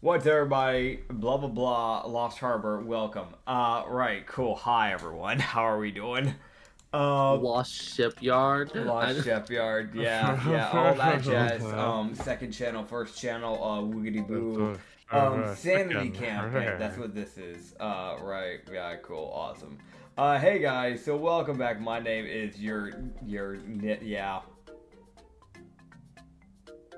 What's everybody? Blah blah blah. Lost Harbor. Welcome. Right. Cool. Hi everyone. How are we doing? Lost Shipyard. Lost Shipyard. Yeah. All that jazz. Second channel, first channel. Woogity boo. Sanity Campaign. That's what this is. Right. Yeah. Cool. Awesome. Hey guys. So welcome back. My name is yeah.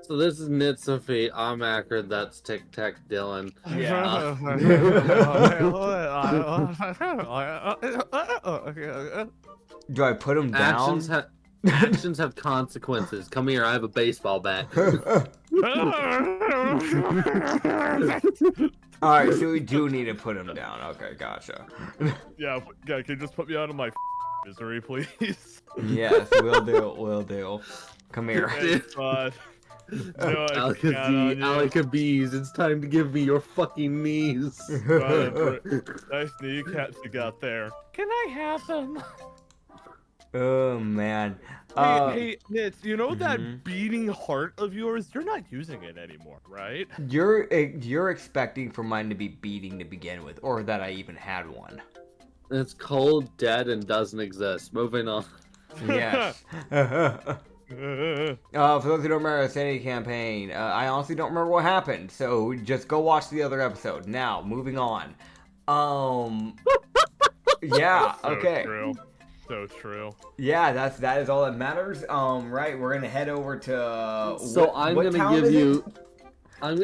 So this is Nitsify. I'm Acrid. That's Tic Tac Dylan. Yeah. Do I put him down? Actions have consequences. Come here. I have a baseball bat. Alright, so we do need to put him down. Okay, gotcha. Yeah, can you just put me out of my misery, please? Yes, we'll do. Come here. Thanks, bud. No, Alakabees, it's time to give me your fucking knees. Nice kneecaps you got there. Can I have them? Oh man. Hey, Nits, you know that beating heart of yours? You're not using it anymore, right? You're expecting for mine to be beating to begin with, or that I even had one. It's cold, dead, and doesn't exist. Moving on. Yes. For those who don't remember the Sanity Campaign, I honestly don't remember what happened, so just go watch the other episode. Now, moving on. Yeah, So okay. True. So true. Yeah, that is all that matters. Right, we're gonna head over to. So I'm gonna give you. I'm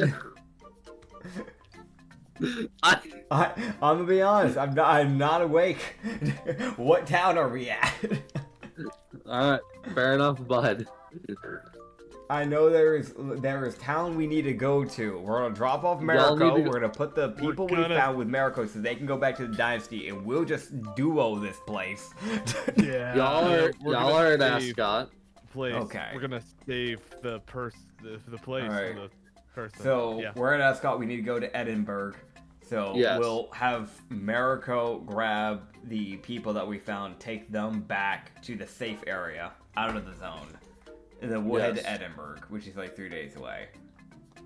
gonna be honest. I'm not awake. What town are we at? Alright, fair enough, bud. I know there is town we need to go to. We're gonna drop off Mariko. We're gonna put the people we found with Mariko so they can go back to the dynasty, and we'll just duo this place. Yeah. Y'all are at Ascot. Place. Okay. We're gonna save the place. Alright. The person. So yeah. we're at Ascot. We need to go to Edinburgh. So Yes. we'll have Mariko grab the people that we found, take them back to the safe area, out of the zone. And then we'll head to Edinburgh, which is like 3 days away.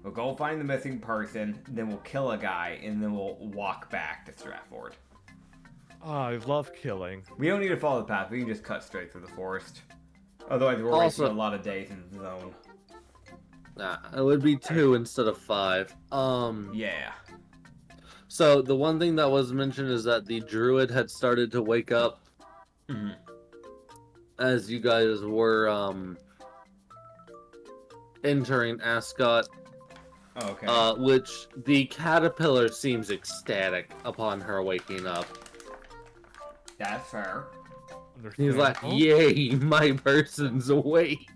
We'll go find the missing person, then we'll kill a guy, and then we'll walk back to Stratford. Oh, I love killing. We don't need to follow the path, we can just cut straight through the forest. Otherwise we're wasting a lot of days in the zone. Nah, it would be 2 instead of 5. Yeah. So the one thing that was mentioned is that the druid had started to wake up as you guys were entering Ascot. Okay. Which the caterpillar seems ecstatic upon her waking up. That's fair. He's like, "Yay, my person's awake!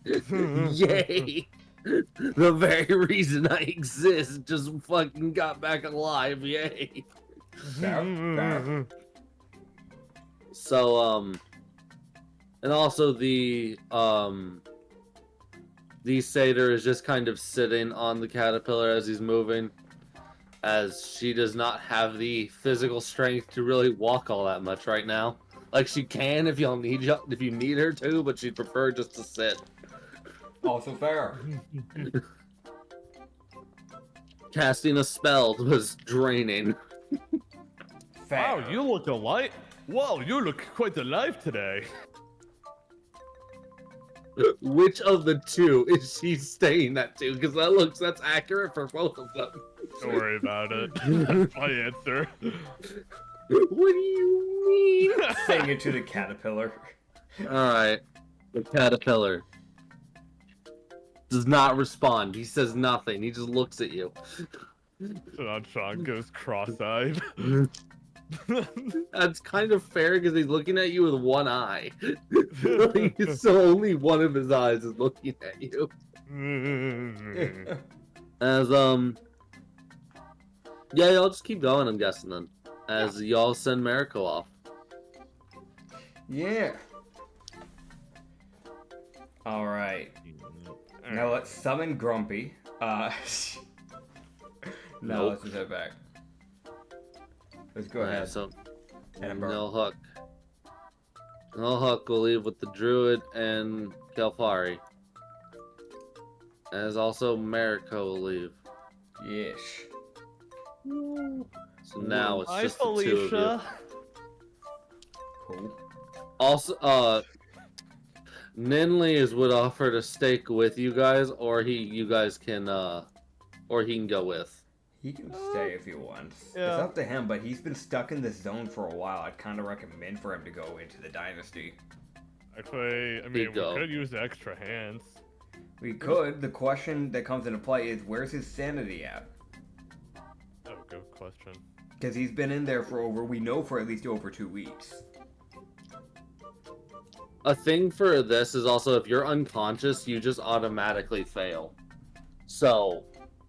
Yay! The very reason I exist just fucking got back alive! Yay!" Fair. So and also the satyr is just kind of sitting on the caterpillar as he's moving, as she does not have the physical strength to really walk all that much right now. Like, she can if you need her to, but she'd prefer just to sit. Also fair. Casting a spell was draining. Fair. Wow, you look alive. Wow, you look quite alive today. Which of the two is she staying at to? Because that's accurate for both of them. Don't worry about it. That's my answer. What do you mean? Saying it to the caterpillar. Alright. The caterpillar does not respond. He says nothing. He just looks at you. Sean goes cross-eyed. That's kind of fair because he's looking at you with one eye. So only one of his eyes is looking at you. As yeah, y'all just keep going, I'm guessing then. As y'all send Mariko off. Yeah. Alright. Now let's summon Grumpy. No, Nope. let's just head back. Let's go ahead. So Edinburgh. No Hook will leave with the druid and Kelfari. As also Mariko will leave. Yes. So now it's Hi, just the two of you. Felicia. Cool. Also, Ninley would offer to stake with you guys, or you guys can, or he can go with. He can stay if he wants. Yeah. It's up to him, but he's been stuck in this zone for a while. I'd kind of recommend for him to go into the dynasty. Actually, I mean, we could use extra hands. We could. The question that comes into play is, where's his sanity at? Oh, good question. Because he's been in there we know for at least over 2 weeks. A thing for this is also if you're unconscious, you just automatically fail. So,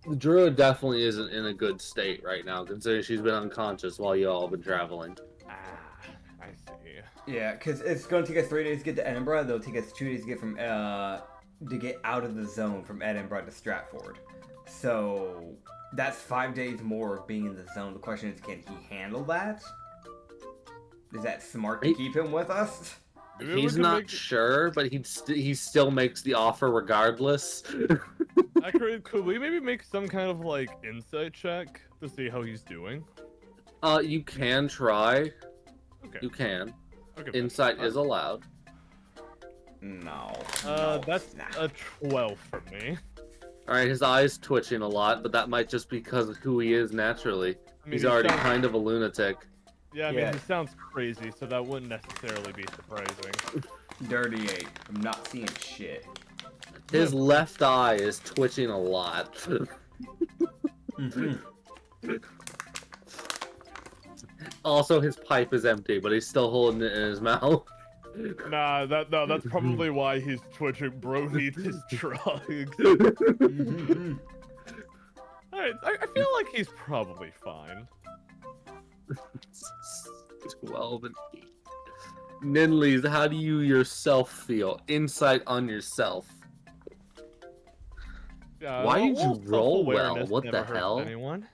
the druid definitely isn't in a good state right now, considering she's been unconscious while you all have been traveling. I see. Yeah, because it's going to take us 3 days to get to Edinburgh. It'll take us 2 days to get from to get out of the zone from Edinburgh to Stratford. So that's 5 days more of being in the zone. The question is, can he handle that? Is that smart to keep him with us? He's not sure, but he still makes the offer regardless. Acrid, could we maybe make some kind of like insight check to see how he's doing? You can try. Okay. You can. Okay. Insight is allowed. No. That's a 12 for me. Alright, his eyes twitching a lot, but that might just be because of who he is naturally. I mean, He's already kind of a lunatic. Yeah, I mean, he sounds crazy, so that wouldn't necessarily be surprising. Dirty 8. I'm not seeing shit. His left eye is twitching a lot. Also, his pipe is empty, but he's still holding it in his mouth. Nah, that's probably why he's twitching. Bro needs his drugs. Alright, I feel like he's probably fine. 12 and 8. Ninley's, how do you yourself feel? Insight on yourself. Why did you roll well? What the hell? Anyone?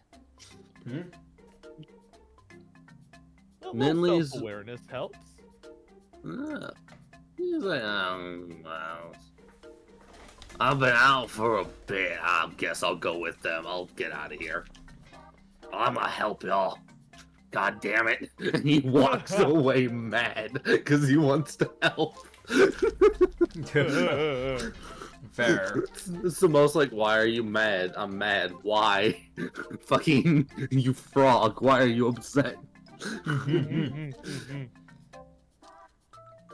Ninley's self-awareness helps. He's like, I've been out for a bit. I guess I'll go with them. I'll get out of here. I'm gonna help y'all. God damn it. And he walks away mad because he wants to help. Fair. It's the most like, why are you mad? I'm mad. Why? Fucking, you frog. Why are you upset?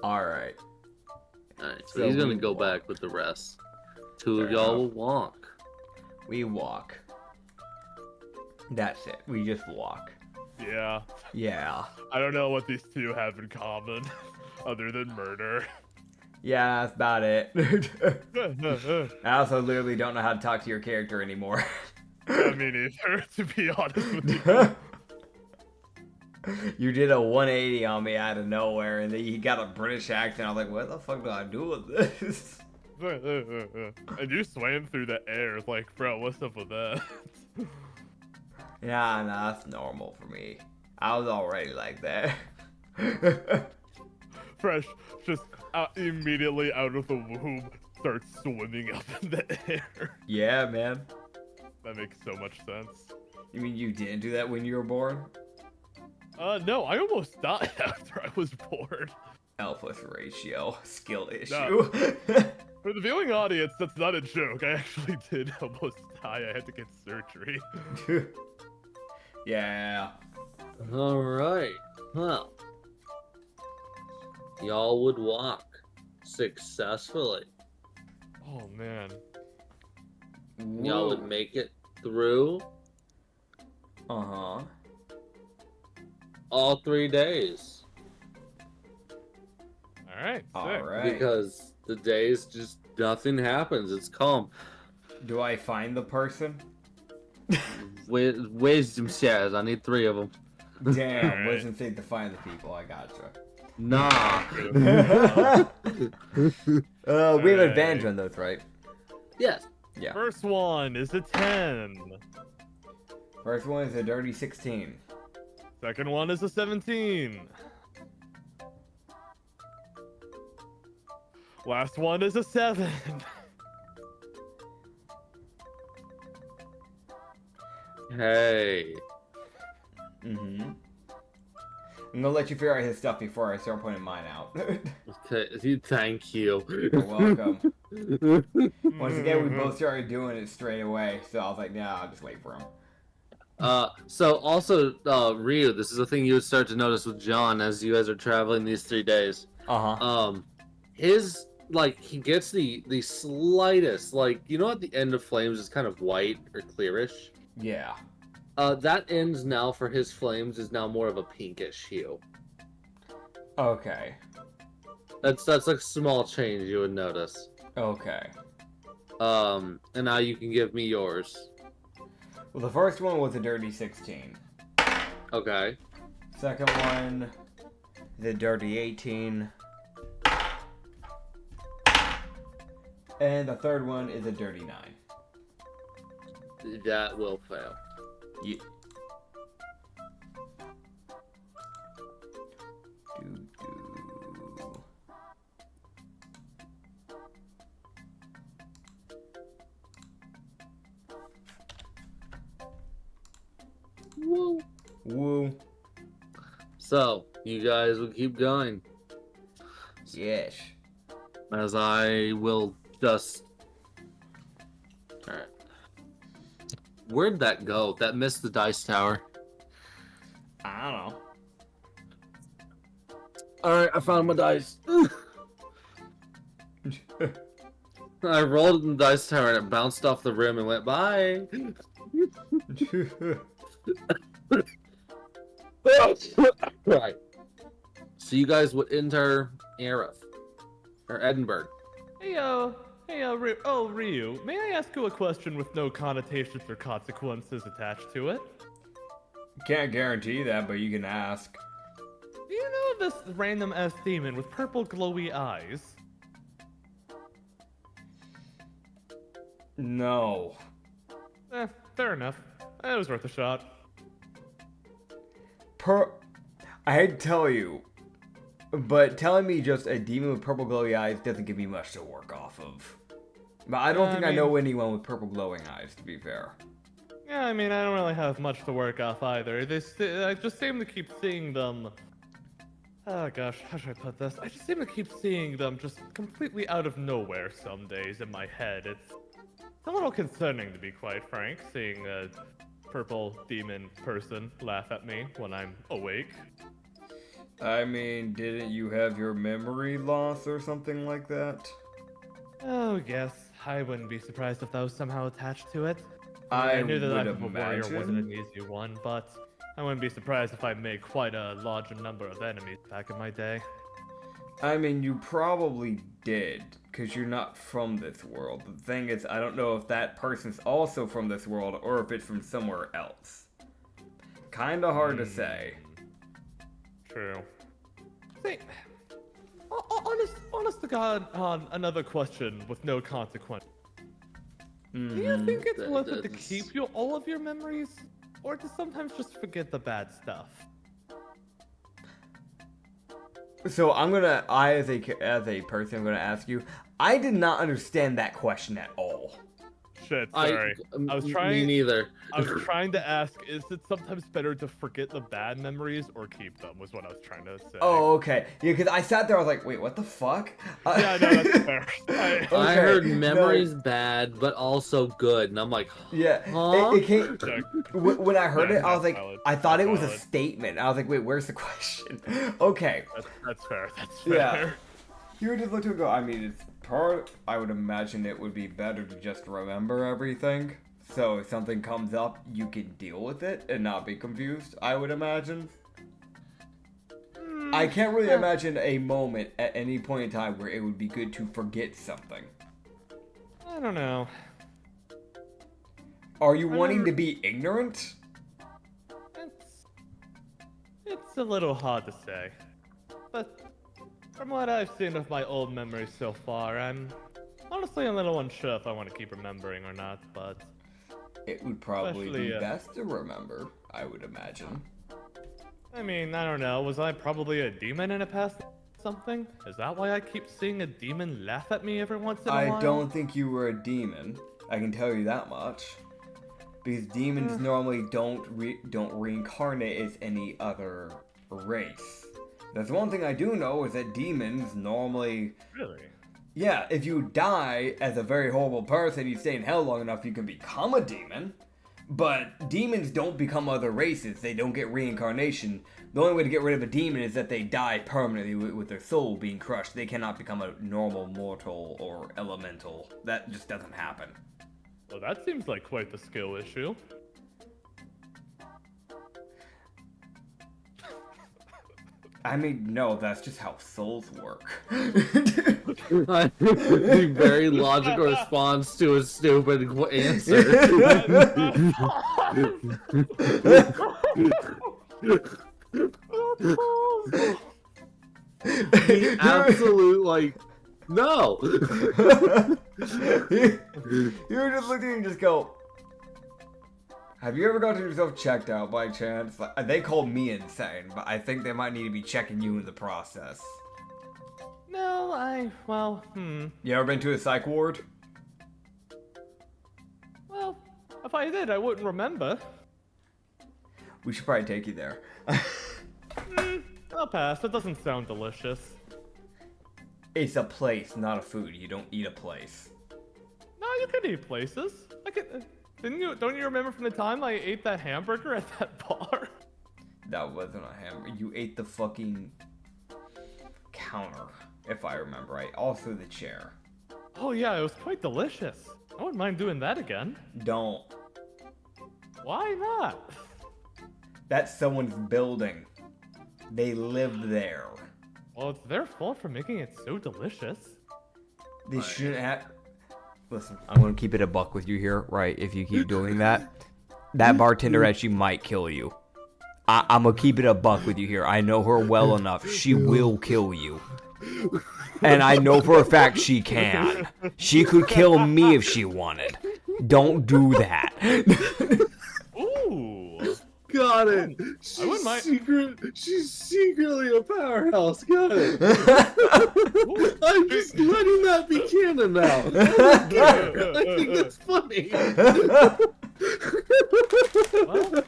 Alright. Alright, so he's gonna go back with the rest. Two of y'all will walk. We walk. That's it. We just walk. Yeah. Yeah. I don't know what these two have in common, other than murder. Yeah, that's about it. I also literally don't know how to talk to your character anymore. Yeah, me neither, to be honest with you. You did a 180 on me out of nowhere, and then you got a British accent. I was like, what the fuck do I do with this? And you swam through the air, like, bro, what's up with that? Nah, that's normal for me. I was already like that. Fresh, just immediately out of the womb, starts swimming up in the air. Yeah, man. That makes so much sense. You mean you didn't do that when you were born? No, I almost died after I was born. Alpha ratio, skill issue. No. For the viewing audience, that's not a joke. I actually did almost die. I had to get surgery. Yeah. Alright. Well. Y'all would walk successfully. Oh, man. Y'all would make it through Uh-huh. all 3 days. Alright, Alright. Because the days just nothing happens. It's calm. Do I find the person? Wisdom shares. I need 3 of them. Damn, Alright. wisdom save to find the people. I gotcha. Nah. We have advantage on those, right? Yes. Yeah. First one is a 10. First one is a dirty 16. Second one is a 17. Last one is a 7. Hey. Mm-hmm. I'm gonna let you figure out his stuff before I start pointing mine out. Okay, thank you. You're welcome. Once again, we both started doing it straight away, so I was like, nah, I'll just wait for him. So also, Ryu, this is a thing you would start to notice with John as you guys are traveling these 3 days. His, like, he gets the slightest, like, you know at the end of flames is kind of white or clearish? Yeah. That ends now for his flames is now more of a pinkish hue. Okay. That's like a small change you would notice. Okay. And now you can give me yours. Well, the first one was a dirty 16. Okay. Second one, the dirty 18. And the third one is a dirty 9. That will fail. Yeah. Woo. Woo. So, you guys will keep going. Yes. As I will just... Alright. Where'd that go? That missed the dice tower. I don't know. Alright, I found my dice. I rolled in the dice tower and it bounced off the rim and went, bye! Right. So you guys would enter Aerith. Or Edinburgh. Ryu, may I ask you a question with no connotations or consequences attached to it? Can't guarantee that, but you can ask. Do you know this random ass demon with purple glowy eyes? No. Fair enough. It was worth a shot. I hate to tell you, but telling me just a demon with purple glowy eyes doesn't give me much to work off of. But I don't think I know anyone with purple glowing eyes, to be fair. Yeah, I mean, I don't really have much to work off either. I just seem to keep seeing them... Oh gosh, how should I put this? I just seem to keep seeing them just completely out of nowhere some days in my head. It's a little concerning, to be quite frank, seeing a purple demon person laugh at me when I'm awake. I mean, didn't you have your memory loss or something like that? Oh, yes. I wouldn't be surprised if that was somehow attached to it. I knew that would Life of a Warrior wasn't imagine. an easy one, but I wouldn't be surprised if I made quite a large number of enemies back in my day. I mean, you probably did, because you're not from this world. The thing is, I don't know if that person's also from this world, or if it's from somewhere else. Kinda hard to say. True. See, honest to God, another question with no consequence. Do you think it's worth it to keep all of your memories, or to sometimes just forget the bad stuff? So as a person, I'm gonna ask you, I did not understand that question at all. Shit, sorry. I was trying. Me neither. I was trying to ask, is it sometimes better to forget the bad memories or keep them, was what I was trying to say. Oh, okay. Yeah, because I sat there, I was like, wait, what the fuck? Yeah, no, that's fair. I heard memories bad, but also good, and I'm like, yeah, huh? it came, when I heard it, I was like, valid. I thought it was a Valid. statement. I was like, wait, where's the question? Okay. That's fair. That's fair. Yeah. You would just look to it and go, I mean, I would imagine it would be better to just remember everything. So if something comes up, you can deal with it and not be confused, I would imagine. I can't really imagine a moment at any point in time where it would be good to forget something. I don't know. Are you wanting to be ignorant? It's a little hard to say. But from what I've seen of my old memories so far, I'm honestly a little unsure if I want to keep remembering or not, but... It would probably be Especially, best to remember, I would imagine. I mean, I don't know, was I probably a demon in a past something? Is that why I keep seeing a demon laugh at me every once in a while? I don't think you were a demon. I can tell you that much. Because demons normally don't reincarnate as any other race. That's one thing I do know is that demons normally... Really? Yeah, if you die as a very horrible person, you stay in hell long enough, you can become a demon. But demons don't become other races. They don't get reincarnation. The only way to get rid of a demon is that they die permanently with their soul being crushed. They cannot become a normal mortal or elemental. That just doesn't happen. Well, that seems like quite the skill issue. I mean, no, that's just how souls work. The very logical response to a stupid answer. The absolute, like, no. You're just looking and just go, have you ever gotten yourself checked out by chance? Like, they call me insane, but I think they might need to be checking you in the process. No, You ever been to a psych ward? Well, if I did, I wouldn't remember. We should probably take you there. I'll pass. That doesn't sound delicious. It's a place, not a food. You don't eat a place. No, you can eat places. I could. Don't you remember from the time I ate that hamburger at that bar? That wasn't a hamburger. You ate the fucking counter, if I remember right. Also the chair. Oh yeah, it was quite delicious. I wouldn't mind doing that again. Don't. Why not? That's someone's building. They live there. Well, it's their fault for making it so delicious. They shouldn't have... Listen, I'm gonna keep it a buck with you here, right? If you keep doing that, that bartender actually might kill you. I'm gonna keep it a buck with you here. I know her well enough. She will kill you. And I know for a fact she can. She could kill me if she wanted. Don't do that. Ooh. Got it. I wouldn't mind. She's secretly a powerhouse. Got it. I'm just letting that be canon now. I don't care. I think that's funny. Well,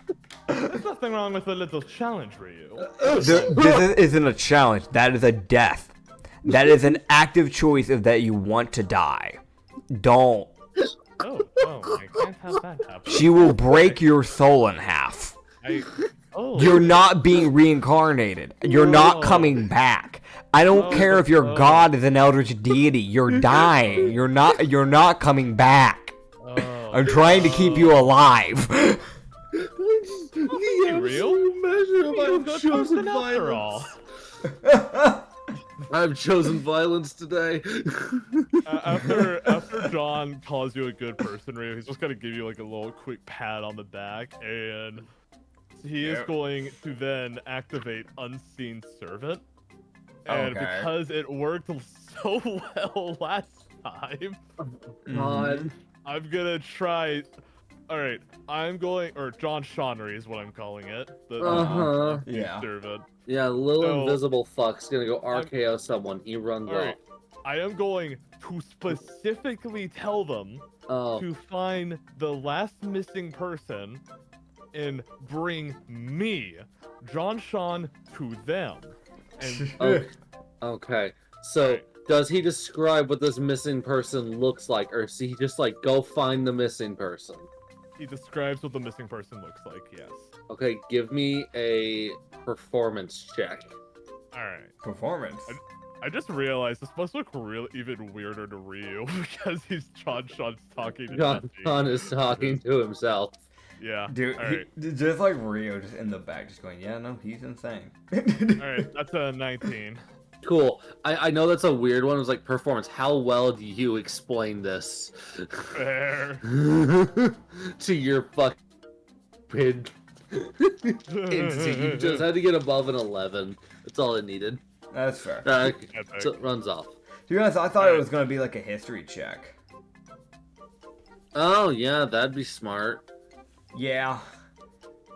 there's nothing wrong with a little challenge, Ryu. This isn't a challenge. That is a death. That is an active choice of that you want to die. Don't. Oh, I can't have that happen. She will break your soul in half. You're not being reincarnated. You're not coming back. I don't care if your god is an eldritch deity. You're dying. You're not coming back. I'm trying to keep you alive. The real measure of my chosen violence. I've chosen violence today. After John calls you a good person, Ryu, he's just gonna give you like a little quick pat on the back, and he is going to then activate Unseen Servant. And because it worked so well last time, God. I'm gonna try. Alright, or John Shonnery is what I'm calling it. The servant. Yeah, little invisible fuck's gonna go RKO someone. He runs off. I am going to specifically tell them to find the last missing person and bring me, John Sean, to them. And okay. So does he describe what this missing person looks like, or is he just like, go find the missing person? He describes what the missing person looks like, yes. Okay, give me a performance check. Alright. Performance? I just realized this must look even weirder to Ryu because John Sean's talking to John Sean is talking to himself. Yeah. Dude, just like Rio, just in the back, just going, yeah, no, he's insane. Alright, that's a 19. Cool. I know that's a weird one. It was like performance. How well do you explain this? Fair. To your fucking instinct. You just had to get above an 11. That's all it needed. That's fair. So it runs off. To be honest, I thought it was going to be like a history check. Oh, yeah, that'd be smart. Yeah.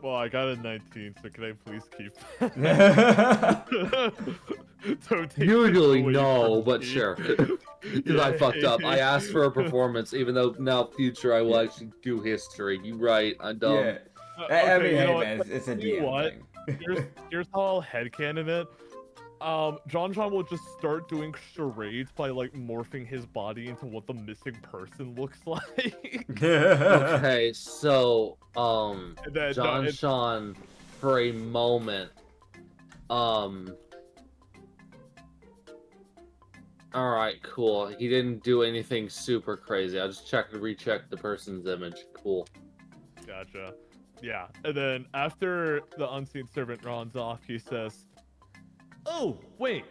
Well, I got a 19, so can I please keep Don't take Usually this away no, from but me. sure. Because I fucked up. I asked for a performance, even though now future I will actually do history. You right, I'm dumb. Yeah. Okay, I mean, you know hey what? man, it's a You know DM what? thing. Here's how I'll headcanon it. John will just start doing charades by like morphing his body into what the missing person looks like. Okay, so And then, John Sean, for a moment, all right, cool. He didn't do anything super crazy. I'll just recheck the person's image. Cool. Gotcha. Yeah, and then after the unseen servant runs off, he says, "Oh, wait,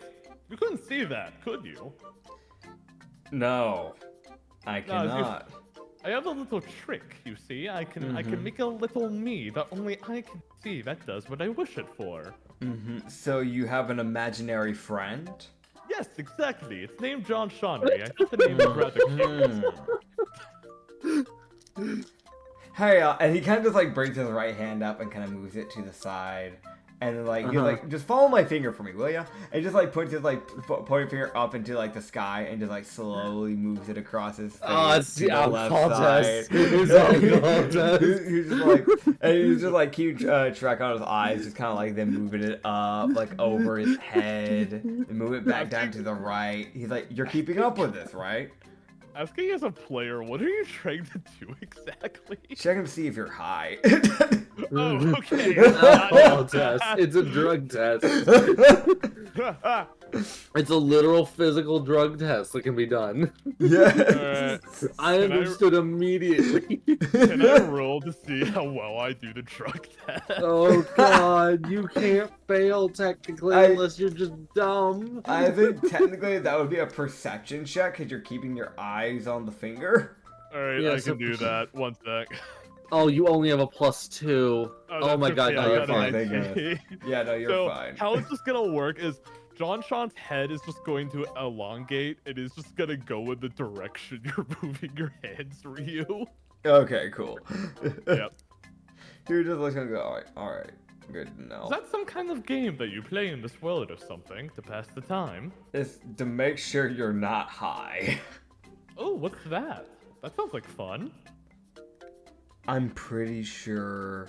you couldn't see that, could you? No, I No, it's cannot. I have a little trick, you see. I can make a little me that only I can see that does what I wish it for." So you have an imaginary friend? Yes, exactly. It's named John Shonry. I thought the name was rather cute. Hey, and he kind of just like brings his right hand up and kind of moves it to the side, and then like he's like, just follow my finger for me, will ya? And he just like puts his like pointing finger up into like the sky and just like slowly moves it across his face. Oh, it's to the left alcohol side. test. It's alcohol test. He's just like, and he's just like keep track on his eyes, just kind of like then moving it up, like over his head, and move it back down to the right. He's like, you're keeping up with this, right? Asking as a player, what are you trying to do exactly? Check and see if you're high. Oh, okay. Alcohol test. It's a drug test. It's a literal physical drug test that can be done. Yeah. I understood immediately. Can I roll to see how well I do the drug test? Oh god, you can't fail technically unless you're just dumb. I think technically that would be a perception check because you're keeping your eyes on the finger. Alright, Yeah, I so- can do that. One sec. Oh, you only have a +2. Oh my that's god, okay, no, I you're got a fine. Thank 19. Yeah, no, you're So, fine. how it's just gonna work is John Sean's head is just going to elongate and is just gonna go in the direction you're moving your hands, Ryu. Okay, cool. Yep. You're just like gonna go, alright, good to know. Is that some kind of game that you play in this world or something to pass the time? It's to make sure you're not high. Oh, what's that? That sounds like fun. I'm pretty sure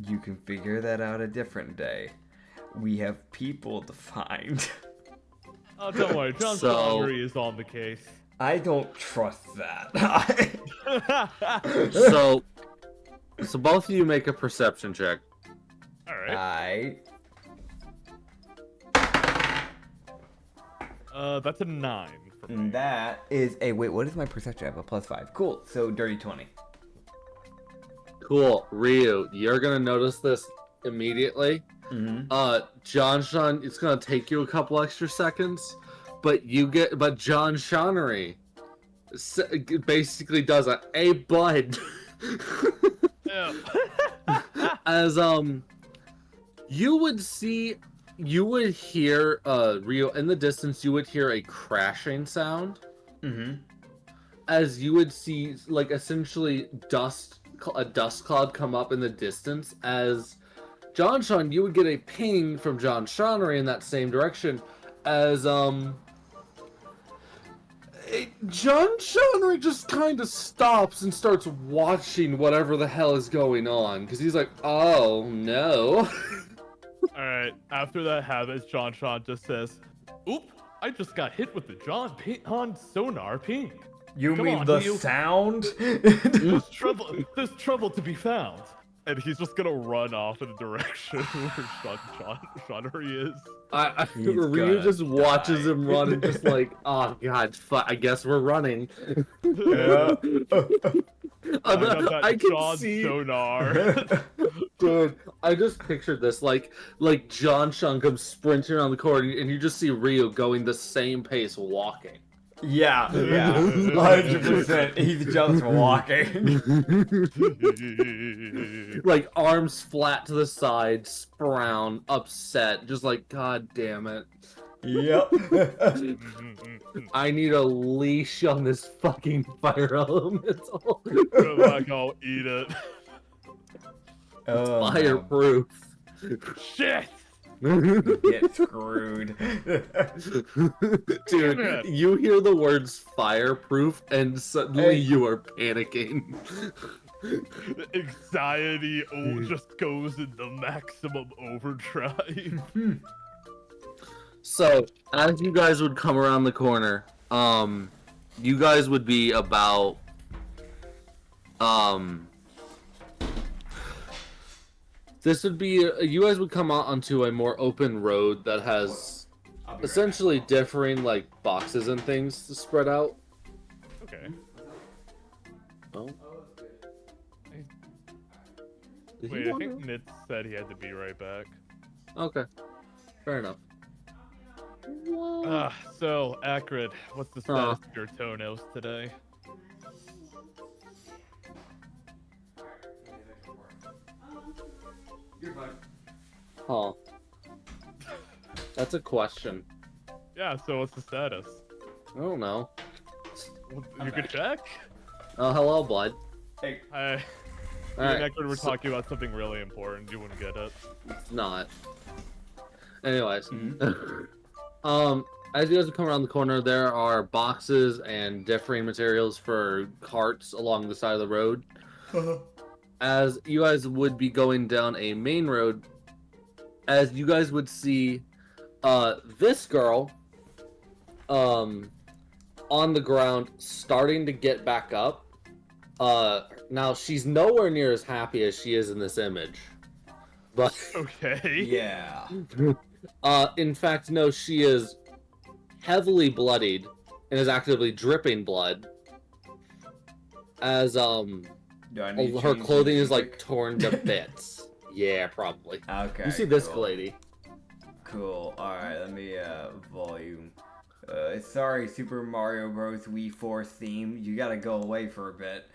you can figure that out a different day. We have people to find. Oh, don't worry, John Sean is on the case. I don't trust that. So both of you make a perception check. Alright. That's a 9 for me. That is a wait. What is my perception? I have a +5. Cool. So dirty 20. Cool. Ryu, you're gonna notice this immediately. John Sean, it's gonna take you a couple extra seconds, but John Seanery basically does a bud. Yeah. As you would hear Ryu in the distance, you would hear a crashing sound. As you would see like essentially a dust cloud come up in the distance. As John Sean, you would get a ping from John Seanery in that same direction as John Seanery just kind of stops and starts watching whatever the hell is going on because he's like, oh no. Alright, after that happens, John Sean just says, "Oop, I just got hit with the John on sonar ping. You Come mean on, the Ryu. sound? There's trouble to be found." And he's just gonna run off in the direction where Seanery is. Ryu gonna just watches die. him run and just like, oh god, I guess we're running. Yeah. I can John see, sonar. dude. I just pictured this, like John Sean comes sprinting around the corner, and you just see Ryu going the same pace, walking. Yeah, 100%. He's just walking. Like arms flat to the side, frown, upset, just like, god damn it. Yep. I need a leash on this fucking fire elemental. Good luck, I'll eat it. Oh, no. Fireproof. Shit! Get screwed. Dude, you hear the words fireproof and suddenly you are panicking. Anxiety just goes into maximum overdrive. So, as you guys would come around the corner, you guys would be about, this would be, you guys would come out onto a more open road that has essentially differing, like, boxes and things spread out. Okay. Oh. Wait, I think Nitz said he had to be right back. Okay. Fair enough. So, Acrid, what's the status of your toenails today? You're fine. Huh. That's a question. Yeah, so what's the status? I don't know. You could check? Oh, hello, bud. Hey. Me and Acrid were talking about something really important. You wouldn't get it. It's not. Anyways. As you guys come around the corner, there are boxes and differing materials for carts along the side of the road. As you guys would be going down a main road, as you guys would see this girl on the ground starting to get back up. Now, she's nowhere near as happy as she is in this image. But Okay. Yeah. in fact, no, she is heavily bloodied and is actively dripping blood. As her clothing is like torn to bits. Yeah, probably. Okay. You see this cool. lady. Cool. Alright, let me volume. Sorry, Super Mario Bros. Wii Force theme. You gotta go away for a bit.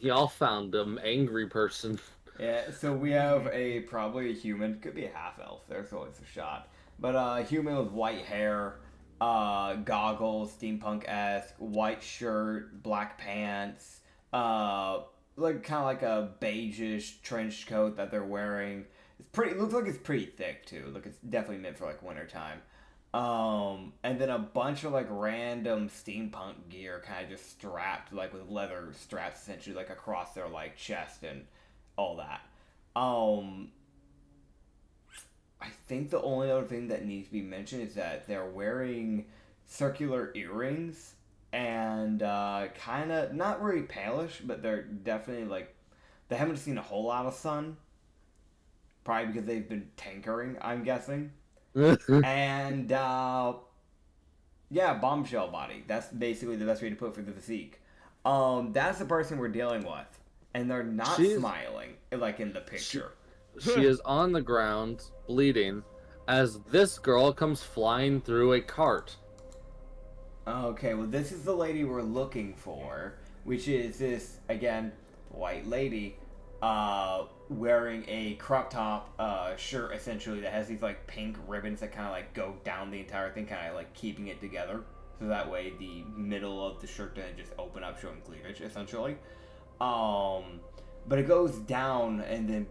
Y'all found an angry person. Yeah, so we have probably a human, could be a half elf, there's always a shot. But a human with white hair, goggles, steampunk-esque, white shirt, black pants, like kind of like a beigeish trench coat that they're wearing. Looks like it's pretty thick too. Look, it's definitely meant for like wintertime. And then a bunch of like random steampunk gear kind of just strapped, like with leather straps essentially like across their like chest and all that. I think the only other thing that needs to be mentioned is that they're wearing circular earrings and kind of not really palish, but they're definitely like they haven't seen a whole lot of sun. Probably because they've been tankering, I'm guessing. And yeah, bombshell body. That's basically the best way to put it for the physique. That's the person we're dealing with. And they're not smiling, like in the picture. She is on the ground, bleeding, as this girl comes flying through a cart. Okay, well this is the lady we're looking for, which is this, again, white lady, wearing a crop top shirt, essentially, that has these, like, pink ribbons that kind of, like, go down the entire thing, kind of, like, keeping it together. So that way the middle of the shirt doesn't just open up, showing cleavage, essentially. But it goes down and then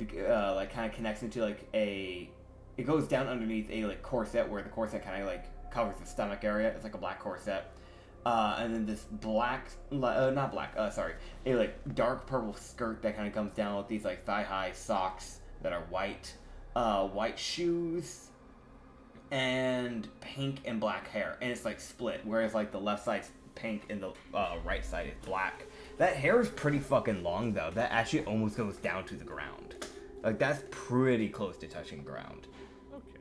like kind of connects into like it goes down underneath a like corset where the corset kind of like covers the stomach area. It's like a black corset. And then this a like dark purple skirt that kind of comes down with these like thigh-high socks that are white, white shoes, and pink and black hair. And it's like split, whereas like the left side's pink and the right side is black. That hair is pretty fucking long, though. That actually almost goes down to the ground. Like, that's pretty close to touching ground. Okay.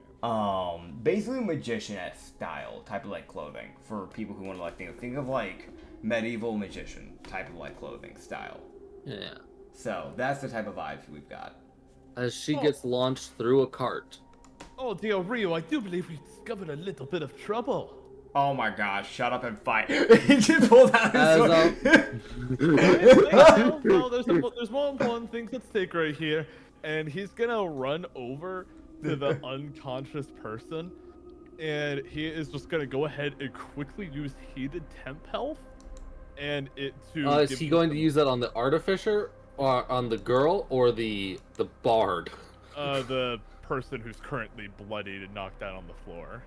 Basically magician-esque style type of, like, clothing for people who want to, like, think of, like, medieval magician type of, like, clothing style. Yeah. So, that's the type of vibes we've got. As she gets launched through a cart. Oh, dear Rio, I do believe we discovered a little bit of trouble. Oh my gosh, shut up and fight. He just pulled out his sword. No, there's more important things at stake right here. And he's gonna run over to the unconscious person. And he is just gonna go ahead and quickly use heated temp health. And it to is he going to use that on the artificer, or on the girl, or the bard? The person who's currently bloodied and knocked down on the floor.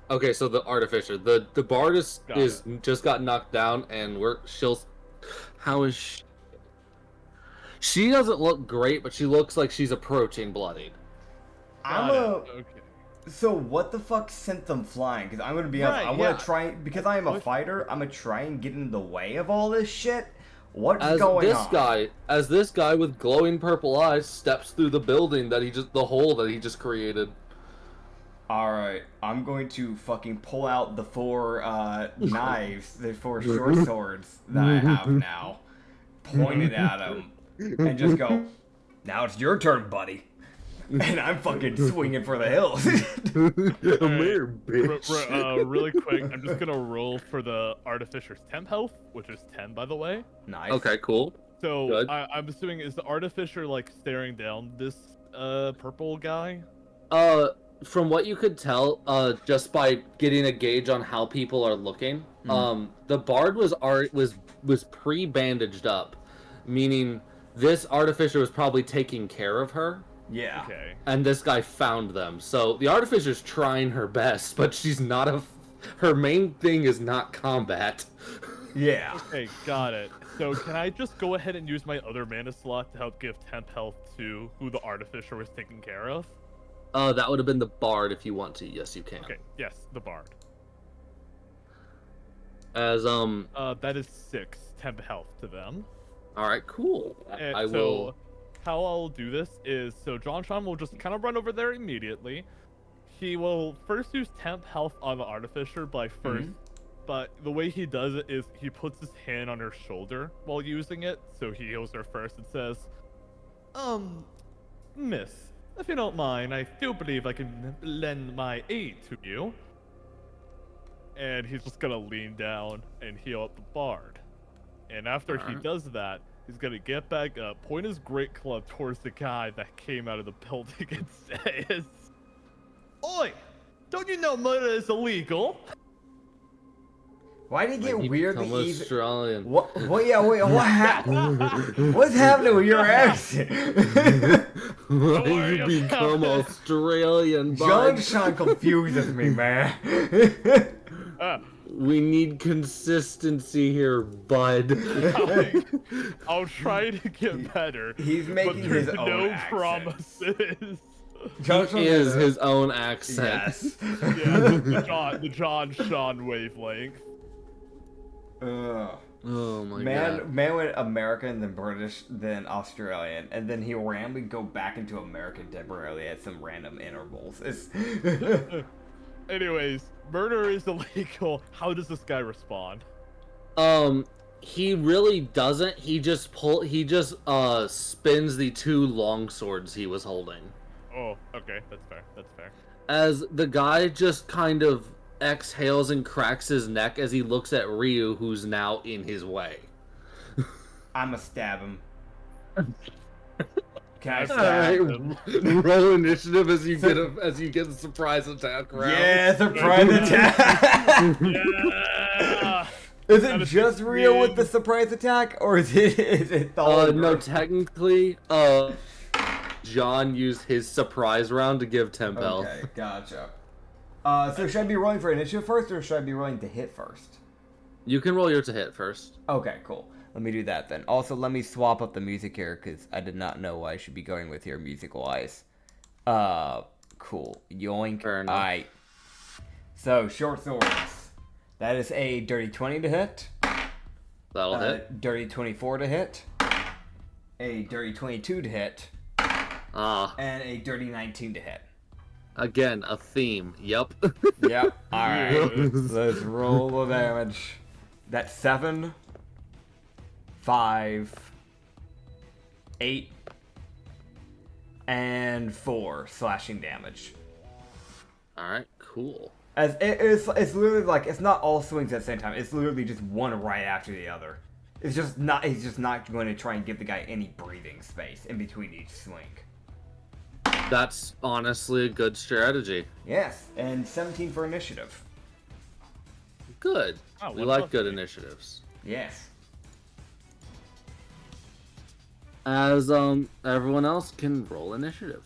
Okay, so the artificer, the bard is Got just got knocked down, and how is she? She doesn't look great, but she looks like she's approaching bloodied. Okay. So what the fuck sent them flying? Because I'm gonna be honest, I want to try, because I am a fighter. I'm gonna try and get in the way of all this shit. What's going on? As this guy with glowing purple eyes steps through the building the hole that he just created. Alright, I'm going to fucking pull out the 4 knives, the 4 short swords that I have now, point it at him, and just go, now it's your turn, buddy. And I'm fucking swinging for the hills. Come here, bitch. Really quick, I'm just gonna roll for the Artificer's temp health, which is 10, by the way. Nice. Okay, cool. So, I'm assuming, is the Artificer, like, staring down this, purple guy? From what you could tell, just by getting a gauge on how people are looking, the bard was pre-bandaged up, meaning this artificer was probably taking care of her. Yeah. Okay. And this guy found them. So the artificer's trying her best, but she's not her main thing is not combat. Yeah. Okay, got it. So can I just go ahead and use my other mana slot to help give temp health to who the artificer was taking care of? That would have been the bard if you want to. Yes, you can. Okay, yes, the bard. As that is 6 temp health to them. All right, cool. I will. How I'll do this is, so John Sean will just kind of run over there immediately. He will first use temp health on the artificer but the way he does it is he puts his hand on her shoulder while using it, so he heals her first and says, miss, if you don't mind, I do believe I can lend my aid to you. And he's just gonna lean down and heal up the bard. And after he does that, he's gonna get back up, point his great club towards the guy that came out of the building and says, "Oi! Don't you know murder is illegal?" Why did he get weirdly even? Australian. What? What happened? What's happening with your accent? Why you become Australian, John bud? Sean confuses me, man. We need consistency here, bud. I'll try to get better. He's making his own no accent. promises. He is his own accent. Yes. Yeah, the John Sean wavelength. Oh my god. Man went American, then British, then Australian, and then he randomly go back into American temporarily at some random intervals. Anyways, murder is illegal. How does this guy respond? He really doesn't. He just spins the 2 long swords he was holding. Oh, okay, that's fair. That's fair. As the guy just kind of exhales and cracks his neck as he looks at Ryu, who's now in his way. I'ma stab him. Can I stab him? Roll initiative as you get a surprise attack round. Yeah, surprise attack. Yeah. Is it just Ryu with the surprise attack, or is it the whole No, group? technically, John used his surprise round to give temp health. Okay, gotcha. So should I be rolling for initiative first, or should I be rolling to hit first? You can roll your to hit first. Okay, cool. Let me do that then. Also, let me swap up the music here, because I did not know what I should be going with here music-wise. Cool. Yoink. Fair enough. Alright. So, short swords. That is a dirty 20 to hit. That'll hit. Dirty 24 to hit. A dirty 22 to hit. And a dirty 19 to hit. Again, a theme. Yep. Yep. Alright. Let's roll the damage. That's 7, 5, 8, and 4 slashing damage. Alright, cool. As it's literally like, it's not all swings at the same time. It's literally just one right after the other. He's just not going to try and give the guy any breathing space in between each swing. That's honestly a good strategy. Yes, and 17 for initiative. Good. Oh, We like good initiatives. Yes. As everyone else can roll initiative.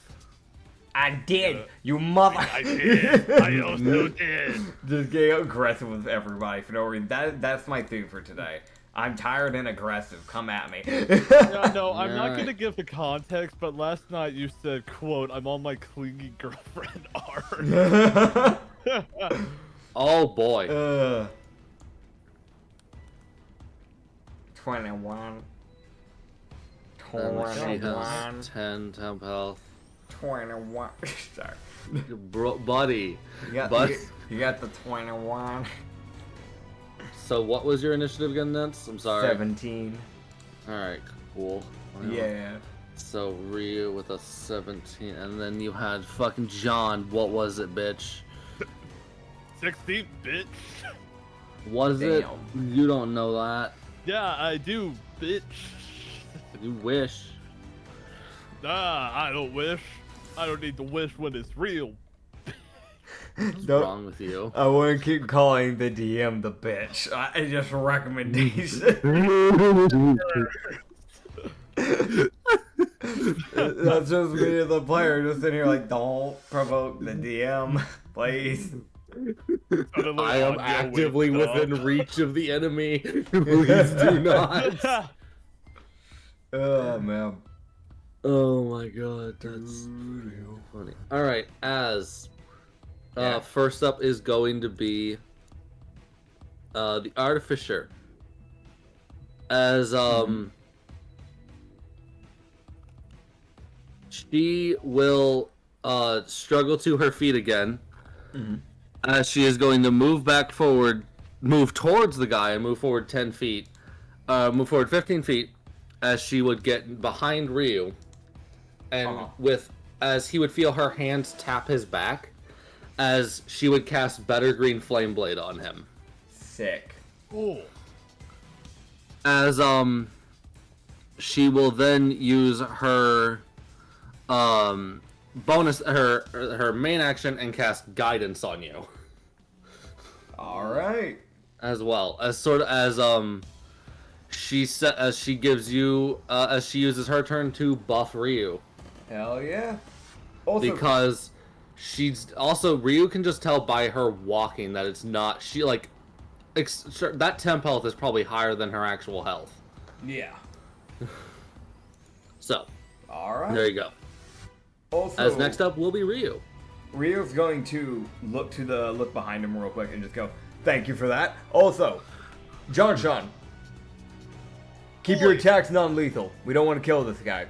I did, you mother. I did. I also did. Just getting aggressive with everybody for no reason. That's my theme for today. I'm tired and aggressive. Come at me. No, I'm not gonna give the context, but last night you said, quote, I'm on my clingy girlfriend arc. Oh boy. 21. And she 21. has 10 temp health. 21. Sorry. Bro, buddy. You got the 21. So what was your initiative again, Nance? I'm sorry. 17. Alright, cool. Yeah. So Ryu with a 17, and then you had fucking John. What was it, bitch? 16, bitch. Was it? You don't know that. Yeah, I do, bitch. You wish. Nah, I don't wish. I don't need to wish when it's real. What's wrong with you? I wouldn't keep calling the DM the bitch. It's just a recommendation. That's just me as the player, just sitting here like, don't provoke the DM, please. I am actively within reach of the enemy. Please do not. Oh man. Oh my god, that's funny. Alright, first up is going to be the Artificer. As she will struggle to her feet again. As she is going to move back forward, move towards the guy and move forward 10 feet. Move forward 15 feet as she would get behind Ryu. And as he would feel her hands tap his back, as she would cast Better Green Flame Blade on him. Sick. Ooh. As she will then use her bonus, her main action, and cast Guidance on you. All right. As well as sort of as she gives you as she uses her turn to buff Ryu. Hell yeah. Also, Because she's also Ryu can just tell by her walking that it's not that temp health is probably higher than her actual health. yeah. So All right. there you go. Also, As next up will be Ryu. Ryu's going to look behind him real quick and just go, thank you for that. Also, John, keep your attacks non-lethal. We don't want to kill this guy.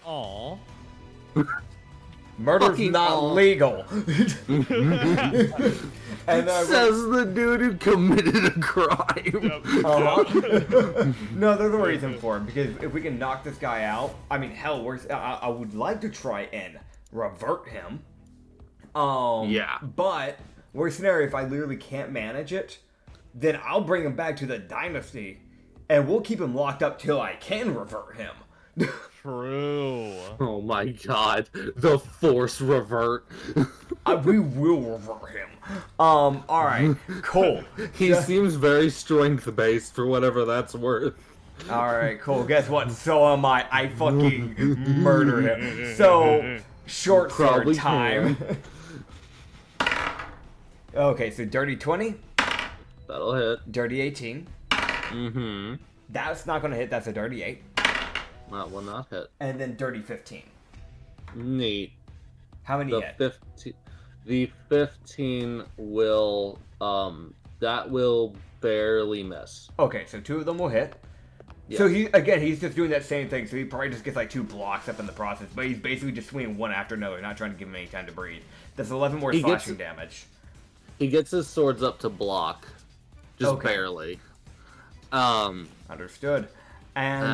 Aww. Murder's Fucking not aw. legal. And Says the dude who committed a crime. No, there's a reason for it, because if we can knock this guy out, I mean, hell, I would like to try and revert him. Yeah. But worst scenario, if I literally can't manage it, then I'll bring him back to the dynasty, and we'll keep him locked up till I can revert him. True. Oh my god. The force revert. We will revert him. Alright, cool. He seems very strength-based for whatever that's worth. Alright, cool. Guess what? So am I. I fucking murder him. So, short sword Probably time. Okay, so dirty 20. That'll hit. Dirty 18. Mm-hmm. That's not gonna hit, that's a dirty 8. That will not hit. And then dirty 15. Neat. How many hit? The 15 will, that will barely miss. Okay, so 2 of them will hit. Yeah. So he's just doing that same thing, so he probably just gets like 2 blocks up in the process, but he's basically just swinging one after another, not trying to give him any time to breathe. That's 11 more slashing damage. He gets his swords up to block. Just Okay. barely. Understood. And,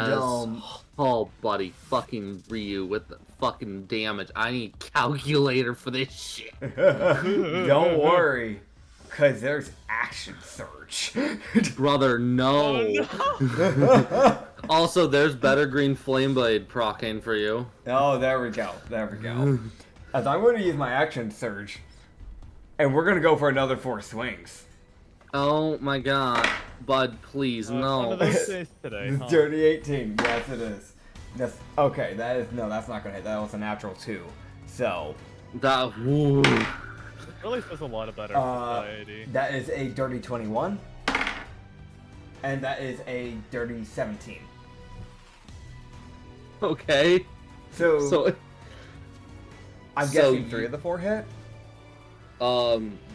oh, buddy, fucking Ryu with the fucking damage. I need calculator for this shit. don't worry, because there's action surge. Brother, no. Oh, no. Also, there's Better Green Flame Blade proccing for you. Oh, there we go. There we go. As I'm going to use my action surge, and we're going to go for another 4 swings. Oh my god. Bud, please, no. One of those days today, huh? Dirty 18. Yes, it is. That's not going to hit. That was a natural 2. So That. Woo. Really says a lot about our society. that is a dirty 21, and that is a dirty 17. Okay. So I'm so guessing 3 of the 4 hit.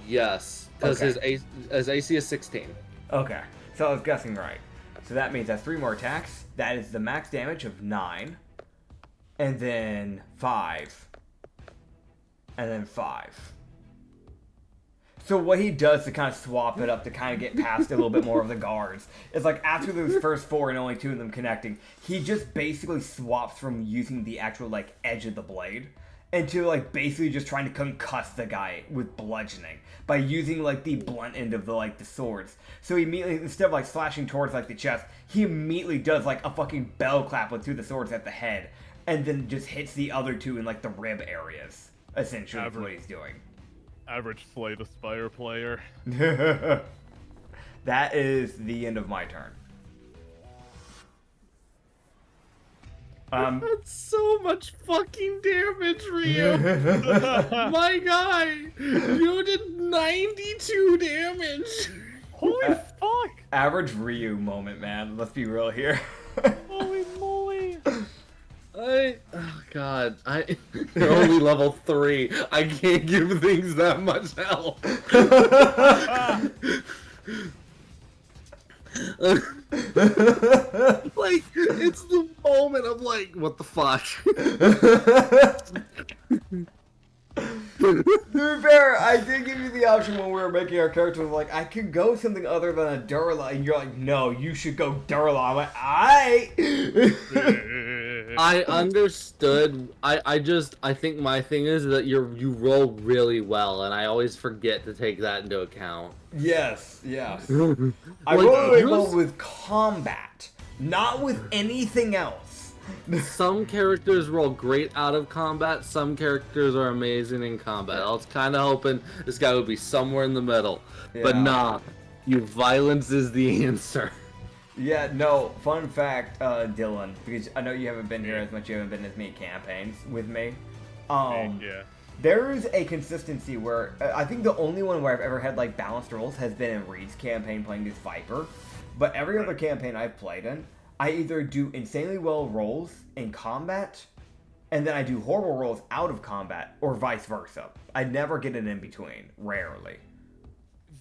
Yes, because Okay. his AC is 16. Okay, so I was guessing right. So that means that's 3 more attacks. That is the max damage of 9, and then 5, and then 5. So what he does to kind of swap it up to kind of get past a little bit more of the guards is like after those first 4 and only 2 of them connecting, he just basically swaps from using the actual like edge of the blade into like basically just trying to concuss the guy with bludgeoning by using like the blunt end of the swords. So he immediately, instead of like slashing towards like the chest, he immediately does like a fucking bell clap with 2 of the swords at the head, and then just hits the other 2 in like the rib areas. Essentially, is what he's doing. Average Slay the Spire player. That is the end of my turn. That's so much fucking damage, Ryu. My guy, you did 92 damage. Holy fuck! Average Ryu moment, man. Let's be real here. Holy moly! Oh god, you're only level 3. I can't give things that much health. Like, it's the moment of like, what the fuck? To be fair, I did give you the option when we were making our characters, like, I could go something other than a Durla, and you're like, no, you should go Durla. I'm like, I understood. I think my thing is that you roll really well, and I always forget to take that into account. Yes. I Like, roll really well with combat, not with anything else. Some characters roll great out of combat, some characters are amazing in combat. I was kind of hoping this guy would be somewhere in the middle. But Yeah. nah, violence is the answer. Yeah, no, fun fact, Dylan, because I know you haven't been here as much, you haven't been as many campaigns with me. Yeah. There's a consistency where, I think the only one where I've ever had, like, balanced rolls has been in Reed's campaign playing this Viper. But every other campaign I've played in, I either do insanely well rolls in combat, and then I do horrible rolls out of combat, or vice versa. I never get an in-between, rarely.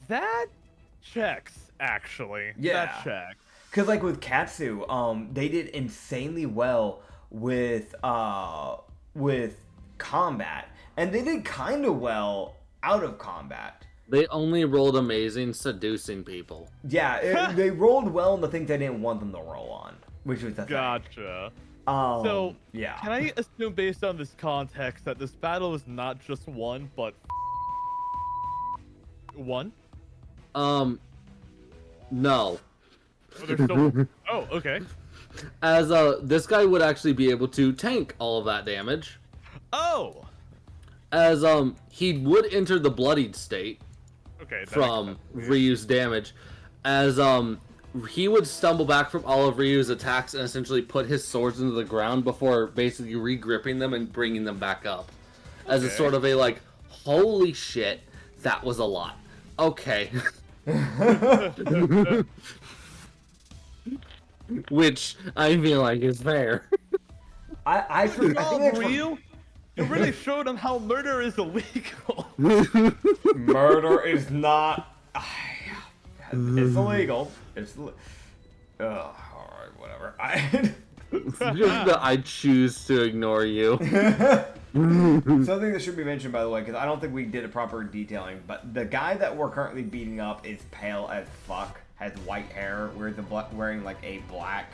That checks, actually. Yeah. That checks. Because, like, with Katsu, they did insanely well with combat, and they did kind of well out of combat. They only rolled amazing seducing people. Yeah, they rolled well on the things I didn't want them to roll on, which was the thing. Gotcha. So, yeah. Can I assume, based on this context, that this battle is not just one, but one? No. Oh, there's still... Oh, okay. As this guy would actually be able to tank all of that damage. Oh! As he would enter the bloodied state. Okay. That From makes sense. Ryu's damage, as he would stumble back from all of Ryu's attacks and essentially put his swords into the ground before basically re-gripping them and bringing them back up, as a sort of a like, holy shit, that was a lot. Okay. Which I feel like is fair. I think that's Ryu? You really showed him how murder is illegal. murder is not. It's illegal. Alright, whatever. It's just that I choose to ignore you. Something that should be mentioned, by the way, because I don't think we did a proper detailing, but the guy that we're currently beating up is pale as fuck, has white hair, wearing like a black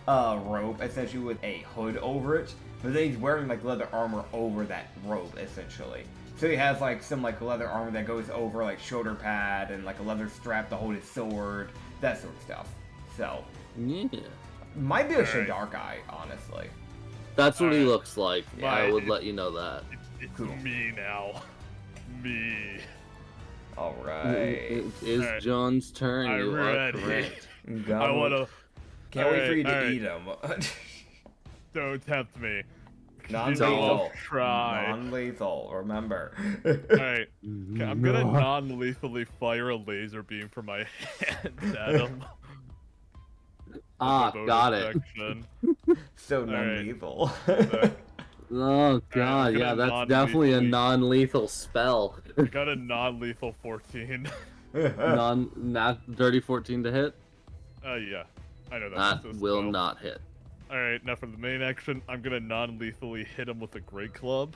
robe, essentially with a hood over it, but then he's wearing like leather armor over that robe, essentially. So he has like some like leather armor that goes over like shoulder pad and like a leather strap to hold his sword, that sort of stuff. So Yeah. might be a Shadar guy, honestly. That's what he looks like. Yeah, I would let you know that. It's Cool. me now. Me. Alright. It is Alright. John's turn. I'm You are ready. correct. I wanna... Can't wait for you to Alright. eat him. Don't tempt me. Non-lethal. Try. Non-lethal. Remember. Alright. Okay, I'm gonna non-lethally fire a laser beam from my hands at him. Got it. So non-lethal. Oh god, yeah, that's definitely a non-lethal spell. I got a non-lethal 14. Not dirty 14 to hit. Yeah. I know That that's will not hit. Alright, now for the main action, I'm gonna non-lethally hit him with a great club.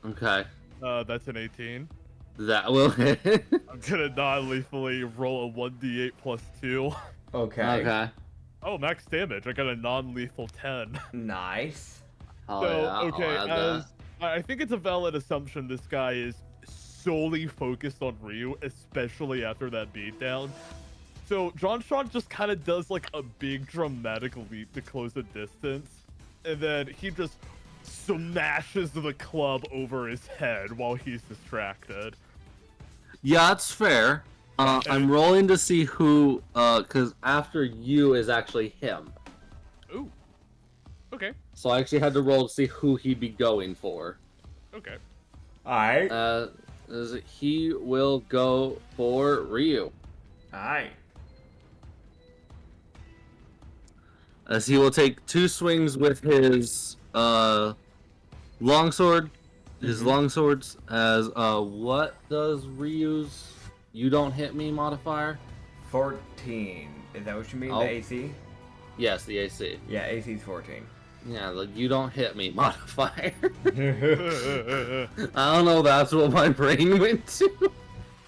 Okay. That's an 18. That will hit. I'm gonna non-lethally roll a 1d8 plus 2. Okay. Oh, max damage. I got a non-lethal 10. Nice. Oh, So, yeah, okay, I think it's a valid assumption this guy is solely focused on Ryu, especially after that beatdown. So, John Sean just kind of does like a big dramatic leap to close the distance, and then he just smashes the club over his head while he's distracted. Yeah, that's fair. I'm rolling to see who, because after you is actually him. Ooh. Okay. So I actually had to roll to see who he'd be going for. Okay. Alright. He will go for Ryu. Alright. As he will take 2 swings with his longsword. His longswords as what does Ryu's "you don't hit me" modifier? 14. Is that what you mean? Oh. The AC? Yes, the AC. Yeah, AC's 14. Yeah, the "you don't hit me" modifier. I don't know. That's what my brain went to.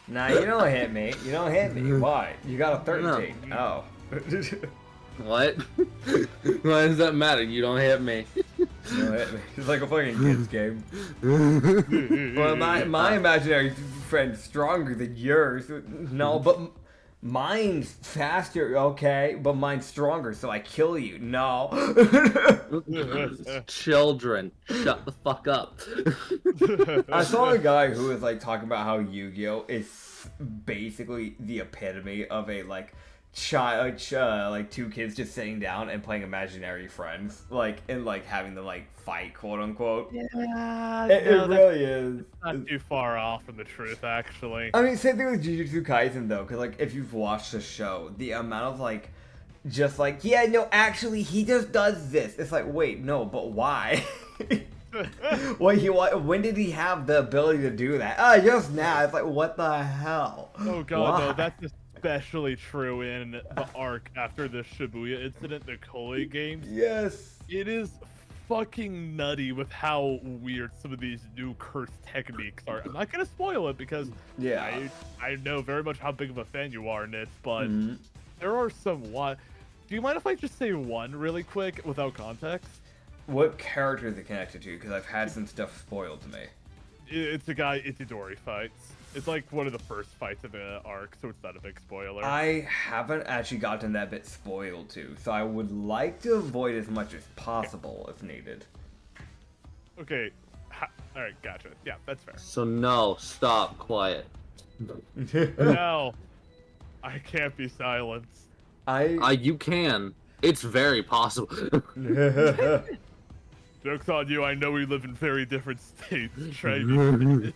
Nah, you don't hit me. You don't hit me. Why? You got a 13. No. Oh. What? Why does that matter? You don't hit me. You don't hit me. It's like a fucking kids game. Well, my imaginary friend's stronger than yours. No, but mine's faster, okay? But mine's stronger, so I kill you. No. Children, shut the fuck up. I saw a guy who was like talking about how Yu-Gi-Oh is basically the epitome of a like like 2 kids just sitting down and playing imaginary friends, like, and like having them like fight, quote unquote. Yeah, It really is. Not too far off from the truth, actually. I mean, same thing with Jujutsu Kaisen though, because like if you've watched the show, the amount of like, just like, yeah, no, actually he just does this. It's like, wait, no, but why? When did he have the ability to do that? Just now. It's like, what the hell? Oh god, Why? no, that's especially true in the arc after the Shibuya incident, the Koi games. Yes. It is fucking nutty with how weird some of these new curse techniques are. I'm not gonna spoil it because I know very much how big of a fan you are, Nitz, but there are some one. Do you mind if I just say one really quick without context? What character is it connected to? Because I've had some stuff spoiled to me. It's a guy Itadori fights. It's like one of the first fights of the arc, so it's not a big spoiler. I haven't actually gotten that bit spoiled too, so I would like to avoid as much as possible if needed. Okay. Alright, gotcha. Yeah, that's fair. So no, stop, quiet. No. I can't be silenced. You can. It's very possible. Joke's on you, I know we live in very different states. Try me.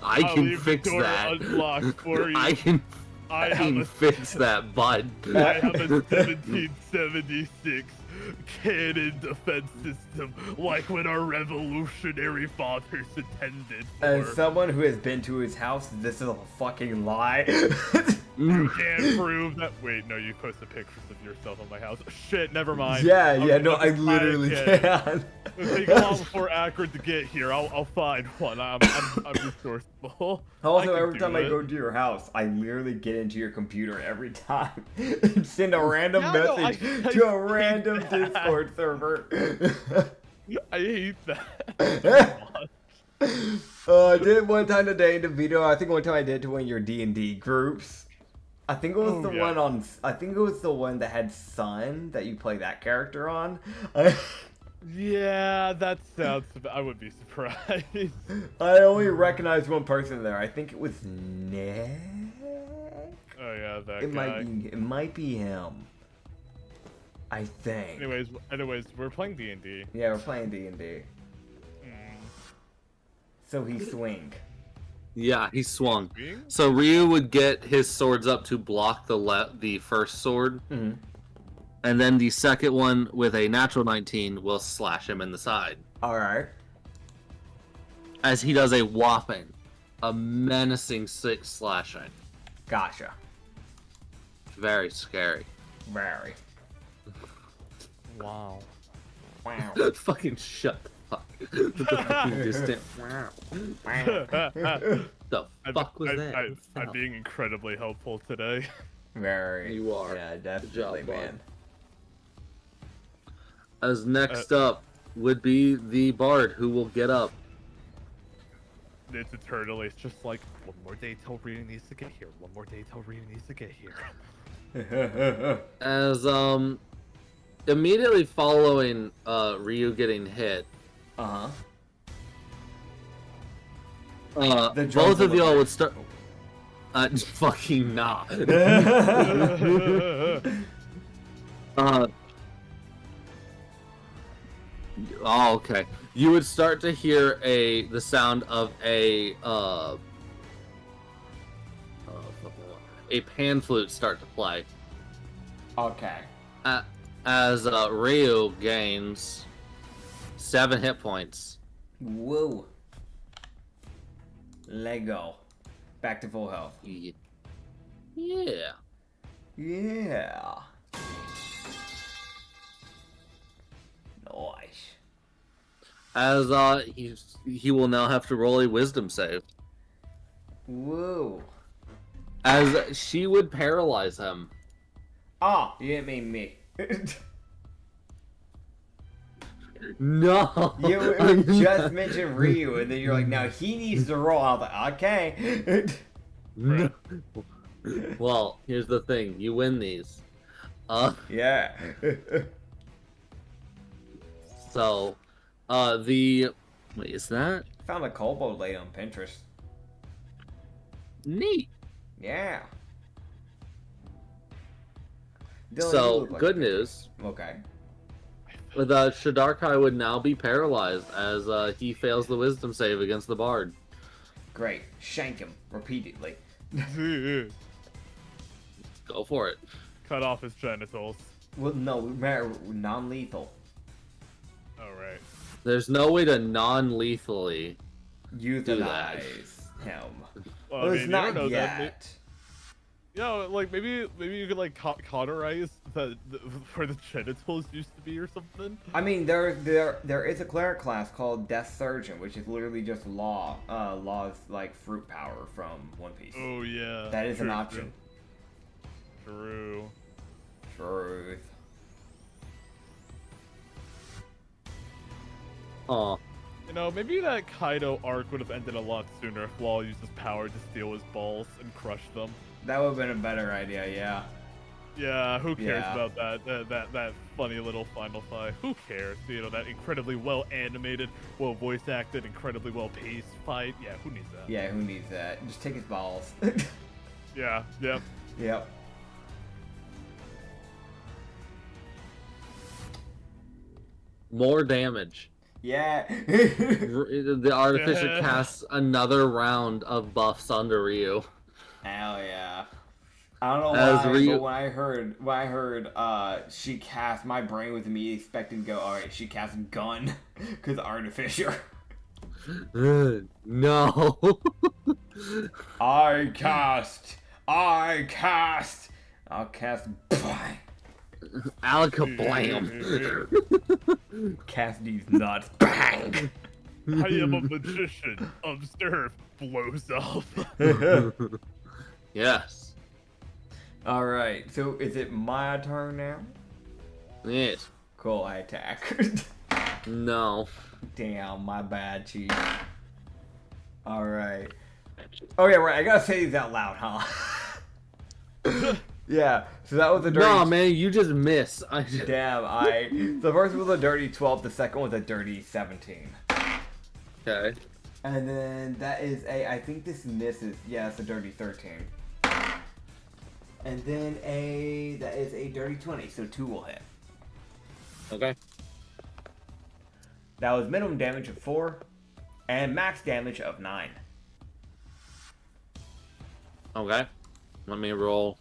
I I'll can leave fix the door that. unlocked for you. I can have fix that, bud. I have a 1776 cannon defense system, like when our revolutionary fathers attended. As someone who has been to his house, this is a fucking lie. You can't prove that. Wait, no, you posted pictures of yourself on my house. Shit, never mind. Yeah, no, I literally can. It'll take a while before Acrid to get here. I'll find one. I'm resourceful. Also, every time I go to your house, I literally get into your computer every time and send a random message to a random Discord server. I hate that. I did it one time today in the video. I think one time I did it to one of your D&D groups. I think it was one on. I think it was the one that had Sun that you play that character on. Yeah, that sounds. I would be surprised. I only recognized one person there. I think it was Nick. Oh yeah, that It guy. might be him. I think. Anyways, we're playing D&D. Yeah, we're playing D&D. So he swing. Yeah, he swung. Swing? So Ryu would get his swords up to block the first sword, Mm-hmm. and then the second one with a natural 19 will slash him in the side. All right. As he does a menacing 6 slashing. Gotcha. Very scary. Very. Wow. Wow. Fucking shut the fuck. The fucking distant. The fuck was that? I'm being incredibly helpful today. Very. You are. Yeah, definitely, Good job, man. As next up would be the bard, who will get up. It's eternally. It's just like, one more day till Ryu needs to get here. One more day till Ryu needs to get here. As immediately following Ryu getting hit, Uh-huh. both of y'all would start. Fucking not. Oh, okay. You would start to hear the sound of a pan flute start to play. Okay. As Ryu gains 7 hit points. Whoa. Lego. Back to full health. Yeah. Yeah. Nice. As he will now have to roll a wisdom save. Whoa. As she would paralyze him. Ah, you didn't mean me. No. You just mentioned Ryu, and then you're like, now he needs to roll. I was like, okay. No. Well, here's the thing. You win these. Yeah. So, wait, is that? Found a kobold lady on Pinterest. Neat. Yeah. Dylan, So, you look like good a- news. Okay. With Shadarkai would now be paralyzed as he fails the wisdom save against the bard. Great. Shank him repeatedly. Go for it. Cut off his genitals. Well, no, non-lethal. Alright. There's no way to non-lethally. Euthanize him. Well, Well, I it's mean, you not don't know yet. that. Yeah, like maybe you could like cauterize where the genitals used to be or something. I mean, there is a cleric class called Death Surgeon, which is literally just Law's like fruit power from One Piece. Oh yeah. That is an true, option. True. Truth. Aw. You know, maybe that Kaido arc would have ended a lot sooner if Law used his power to steal his balls and crush them. That would have been a better idea, yeah. Yeah, who cares Yeah. about that funny little final fight? Who cares? You know, that incredibly well animated, well voice acted, incredibly well paced fight. Yeah, who needs that? Yeah, who needs that? Just take his balls. Yeah, yep. Yep. More damage. Yeah. The artificer Yeah. casts another round of buffs onto Ryu. Hell yeah. I don't know As why, Ryu- but when I heard she cast, my brain was immediately expecting to go, alright, she cast gun, because artificer. No. I'll cast bang. Alakablam. Cast these nuts, bang. I am a magician. Observe. Blows up. Yes. Alright, so is it my turn now? Yes. Cool, I attack. No. Damn, my bad, chief. Alright. Oh yeah, right, I gotta say these out loud, huh? Yeah, so that was a dirty... No, man, you just miss. Damn, the first was a dirty 12, the second was a dirty 17. Okay. And then that is I think this misses, yeah, it's a dirty 13. And then that is a dirty 20, so 2 will hit. Okay. That was minimum damage of 4 and max damage of 9. Okay. Let me roll.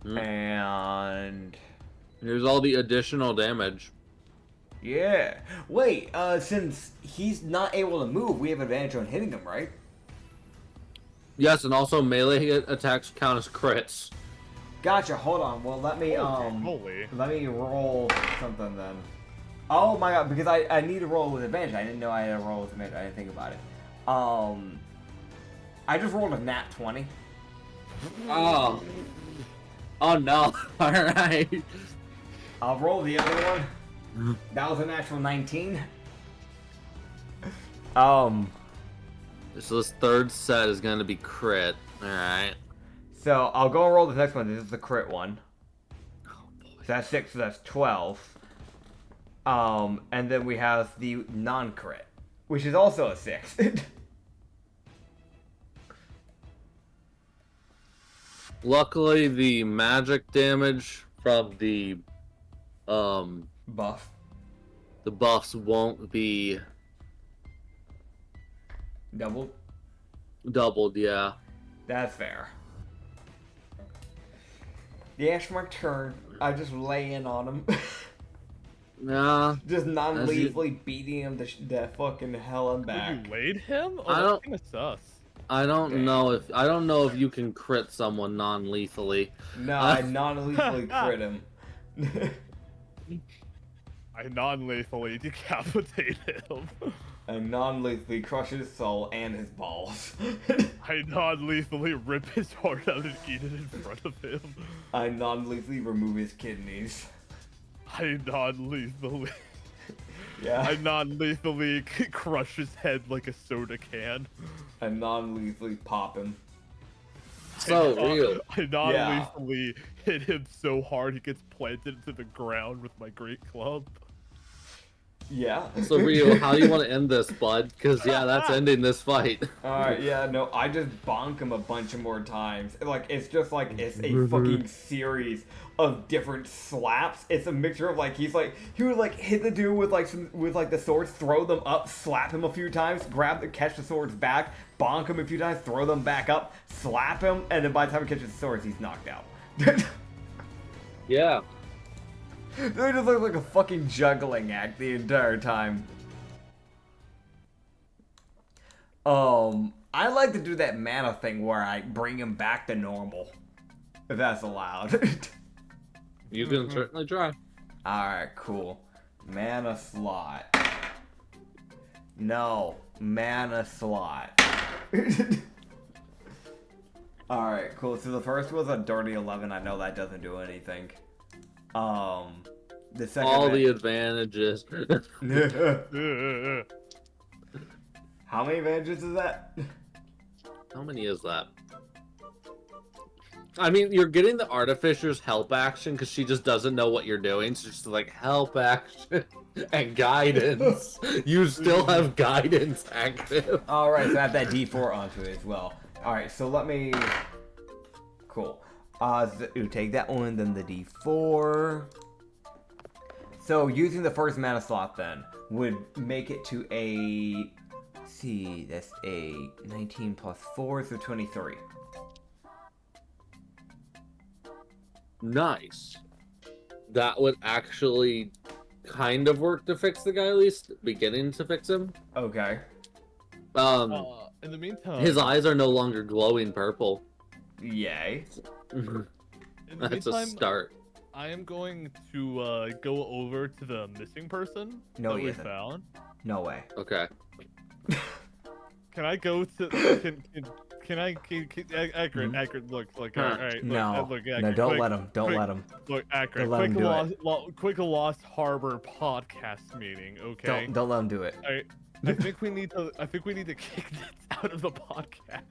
And Here's all the additional damage. yeah. Wait, since he's not able to move, we have advantage on hitting him, right? Yes, and also melee attacks count as crits. Gotcha. Hold on. Well, let me Holy. let me roll something then. Oh my god, because I need to roll with advantage. I didn't know I had to roll with advantage. I didn't think about it. I just rolled a nat 20. Oh. Oh no. Alright. I'll roll the other one. That was a natural 19. So this third set is gonna be crit. Alright. So I'll go and roll the next one. This is the crit one. Oh boy. So that's 6, so that's 12. And then we have the non-crit, which is also a 6. Luckily, the magic damage from the Buff. the buffs won't be Double. doubled, yeah. That's fair. Yeah, it's my turn. I just lay in on him. Nah. Just non-lethally beating him the fucking hell and back. You laid him? Oh, I that's don't- kind of sus. I don't Damn. know if you can crit someone non-lethally. No, I non-lethally crit him. I non-lethally decapitate him. I non-lethally crush his soul and his balls. I non-lethally rip his heart out and eat it in front of him. I non-lethally remove his kidneys. I non-lethally... Yeah. I non-lethally crush his head like a soda can. I non-lethally pop him. So real. I non-lethally hit him so hard he gets planted into the ground with my great club. Yeah. So Ryu, how do you want to end this, bud? Because yeah, that's ending this fight. Alright, yeah, no, I just bonk him a bunch of more times. Like, it's just like, it's a fucking series of different slaps. It's a mixture of like, he would like hit the dude with like the swords, throw them up, slap him a few times, catch the swords back, bonk him a few times, throw them back up, slap him, and then by the time he catches the swords, he's knocked out. Yeah. It just looks like a fucking juggling act the entire time. I like to do that mana thing where I bring him back to normal. If that's allowed. You can certainly try. Alright, cool. Mana slot. No. Mana slot. Alright, cool. So the first was a dirty 11. I know that doesn't do anything. The second All the advantages. How many advantages is that? How many is that? I mean, you're getting the Artificer's help action because she just doesn't know what you're doing. So she's like, help action and guidance. You still have guidance active. Alright, so I have that D4 onto it as well. Alright, so let me... Cool. You take that one, then the D4. So using the first mana slot then would make it to a... Let's see, that's a 19 plus 4, so 23. Nice. That would actually kind of work to fix the guy, at least beginning to fix him. Okay. In the meantime... His eyes are no longer glowing purple. Yay. in the That's a meantime, start. I am going to go over to the missing person No, that he we isn't. found. No way. Okay. Can I go to... Can I... Acrid, look, alright. No. Look, No, Acrid, don't quick, let him. Don't quick- let him. Look, Acrid, Don't let him do quick Lost Harbor podcast meeting, okay? Don't let him do it. Alright, I think we need to kick this out of the podcast.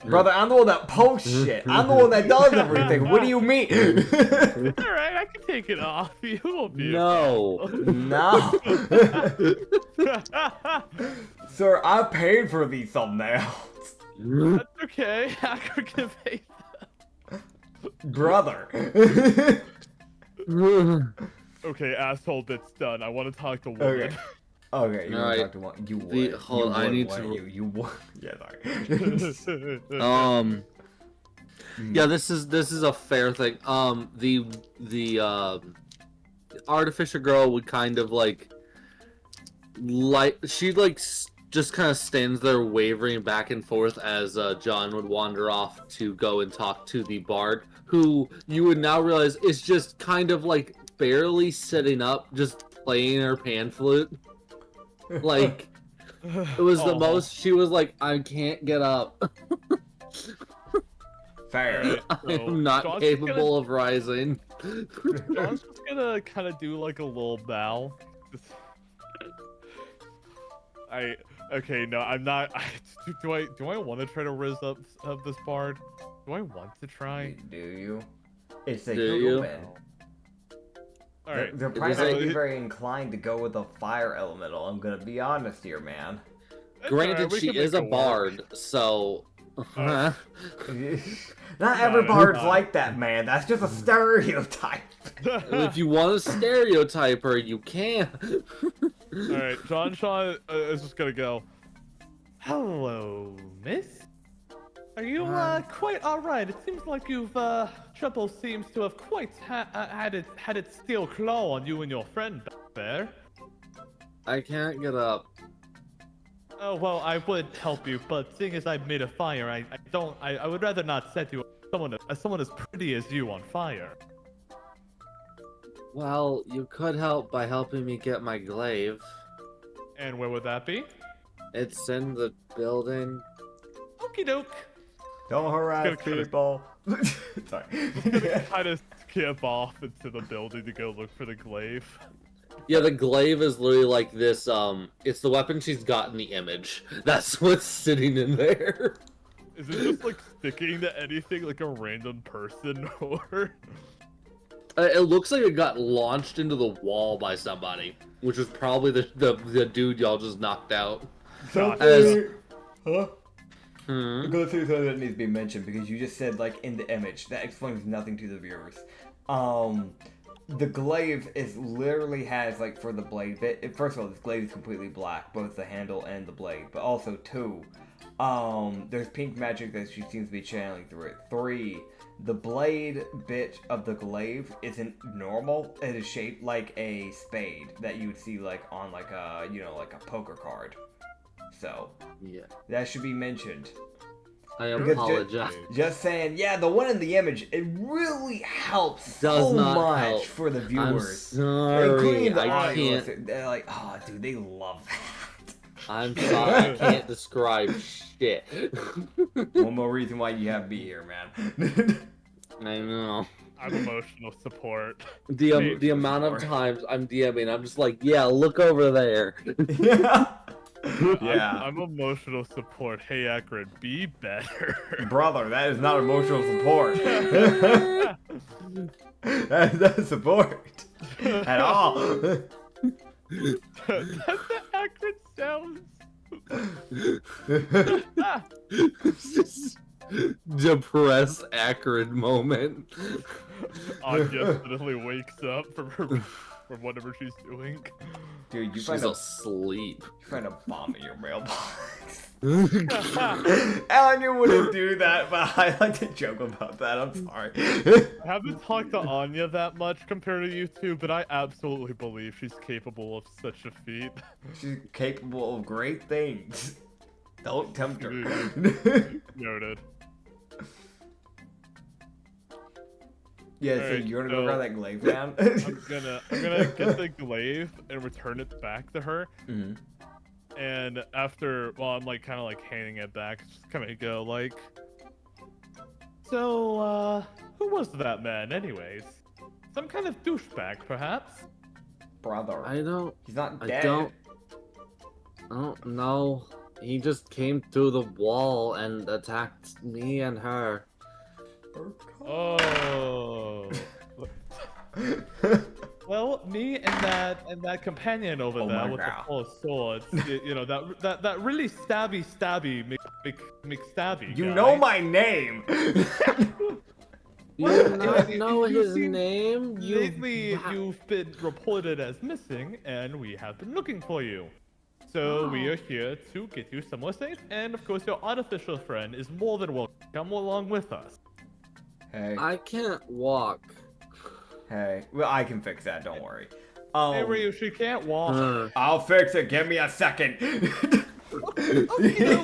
Brother, I'm the one that posts shit. I'm the one that does everything. What do you mean? Alright, I can take it off. You won't be No. No. Sir, I paid for these thumbnails. That's okay. Acrid can pay them. Brother. Okay, asshole bit's done. I want to talk to woman. Okay. Okay, you want Alright. to talk to one? You would. Hold on, I need to. You would. Yeah, sorry. Yeah, this is a fair thing. The artificial girl would kind of like she just kind of stands there wavering back and forth as John would wander off to go and talk to the bard, who you would now realize is just kind of like barely sitting up, just playing her pan flute. Like, it was the most. She was like, I can't get up. Fair. I am not capable of rising. John's just gonna kind of do like a little bow. Okay, no, I'm not. Do I want to try to riz up this bard? Do I want to try? Do you? It's a Do Google you? man. All right. They're probably not be very inclined to go with a fire elemental. I'm gonna be honest here, man. Granted, she is a bard, so. Not every bard's like that, man. That's just a stereotype. If you want to stereotype her, you can. Alright, John Shaw is just gonna go. Hello, miss? Are you, quite alright? It seems like you've, trouble seems to have quite had its steel claw on you and your friend back there. I can't get up. Oh, well, I would help you, but seeing as I've made a fire, I would rather not set you someone as pretty as you on fire. Well, you could help by helping me get my glaive. And where would that be? It's in the building. Okie doke. Don't harass people. Sorry. Kind of skip off into the building to go look for the glaive. Yeah, the glaive is literally like this, it's the weapon she's got in the image. That's what's sitting in there. Is it just like sticking to anything like a random person or? It looks like it got launched into the wall by somebody, which was probably the dude y'all just knocked out. Huh? Go through something that needs to be mentioned because you just said like in the image. That explains nothing to the viewers. The glaive is literally has like for the blade bit. First of all, this glaive is completely black, both the handle and the blade. But also 2, there's pink magic that she seems to be channeling through it. 3, the blade bit of the glaive isn't normal. It is shaped like a spade that you would see like on like a like a poker card. So Yeah. that should be mentioned. I apologize. Just saying, yeah, the one in the image, it really helps Does so not much help. for the I'm viewers. sorry, Including the I audience. can't. They're like, oh, dude, they love that. I'm sorry, I can't describe shit. One more reason why you have me here, man. I know. I'm emotional support. The amount of times I'm DMing, I'm just like, yeah, look over there. Yeah. Yeah. I'm emotional support. Hey, Acrid, be better. Brother, that is not emotional support. That's not support. At all. That's the Acrid sounds. It's just depressed, acrid moment. Anya suddenly wakes up from whatever she's doing. Dude, you She's find a asleep. You find a bomb in your mailbox. Alan, you wouldn't do that, but I like to joke about that. I'm sorry. I haven't talked to Anya that much compared to you two, but I absolutely believe she's capable of such a feat. She's capable of great things. Don't tempt her. Noted. Yeah, so Alright, you're gonna go grab that glaive down? I'm gonna get the glaive and return it back to her. Mm-hmm. And after, well, I'm like kind of like handing it back, just kind of go like, so who was that man, anyways? Some kind of douchebag, perhaps? Brother. He's not dead. I don't know. He just came through the wall and attacked me and her. Oh. Well, me and that companion over there with the 4 swords, you know, that really stabby McStabby You guy. know my name. Do you not know his name? Lately, you've been reported as missing, and we have been looking for you. So we are here to get you somewhere safe, and of course, your unofficial friend is more than welcome to come along with us. Hey. I can't walk. Hey. Well, I can fix that. Don't worry. Hey, Ryu, she can't walk. I'll fix it. Give me a second.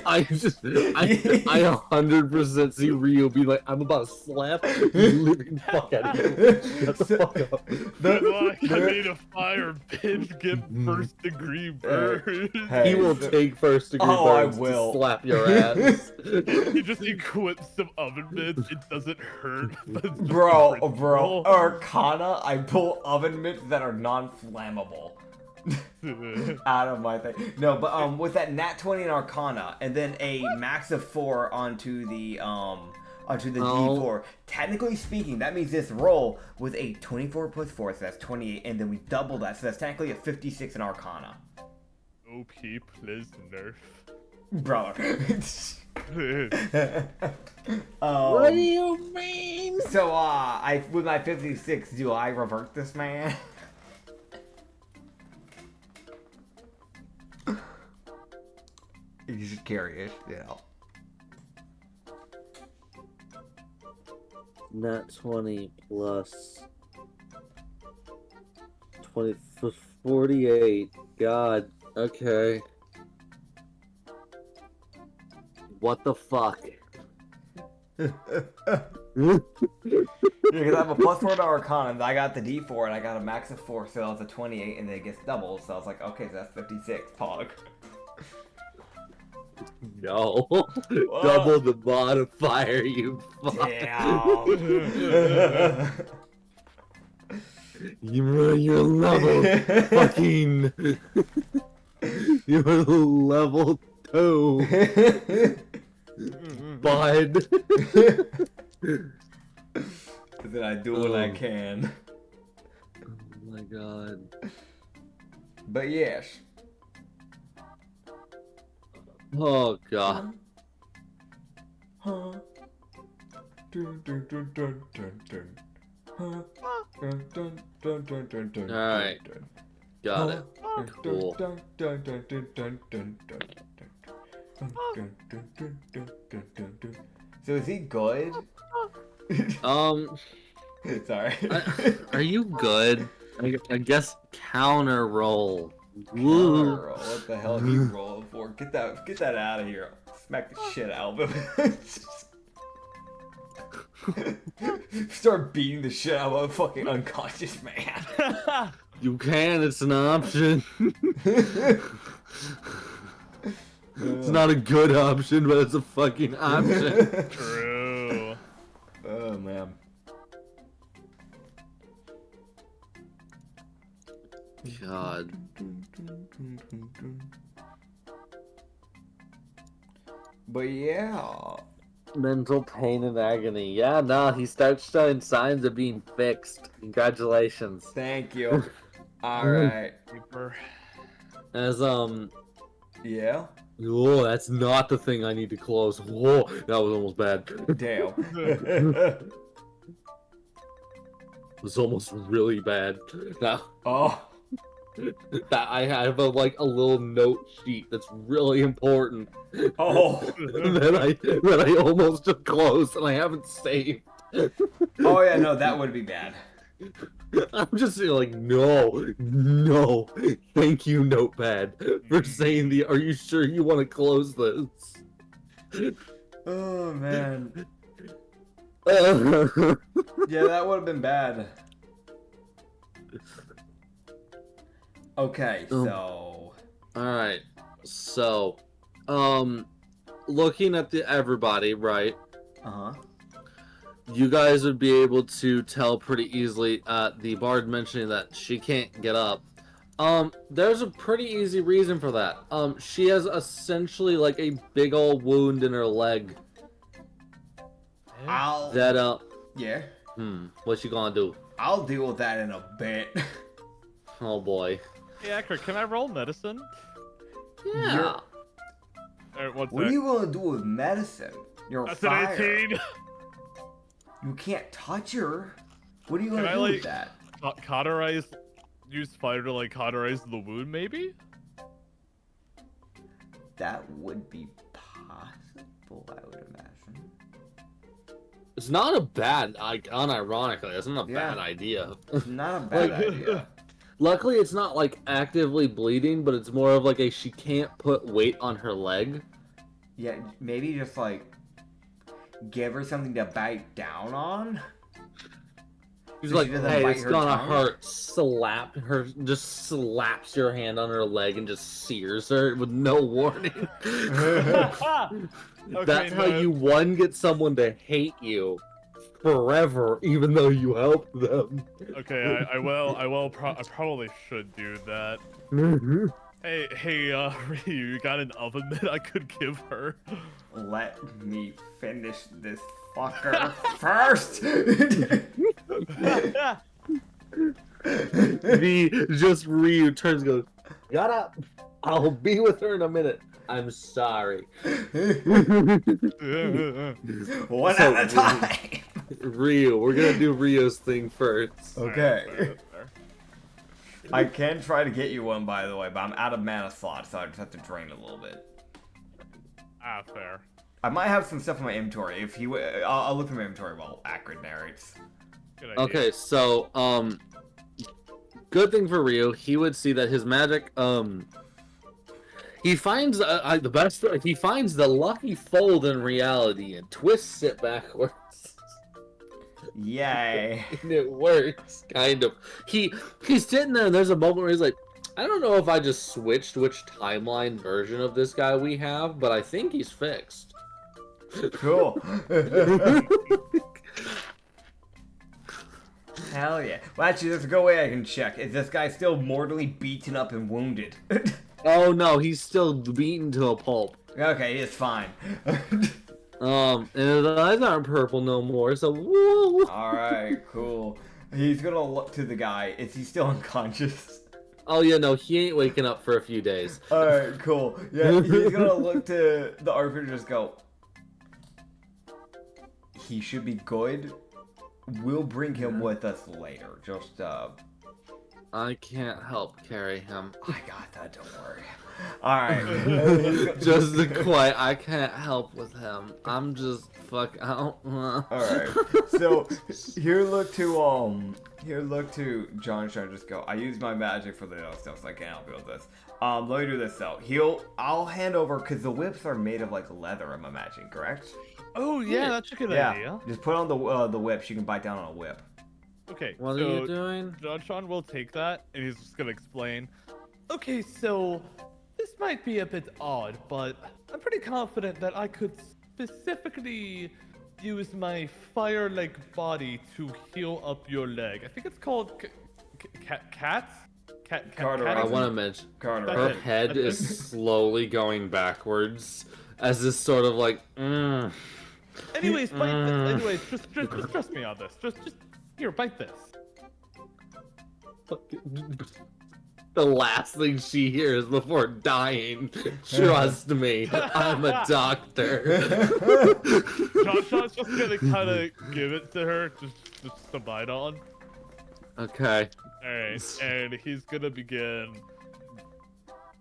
I 100% see Ryu be like, I'm about to slap the living fuck out of you. Shut the fuck up. I made a fire, bitch. Give first degree burns. He will take first degree burns to slap your ass. He just equips some oven mitts. It doesn't hurt. Bro, Arcana, I pull oven mitts that are non-flammable. Out of my thing. No, but with that nat 20 in Arcana and then a max of 4 onto the D4. Technically speaking, that means this roll with a 24 plus 4, so that's 28, and then we double that, so that's technically a 56 in Arcana. OP, please nerf. Bro. What do you mean? So with my 56, do I revert this man? You should carry it, you know. Nat 20 plus 20 plus 48. God. Okay. What the fuck? Because I have a plus 4 to Arcana, and I got the D4, and I got a max of 4, so that's a 28, and then it gets doubled, so I was like, okay, so that's 56, pog. No. Double the modifier, you fuck. Damn. You're level fucking. You're level 2. Bud. Then I do what I can. Oh my god. But yes. Oh god. Alright. Got it. Cool. So is he good? Sorry. Are you good? I guess counter roll. Counter roll. What the hell are you rolling for? Get that out of here. Smack the shit out of him. Start beating the shit out of a fucking unconscious man. You can, it's an option. It's not a good option, but it's a fucking option. True. Oh man. God. But yeah. Mental pain and agony. Yeah, no, he starts showing signs of being fixed. Congratulations. Thank you. Alright. As, Yeah? oh, that's not the thing I need to close. Whoa, that was almost bad. Damn. It was almost really bad. Now, Oh. that I have a little note sheet that's really important. Oh. that I almost just closed and I haven't saved. Oh yeah, no, that would be bad. I'm just like, no, thank you, Notepad, for saying are you sure you want to close this? Oh man. Yeah, that would have been bad. Okay, so. Alright, so, looking at everybody, right? Uh-huh. You guys would be able to tell pretty easily, the bard mentioning that she can't get up. There's a pretty easy reason for that. She has essentially like a big old wound in her leg. Yeah. What you gonna do? I'll deal with that in a bit. Oh boy. Hey, Acrid, can I roll medicine? Yeah. Alright, What are you gonna do with medicine? You're That's fire. an 18. You can't touch her. What are you gonna Can I, do like, with that? Cauterize. Use fire to like cauterize the wound, maybe. That would be possible, I would imagine. It's not a bad, like, unironically, it's not a bad idea. Not a bad idea. Luckily, it's not like actively bleeding, but it's more of like a she can't put weight on her leg. Yeah, maybe just like give her something to bite down on. She's So like, she doesn't hey, bite it's her gonna tongue? hurt. Slap her, just slaps your hand on her leg and just sears her with no warning. That's how you, one, get someone to hate you forever, even though you helped them. Okay, I probably should do that. Hey, Ryu, you got an oven mitt I could give her? Let me finish this fucker first. Just Ryu turns and goes, got up. I'll be with her in a minute. I'm sorry. One at a time. Ryu, we're gonna do Ryu's thing first. Okay. I can try to get you one, by the way, but I'm out of mana slots, so I just have to drain a little bit. Ah, fair. I might have some stuff in my inventory. If he, I'll look through my inventory while Acrid narrates. Good idea. Okay, so good thing for Ryu, he would see that his magic he finds the best. He finds the lucky fold in reality and twists it backwards. Yay! And it works, kind of. He's sitting there, and there's a moment where he's like, I don't know if I just switched which timeline version of this guy we have, but I think he's fixed. Cool. Hell yeah. Well, actually, there's a good way I can check. Is this guy still mortally beaten up and wounded? Oh no, he's still beaten to a pulp. Okay, it's fine. And his eyes aren't purple no more, so woo. Alright, cool. He's gonna look to the guy. Is he still unconscious? Oh yeah, no, he ain't waking up for a few days. Alright, cool. Yeah, he's gonna look to the arbiter and just go, he should be good. We'll bring him with us later. Just, I can't help carry him. I got that, don't worry. Alright. Just the quiet, I can't help with him. I'm just Alright. So here look to John trying to just go, I use my magic for the other stuff, so I can't help you with this. Let me do this though. I'll hand over, because the whips are made of like leather, I'm imagining, correct? Oh yeah, that's a good idea. Just put on the whips, you can bite down on a whip. Okay, What so are you doing? John will take that, and he's just gonna explain. Okay, so this might be a bit odd, but I'm pretty confident that I could specifically use my fire-like body to heal up your leg. I think it's called cats. Carter, I want to mention Carter. her head is slowly going backwards as this sort of like. Anyways, anyways, just trust me on this. Just here, bite this. The last thing she hears before dying. Trust me, I'm a doctor. Sean's just gonna kind of give it to her, just to bite on. Okay. Alright, and he's gonna begin,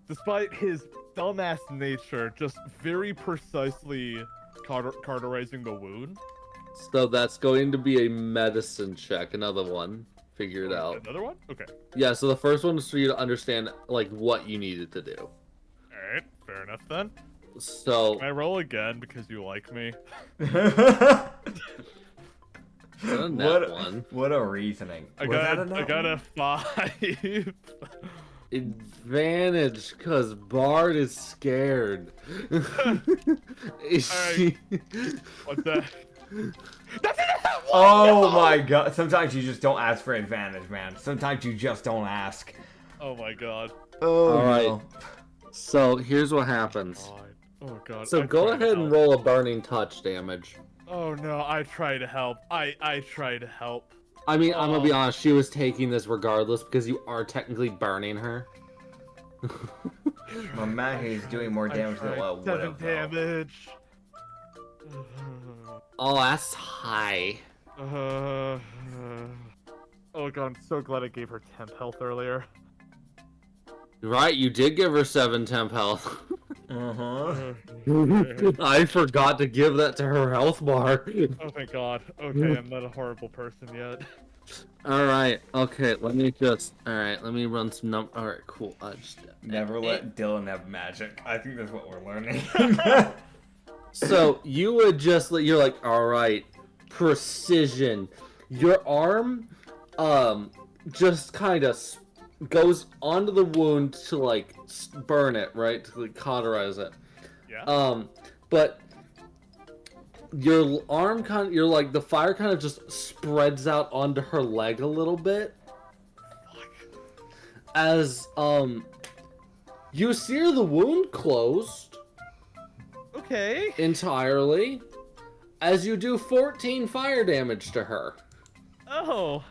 despite his dumbass nature, just very precisely cauterizing the wound. So that's going to be a medicine check. Another one. Figure it out. Another one? Okay. Yeah, so the first one is for you to understand, like, what you needed to do. Alright, fair enough then. So... Can I roll again because you like me? What a reasoning. I got a 5. Advantage, because Bard is scared. Alright. What the... Oh my god. Sometimes you just don't ask for advantage, man. Sometimes you just don't ask. Oh my god. Oh, Alright. no. So, here's what happens. Oh god. So go ahead and roll a burning touch damage. Oh no, I try to help. I try to help. I mean, I'm gonna be honest, she was taking this regardless because you are technically burning her. My magic is doing more damage than what 7 damage. Oh, that's high. Oh god, I'm so glad I gave her temp health earlier. Right, you did give her 7 temp health. Uh-huh. I forgot to give that to her health bar. Oh thank god. Okay, I'm not a horrible person yet. Alright, okay, let me run some alright, cool. Never let Dylan have magic. I think that's what we're learning. So, you're like, alright, precision. Your arm, just kind of goes onto the wound to, like, burn it, right? To, like, cauterize it. Yeah. But your arm the fire kind of just spreads out onto her leg a little bit. As, you see the wound closed. Okay. Entirely. As you do 14 fire damage to her. Oh.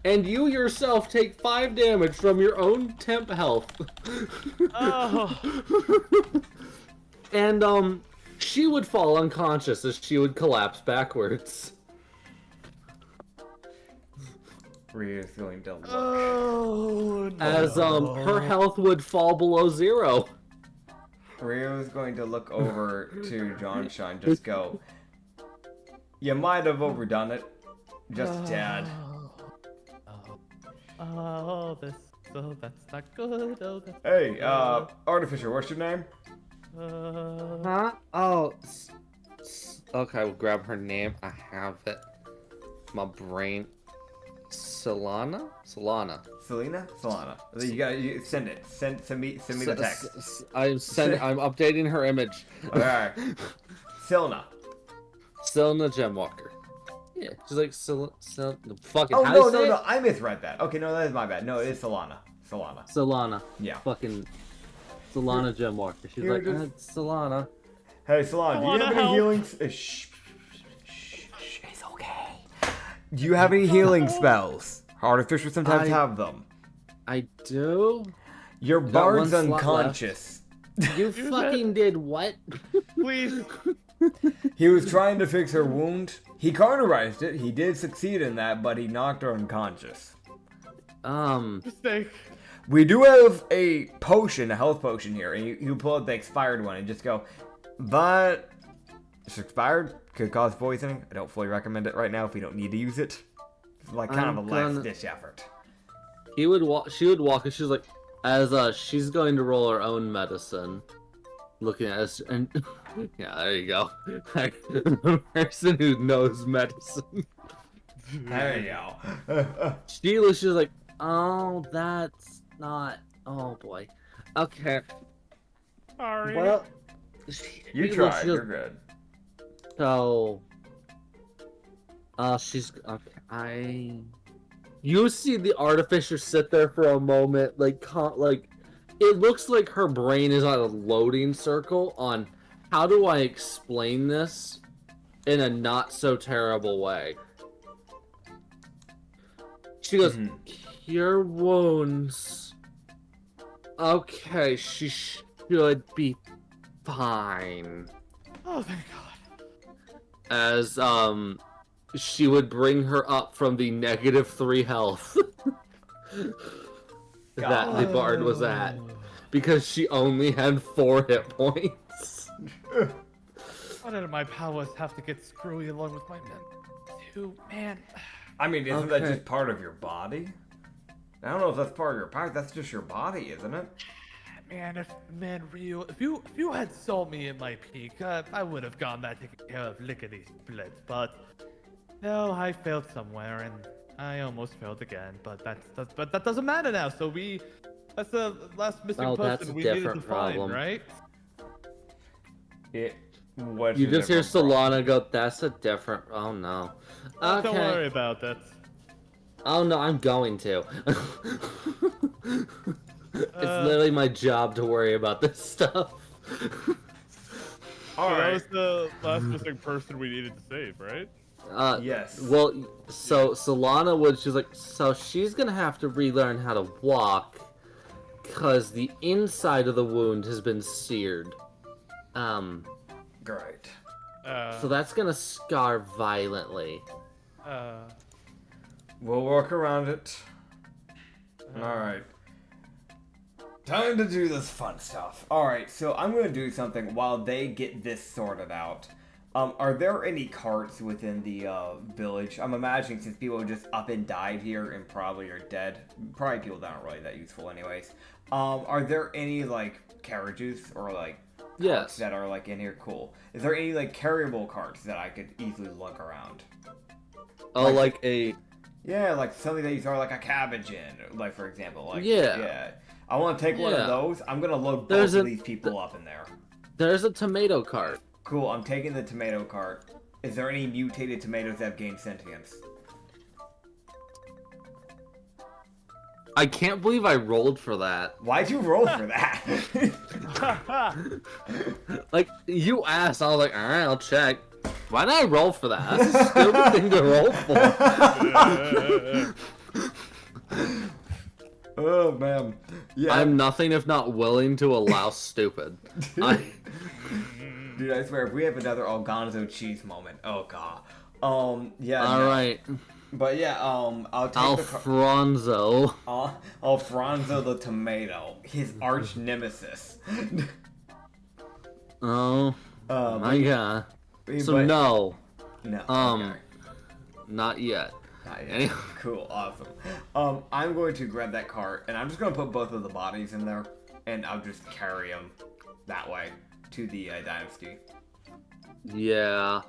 And you yourself take 5 damage from your own temp health. Oh. And, she would fall unconscious as she would collapse backwards. Rio's going to look. Oh, no. As, her health would fall below 0. Rio's going to look over to John Shine, just go, you might have overdone it. Just Dad. Oh, that's not good. Oh, that's Hey, not Artificer, what's your name? good. Huh? Oh, okay, we'll grab her name. I have it. My brain. Solana? Selena? Solana. You send it. Send me the text. I'm updating her image. Alright. Silna. Selena Gemwalker. Yeah, she's like fucking. Oh, how no, you say no, it? I misread that. Okay, no, that is my bad. No, it is Solana. Solana. Yeah. Fucking Solana Gemwalker. She's Here, like, just- Solana. Hey, Solana, do you have any help. healing... Shh, it's okay. Do you have any healing spells? Artificers sometimes have them. I do? Your Got bard's one slot unconscious. You fucking did what? Please. He was trying to fix her wound. He cauterized it. He did succeed in that, but he knocked her unconscious. Mistake. We do have a potion, a health potion here, and you pull out the expired one and just go, but it's expired, could cause poisoning. I don't fully recommend it right now if we don't need to use it. It's like kind of a last ditch effort. She would walk, and she's like, as she's going to roll her own medicine, looking at us, and yeah, there you go. The person who knows medicine. There you go. She's like, oh, that's not. Oh boy. Okay. Sorry. Well, You tried. You're good. So, she's okay. You see the artificer sit there for a moment, like it looks like her brain is on a loading circle on how do I explain this in a not so terrible way. She goes, cure wounds. Okay, she should be fine. Oh, thank God. As she would bring her up from the -3 health that the bard was at, because she only had 4 hit points. Why did my powers have to get screwy along with my men? Too, man. I mean, isn't that Okay. just part of your body? I don't know if that's part of your power. That's just your body, isn't it? Man, Ryu, if you had saw me in my peak, I would have gone that taken care of lickety split. But no, I failed somewhere, and I almost failed again. But that doesn't matter now. So that's the last missing That's person a we needed to different find, problem. right? What's You your just hear different problem? Solana go, that's a different. Oh no. Don't Okay. worry about that. Oh no, I'm going to. It's literally my job to worry about this stuff. All That right. was the last missing person we needed to save, right? Yes. Well, so Solana she's like, so she's gonna have to relearn how to walk, because the inside of the wound has been seared. Great. So that's gonna scar violently. We'll work around it. Alright. Time to do this fun stuff. Alright, so I'm going to do something while they get this sorted out. Are there any carts within the village? I'm imagining since people just up and died here and probably are dead. Probably people that aren't really that useful anyways. Are there any, like, carriages or, like, carts that are, like, in here? Cool. Is there any, like, carryable carts that I could easily look around? Oh, like a... Yeah, like something that you throw, like, a cabbage in, like, for example. Like, yeah. I want to take one of those. I'm going to load both of these people up in there. There's a tomato cart. Cool, I'm taking the tomato cart. Is there any mutated tomatoes that have gained sentience? I can't believe I rolled for that. Why'd you roll for that? Like, you asked, I was like, alright, I'll check. Why did I roll for that? That's a stupid thing to roll for. Oh, man. Yeah. I'm nothing if not willing to allow stupid. Dude, I swear, if we have another Algonzo cheese moment, oh god. Yeah. Alright. But yeah, I'll take Alfonso. Alfonso the tomato, his arch nemesis. Oh my god. So but, no. No. Okay. Not Not yet. yet. Anyway. Cool, awesome. I'm going to grab that cart, and I'm just going to put both of the bodies in there, and I'll just carry them that way to the dynasty. Yeah.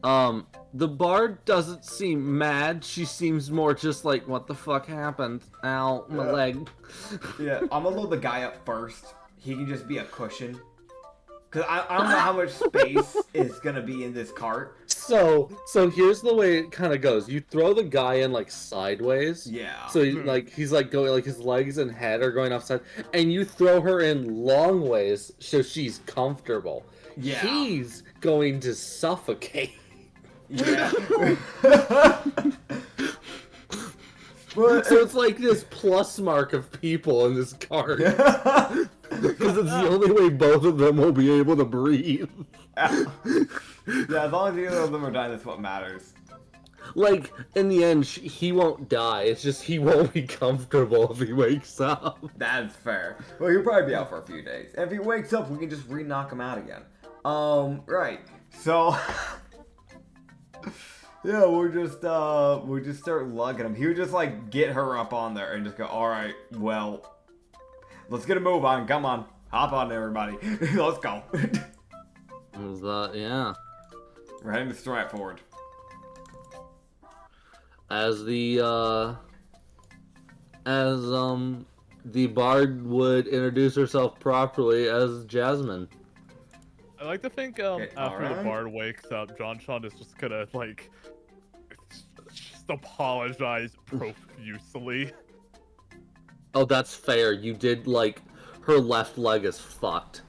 The bard doesn't seem mad. She seems more just like, what the fuck happened? Ow, my leg. Yeah, I'm gonna load the guy up first. He can just be a cushion. Cause I don't know how much space is gonna be in this cart. So here's the way it kind of goes. You throw the guy in like sideways. Yeah. So he's like going like his legs and head are going offside, and you throw her in long ways so she's comfortable. Yeah. He's going to suffocate. Yeah. So it's like this plus mark of people in this cart. Because it's the only way both of them will be able to breathe. Yeah, as long as either of them are dying, that's what matters. Like, in the end, he won't die. It's just he won't be comfortable if he wakes up. That's fair. Well, he'll probably be out for a few days. And if he wakes up, we can just re-knock him out again. Right. So... yeah, we'll just start lugging him. He would just, like, get her up on there and just go, alright, well, let's get a move on. Come on. Hop on, everybody. Let's go. Yeah. We're heading to Stratford. As the bard would introduce herself properly as Jasmine. I like to think after the bard wakes up, John Sean is just gonna like just apologize profusely. Oh, that's fair. You did like her left leg is fucked.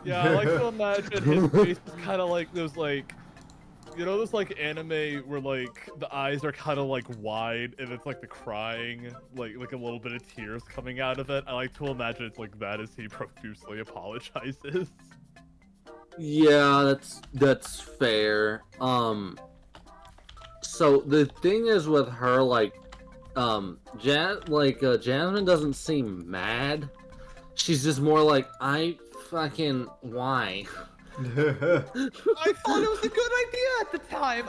Yeah, I like to imagine his face is kind of like those like, you know, those like anime where like the eyes are kind of like wide and it's like the crying, like a little bit of tears coming out of it. I like to imagine it's like that as he profusely apologizes. Yeah, that's fair. So the thing is with her, like, Jasmine doesn't seem mad. She's just more like, why? I thought it was a good idea at the time.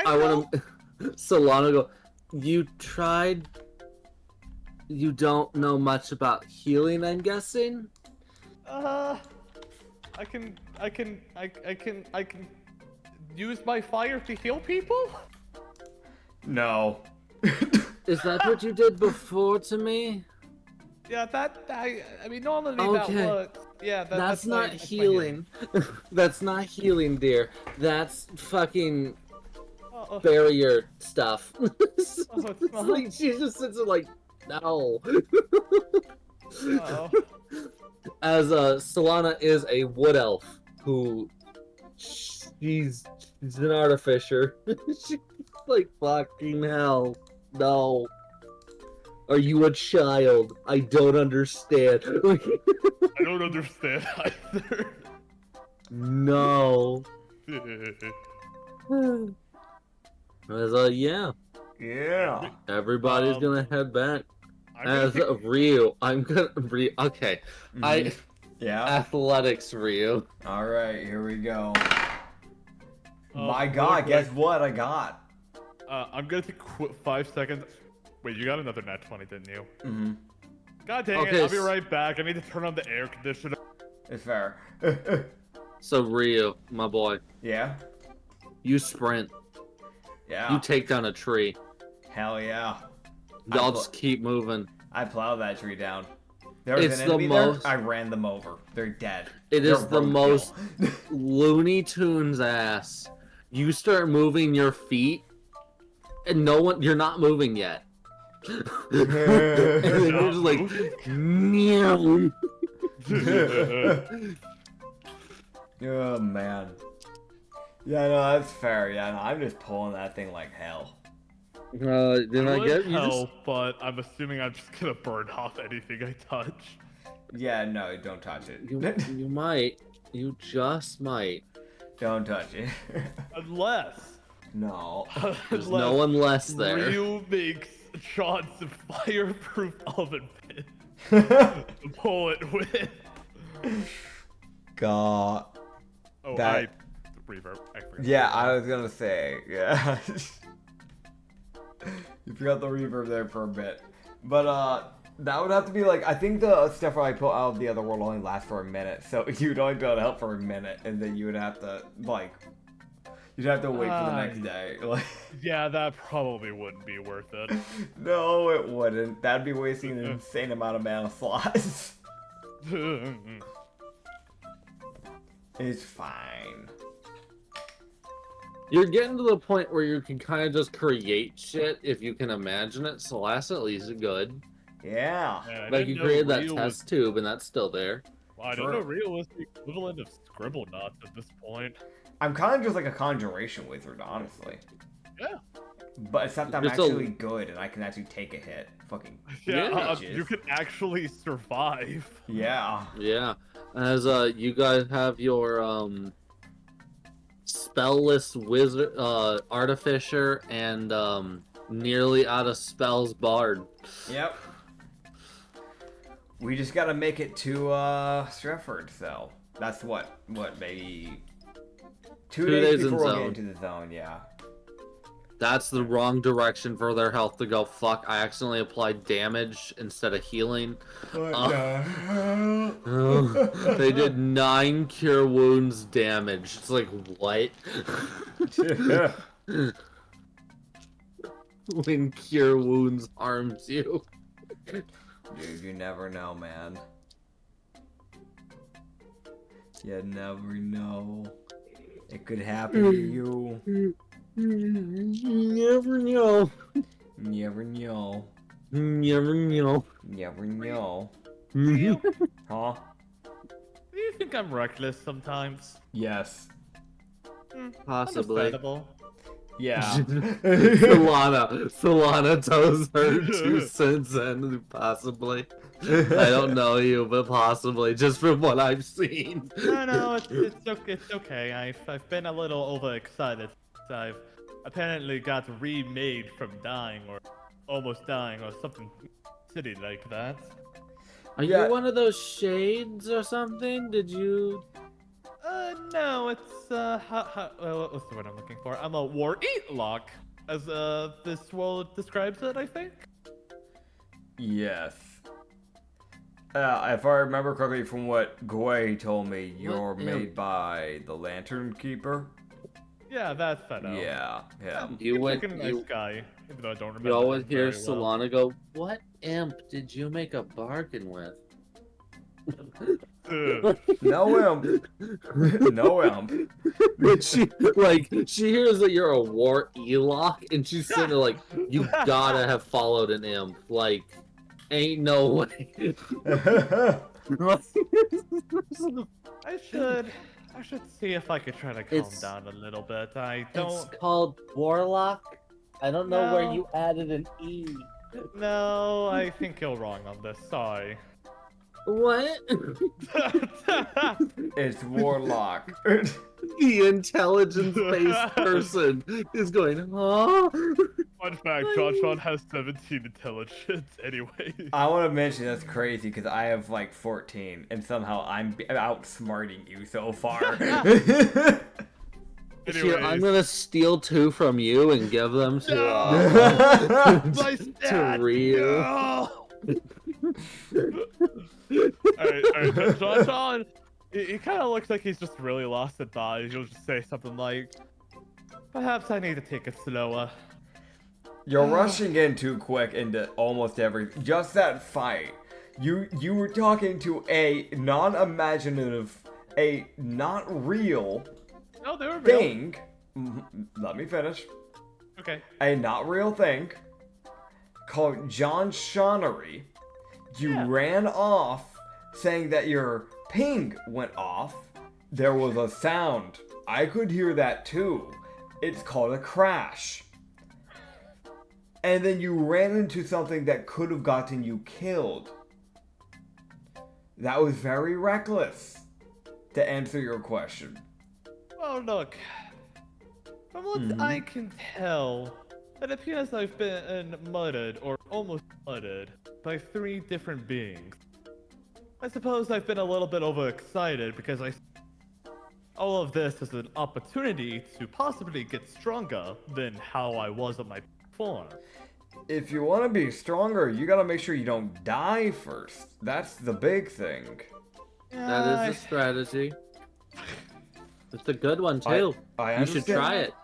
I want to. Solana go. You tried. You don't know much about healing, I'm guessing. I can use my fire to heal people? No. Is that what you did before to me? Yeah, I mean, normally Okay. that works. Yeah, that's not healing. That's not healing, dear. That's fucking barrier stuff. Like, she just sits there like, no. As Solana is a wood elf who she's an artificer. She's like, fucking hell, no. Are you a child? I don't understand. I don't understand either. No. I was like, yeah, Yeah. everybody's gonna head back. I'm gonna As take- Ryu, I'm gonna okay. Mhm. Yeah. Athletics Ryu. All right, here we go. Oh, My really God, quick, guess what I got? I'm gonna take 5 seconds. Wait, you got another nat 20, didn't you? Mm-hmm. God dang Okay, it! I'll be right back. I need to turn on the air conditioner. It's fair. So Ryu, my boy, Yeah. you sprint. Yeah. You take down a tree. Hell yeah. Y'all just keep moving. I plowed that tree down. There was It's an the enemy there. most- I ran them over. They're dead. It They're is the roadkill. most Looney Tunes ass. You start moving your feet, and you're not moving yet. And then you're just like, meow. Oh man. Yeah, no, that's fair. Yeah, no, I'm just pulling that thing like hell. Then I would get you help, but I'm assuming I'm just gonna burn off anything I touch. Yeah, no, don't touch it. you might. You just might. Don't touch it. Unless No. There's no one less there. Ryu makes Sean some fireproof oven pit to pull it with. God. Oh, That- reverb. I forgot. Yeah, I was gonna say, yeah. You forgot the reverb there for a bit. But, that would have to be like, I think the stuff I put out of the other world only lasts for a minute, so you'd only be able to help for a minute, and then you would have to, like, you'd have to wait for the next day. Like, Yeah, that probably wouldn't be worth it. no, it wouldn't. That'd be wasting an insane amount of mana slots. It's fine. You're getting to the point where you can kind of just create shit if you can imagine it, so that's at least good. Yeah. Yeah, I Like didn't you know created that Ryu test tube, and that's still there. Well, I don't know Ryu was the equivalent of scribble knots at this point. I'm kind of just like a conjuration wizard, honestly. Yeah. But except I'm Just a- actually good and I can actually take a hit. Fucking Yeah, bitches. you can actually survive. Yeah. Yeah. As you guys have your spellless wizard, artificer, and nearly out of spells bard. Yep. We just gotta make it to Stratford, so that's what maybe 2 days days in before we get zone. into the zone, yeah. That's the wrong direction for their health to go. Fuck, I accidentally applied damage instead of healing. They did 9 cure wounds damage. It's like, what? When cure wounds harms you. Dude, you never know, man. You never know. It could happen to you. Never know. Never know. Never know. Never know. Huh? Do you think I'm reckless sometimes? Yes. Possibly. Understandable. Yeah. Solana tells her 2 cents and possibly. I don't know you, but possibly, just from what I've seen. No, it's okay. I've been a little overexcited. I've apparently got remade from dying or almost dying or something silly like that. Are Yeah. you one of those shades or something? Did you? No, it's what's the word I'm looking for? I'm a war lock, as this world describes it, I think. Yes. If I remember correctly from what Gwei told me, you're What? made by the Lantern Keeper. Yeah, that's that. Yeah, yeah. You went. Like a nice guy, even though I don't remember. You always him hear very well. Solana go, "What imp did you make a bargain with?" No imp. No imp. But she hears that you're a war elock, and she's sitting there like, "You gotta have followed an imp. Like, ain't no way." I should see if I could try to calm It's- down a little bit. I It's don't. called warlock. I don't know where No. you added an e. No, I think you're wrong on this. Sorry. What? It's Warlock. The intelligence-based person is going, huh? Fun fact, John has 17 intelligence anyway. I want to mention that's crazy because I have like 14 and somehow I'm outsmarting you so far. Here, I'm gonna steal 2 from you and give them to, My stat! to Ryu. No! Alright, John, he kind of looks like he's just really lost in thought. He'll just say something like, perhaps I need to take it slower. You're rushing in too quick into almost everything. Just that fight. You were talking to a non-imaginative, a not real No, they were real. thing. Let me finish. Okay. A not real thing called John Shonnery. You ran off saying that your ping went off. There was a sound. I could hear that too. It's called a crash. And then you ran into something that could have gotten you killed. That was very reckless, to answer your question. Well, look. From what I can tell, it appears I've been murdered, or almost murdered, by 3 different beings. I suppose I've been a little bit overexcited because all of this is an opportunity to possibly get stronger than how I was at my form. If you want to be stronger, you gotta make sure you don't die first. That's the big thing. That is a strategy. It's a good one too. I You should try it.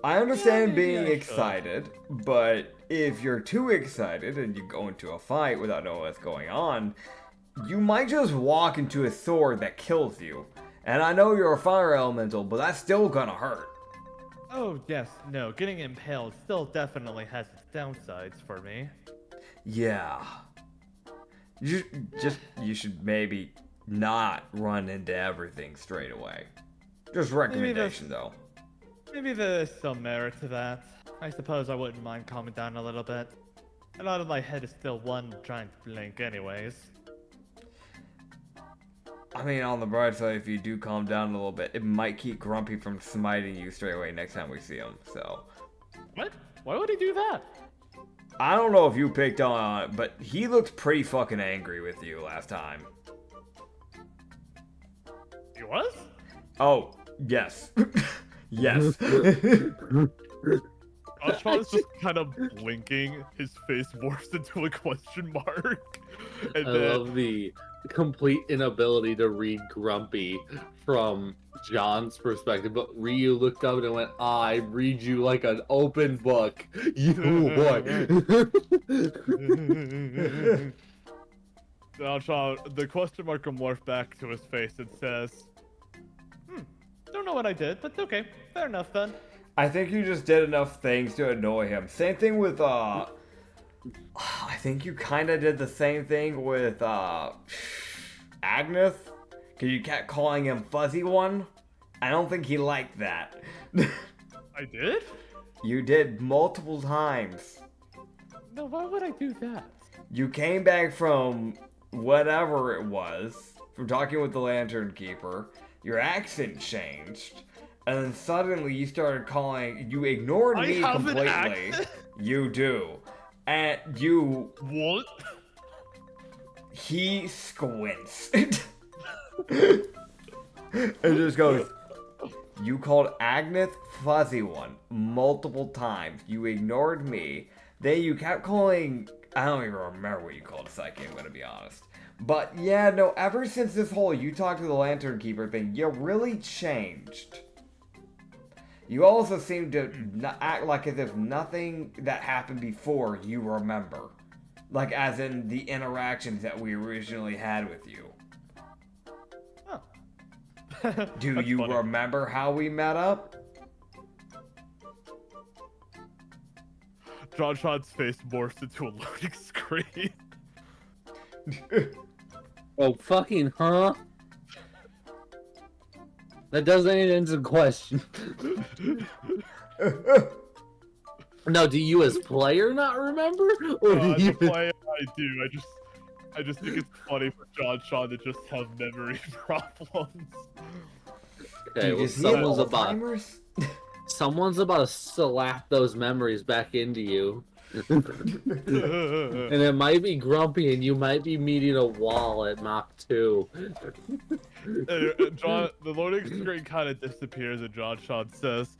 I understand Yeah, maybe being I should. excited, but if you're too excited and you go into a fight without knowing what's going on, you might just walk into a sword that kills you. And I know you're a fire elemental, but that's still gonna hurt. Oh, yes, no, getting impaled still definitely has its downsides for me. Yeah. You should maybe not run into everything straight away. Just recommendation though. Maybe there's some merit to that. I suppose I wouldn't mind calming down a little bit. A lot of my head is still one giant blink anyways. I mean, on the bright side, if you do calm down a little bit, it might keep Grumpy from smiting you straight away next time we see him, so. What? Why would he do that? I don't know if you picked on it, but he looked pretty fucking angry with you last time. He was? Oh, yes. Yes. Oshman is just kind of blinking. His face morphs into a question mark. And I then, love the complete inability to read Grumpy from John's perspective, but Ryu looked up and went, I read you like an open book. You boy. Oshman, the question mark will morph back to his face and says, don't know what I did, but okay. Fair enough then. I think you just did enough things to annoy him. Same thing with, I think you kind of did the same thing with, Agnes. Because you kept calling him Fuzzy One. I don't think he liked that. I did? You did multiple times. No, why would I do that? You came back from whatever it was, from talking with the Lantern Keeper. Your accent changed. And then suddenly you started calling, you ignored me completely. You do. And you... What? He squints. It just goes, you called Agnes Fuzzy One multiple times. You ignored me. Then you kept calling, I don't even remember what you called Psyche, I'm gonna be honest. But yeah, no, ever since this whole you talk to the Lantern Keeper thing, you really changed. You also seem to act like as if nothing that happened before you remember. Like as in the interactions that we originally had with you. Oh. Do That's you funny. remember how we met up? John Sean's face morphs into a loading screen. Oh, fucking, huh? That doesn't answer the question. No, do you as player not remember? Or do As you... a player, I do. I just think it's funny for John Shaw to just have memory problems. Okay, well, someone's about to slap those memories back into you. And it might be grumpy, and you might be meeting a wall at Mach 2. John, the loading screen kind of disappears, and John Shaw says,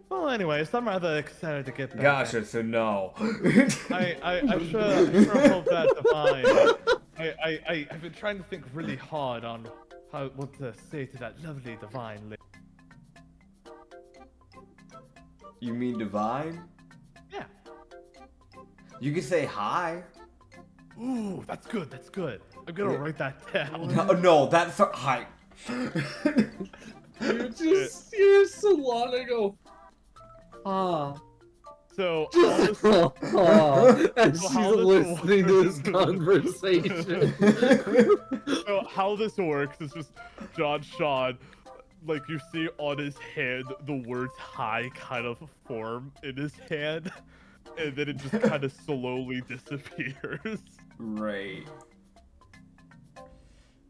"Well, anyways, I'm rather excited to get back." Gotcha. So no. I sure hope that's fine. I've been trying to think really hard on what to say to that lovely divine lady. You mean divine? Yeah. You can say hi. Ooh, that's good. That's good. I'm gonna write that down. No, that's hi. You're Solana go. Ah. So, and she's listening to this conversation. So how this works is just John Shaw, like you see on his hand, the words "hi" kind of form in his hand, and then it just kind of slowly disappears. Right.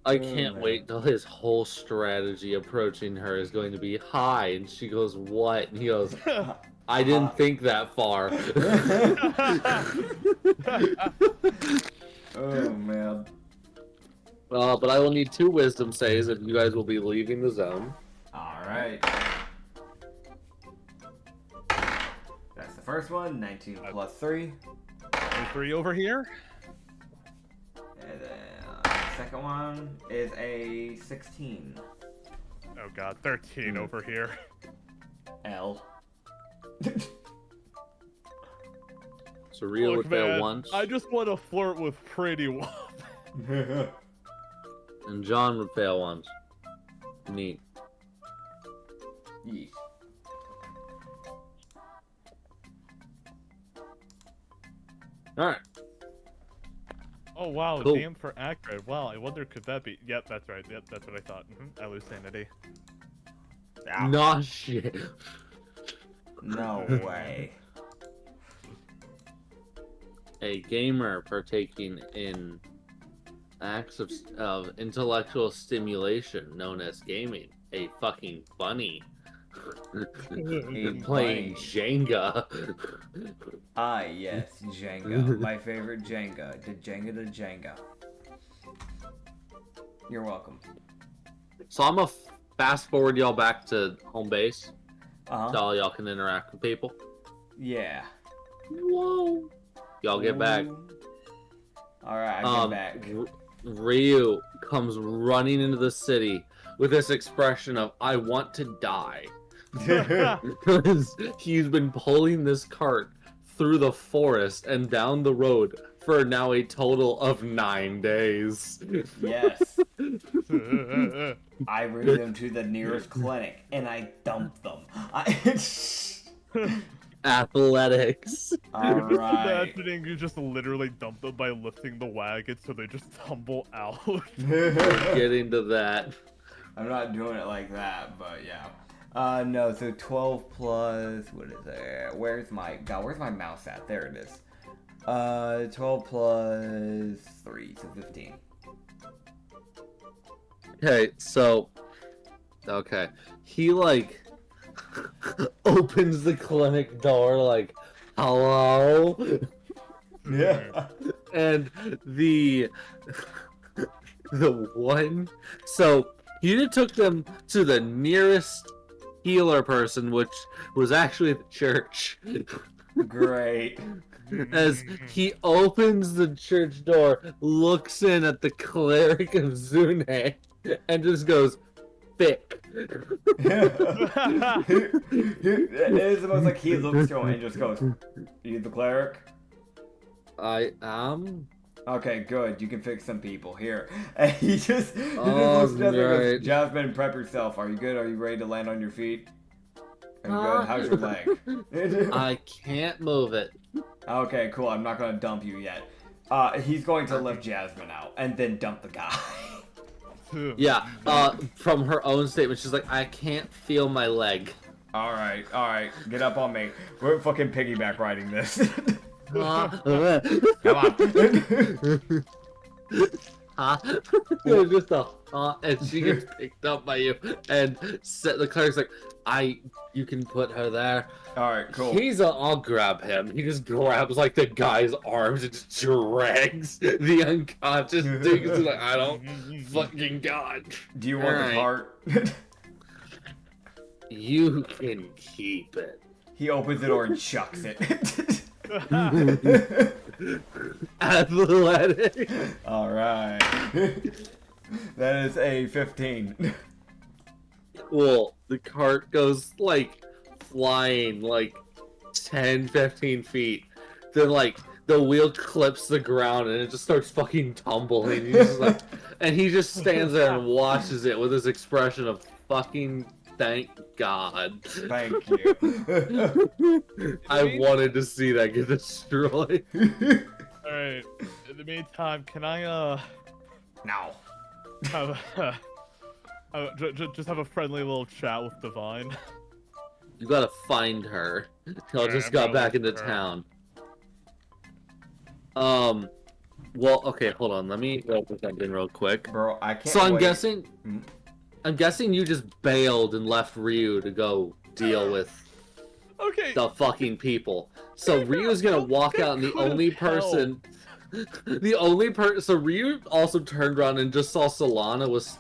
I can't wait till his whole strategy approaching her is going to be hi, and she goes, "What?" And he goes, "I didn't think that far." Oh man. But I will need 2 wisdom saves if you guys will be leaving the zone. Alright. That's the first one, 19 plus 3. 3 over here. And then the second one is a 16. Oh god, 13 over here. L. So Rio would fail once, I just want to flirt with pretty woman. and John would fail once. Neat. Yeet. Alright. Oh wow, Cool. damn for Acrid. Wow, I wonder could that be? Yep, that's right. Yep, that's what I thought. I lose sanity. Ow. Nah, shit. No way. A gamer partaking in acts of intellectual stimulation known as gaming. A fucking bunny. Playing Jenga. Ah, yes, Jenga. My favorite Jenga. The Jenga to Jenga. You're welcome. So I'm gonna fast forward y'all back to home base. Uh-huh. So all y'all can interact with people. Yeah. Whoa. Y'all get back. Alright, I get back. Ryu comes running into the city with this expression of, "I want to die." Because he's been pulling this cart through the forest and down the road for now a total of 9 days. Yes. I bring them to the nearest clinic and I dump them. Athletics. Alright. Imagining you just literally dump them by lifting the wagon so they just tumble out. Get into that. I'm not doing it like that, but yeah. No, so 12 plus, what is it? Where's my mouse at? There it is. 12 plus 3, so 15. Okay, he like opens the clinic door like, "Hello?" Yeah. And the one, so he took them to the nearest healer person, which was actually the church. Great. As he opens the church door, looks in at the cleric of Zune, and just goes, "Thick." It's almost like he looks to him and just goes, "You the cleric?" I am. Okay, good. You can fix some people here. And he just looks Oh, down there and right. goes, "Jasmine, prep yourself. Are you good? Are you ready to land on your feet? Are you good? How's your leg?" I can't move it. Okay, cool. I'm not gonna dump you yet. He's going to lift Jasmine out and then dump the guy. Yeah, from her own statement, she's like, "I can't feel my leg." Alright, get up on me. We're fucking piggyback riding this. Come on. Huh? It was just a and she gets picked up by you, and the cleric's like, you can put her there. Alright, cool. I'll grab him. He just grabs like the guy's arms and just drags the unconscious dude. He's like, I don't fucking God. Do you want the heart? You can keep it. He opens the door and chucks it. Athletic. Alright. That is a 15. Cool. The cart goes like flying like 10-15 feet. Then like the wheel clips the ground and it just starts fucking tumbling. He's just like, and he just stands there and watches it with his expression of fucking thank God. Thank you. I wanted to see that get destroyed. Alright, in the meantime, can I, No. just have a friendly little chat with Divine? You gotta find her. Y'all just I'm got gonna back look into for her. town. Well, okay, hold on. Let me go put that in real quick. Bro, I can't So I'm wait. guessing, Hmm? you just bailed and left Ryu to go deal with Okay. the fucking people. So Ryu's gonna walk out, and the only person, so Ryu also turned around and just saw Solana was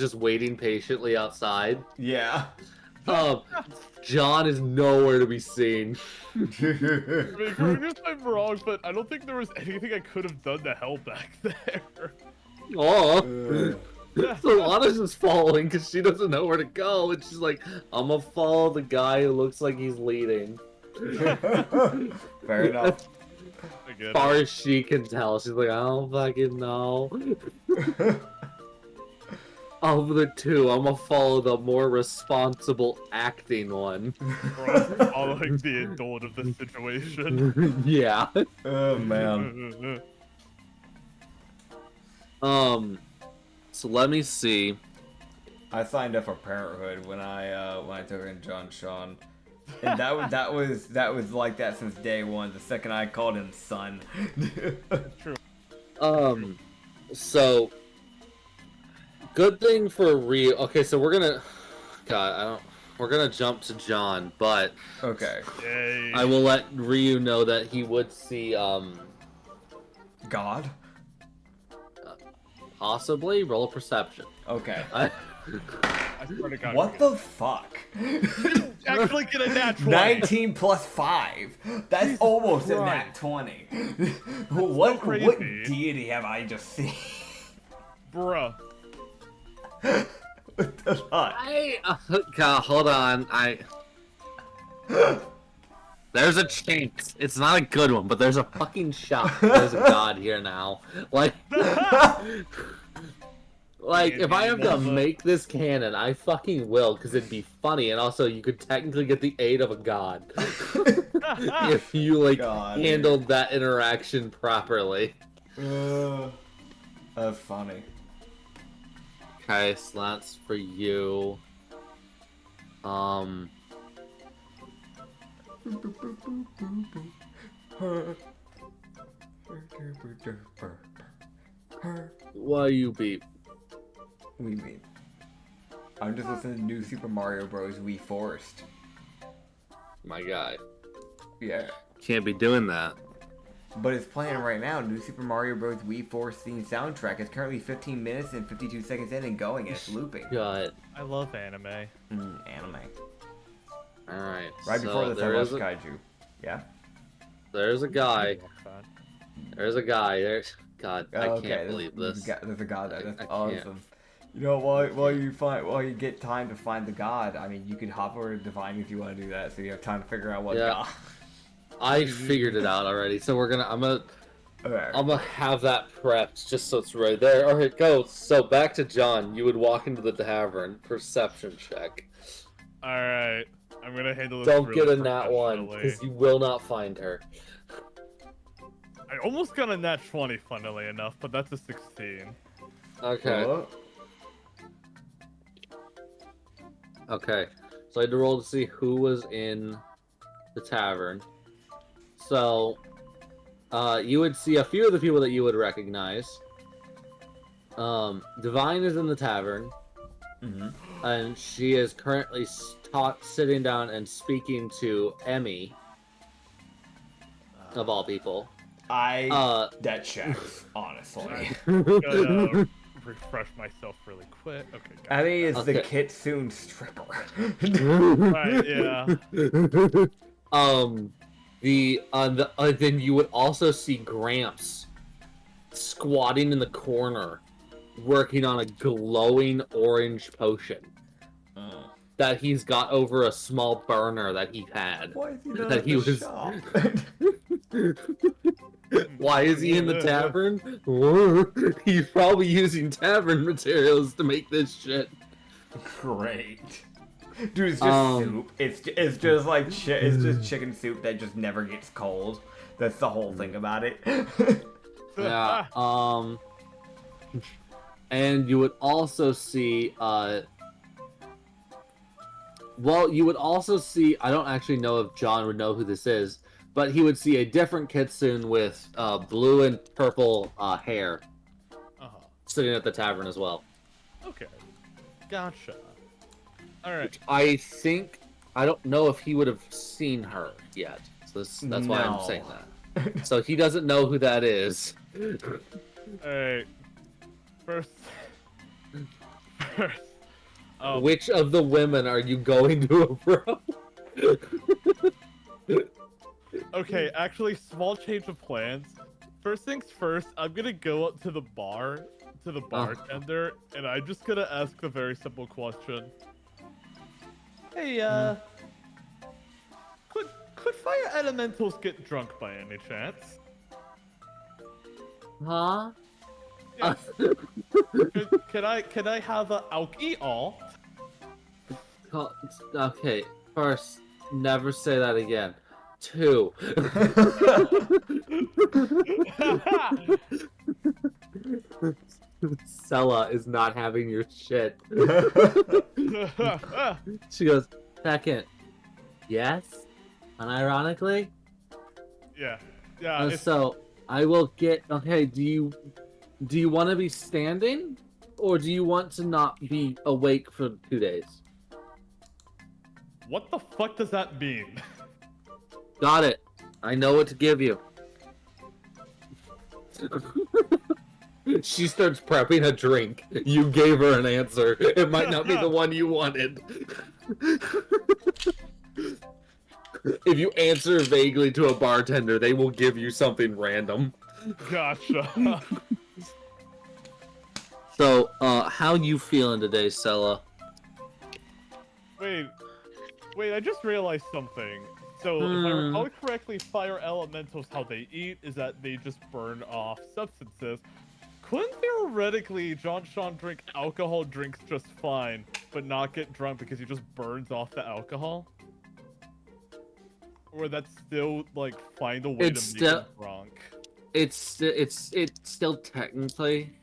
just waiting patiently outside. Yeah. John is nowhere to be seen. I mean, correct me if I'm wrong, but I don't think there was anything I could have done to help back there. Oh. Uh, Solana's just following because she doesn't know where to go, and she's like, I'm gonna follow the guy who looks like he's leading. Fair enough. I get As it. far as she can tell, she's like, I don't fucking know. Of the two, I'm gonna follow the more responsible acting one. Bro, following the adult of the situation. Yeah. Oh man. So let me see. I signed up for Parenthood when I took in John Sean, and that was like that since day one. The second I called him son. True. So good thing for Ryu. Okay, so we're gonna jump to John, but Okay. Yay. I will let Ryu know that he would see God. possibly roll a perception. Okay. I swear to God. What the fuck? Actually get a natural. 19 plus 5. That's almost a nat 20. What crazy. deity have I just seen? Bruh. What the fuck? God, hold on. There's a chance. It's not a good one, but there's a fucking shot. There's a god here now. Like, if I have to make this canon, I fucking will, because it'd be funny, and also you could technically get the aid of a god. If you, God. handled that interaction properly. That's funny. Okay, so that's for you. Why you beep? What do you mean? I'm just listening to New Super Mario Bros. Wii Forest. My guy. Yeah. Can't be doing that. But it's playing right now. New Super Mario Bros. Wii Forest theme soundtrack is currently 15 minutes and 52 seconds in and going, and it's looping. God. I love anime. Anime. Alright. Right so before this, I there watched is Kaiju. Yeah? There's a guy. There's a guy. God, I Okay, can't believe this. There's a god there. I That's can't. awesome. You know, while you get time to find the god, I mean, you could hop over to Divine if you want to do that, so you have time to figure out what Yeah. god. I figured it out already, so I'm gonna have that prepped just so it's right there. Alright, go. So back to John. You would walk into the tavern. Perception check. Alright. I'm gonna handle this Don't really get a nat 1, professionally. because you will not find her. I almost got a nat 20, funnily enough, but that's a 16. Okay. Hello? Okay. So I had to roll to see who was in the tavern. So, you would see a few of the people that you would recognize. Divine is in the tavern, and she is currently sitting down and speaking to Emmy, of all people. That checks, honestly. Gotta refresh myself really quick. Okay, got Emmy is the Okay. Kitsune stripper. Right, yeah. Then you would also see Gramps squatting in the corner, working on a glowing orange potion that he's got over a small burner that he had. Why is he not That at he the was- shop? Why is he in the tavern? He's probably using tavern materials to make this shit. Great. Dude, it's just soup. It's just like it's just chicken soup that just never gets cold. That's the whole thing about it. Yeah. And you would also see you would also see, I don't actually know if John would know who this is, but he would see a different kitsune with blue and purple hair sitting at the tavern as well. Okay. Gotcha. Alright. I don't know if he would have seen her yet. So that's why I'm saying that. So he doesn't know who that is. Alright. First. Which of the women are you going to approach? Okay, actually, small change of plans. First things first, I'm gonna go up to the bartender, and I'm just gonna ask a very simple question. Hey, could fire elementals get drunk by any chance? Huh? Yes. Can I have a alcohol? Okay, first, never say that again. 2. Sella is not having your shit. She goes, second, yes? Unironically? Yeah. So, I will get, okay, do you want to be standing? Or do you want to not be awake for 2 days? What the fuck does that mean? Got it. I know what to give you. She starts prepping a drink. You gave her an answer. It might not be the one you wanted. If you answer vaguely to a bartender, they will give you something random. Gotcha. So, how you feeling today, Sella? Wait, I just realized something. So, if I recall correctly, fire elementals, how they eat is that they just burn off substances. Couldn't theoretically John Sean drink alcohol drinks just fine, but not get drunk because he just burns off the alcohol? Or that's still, like, find a way to make him drunk? It's still technically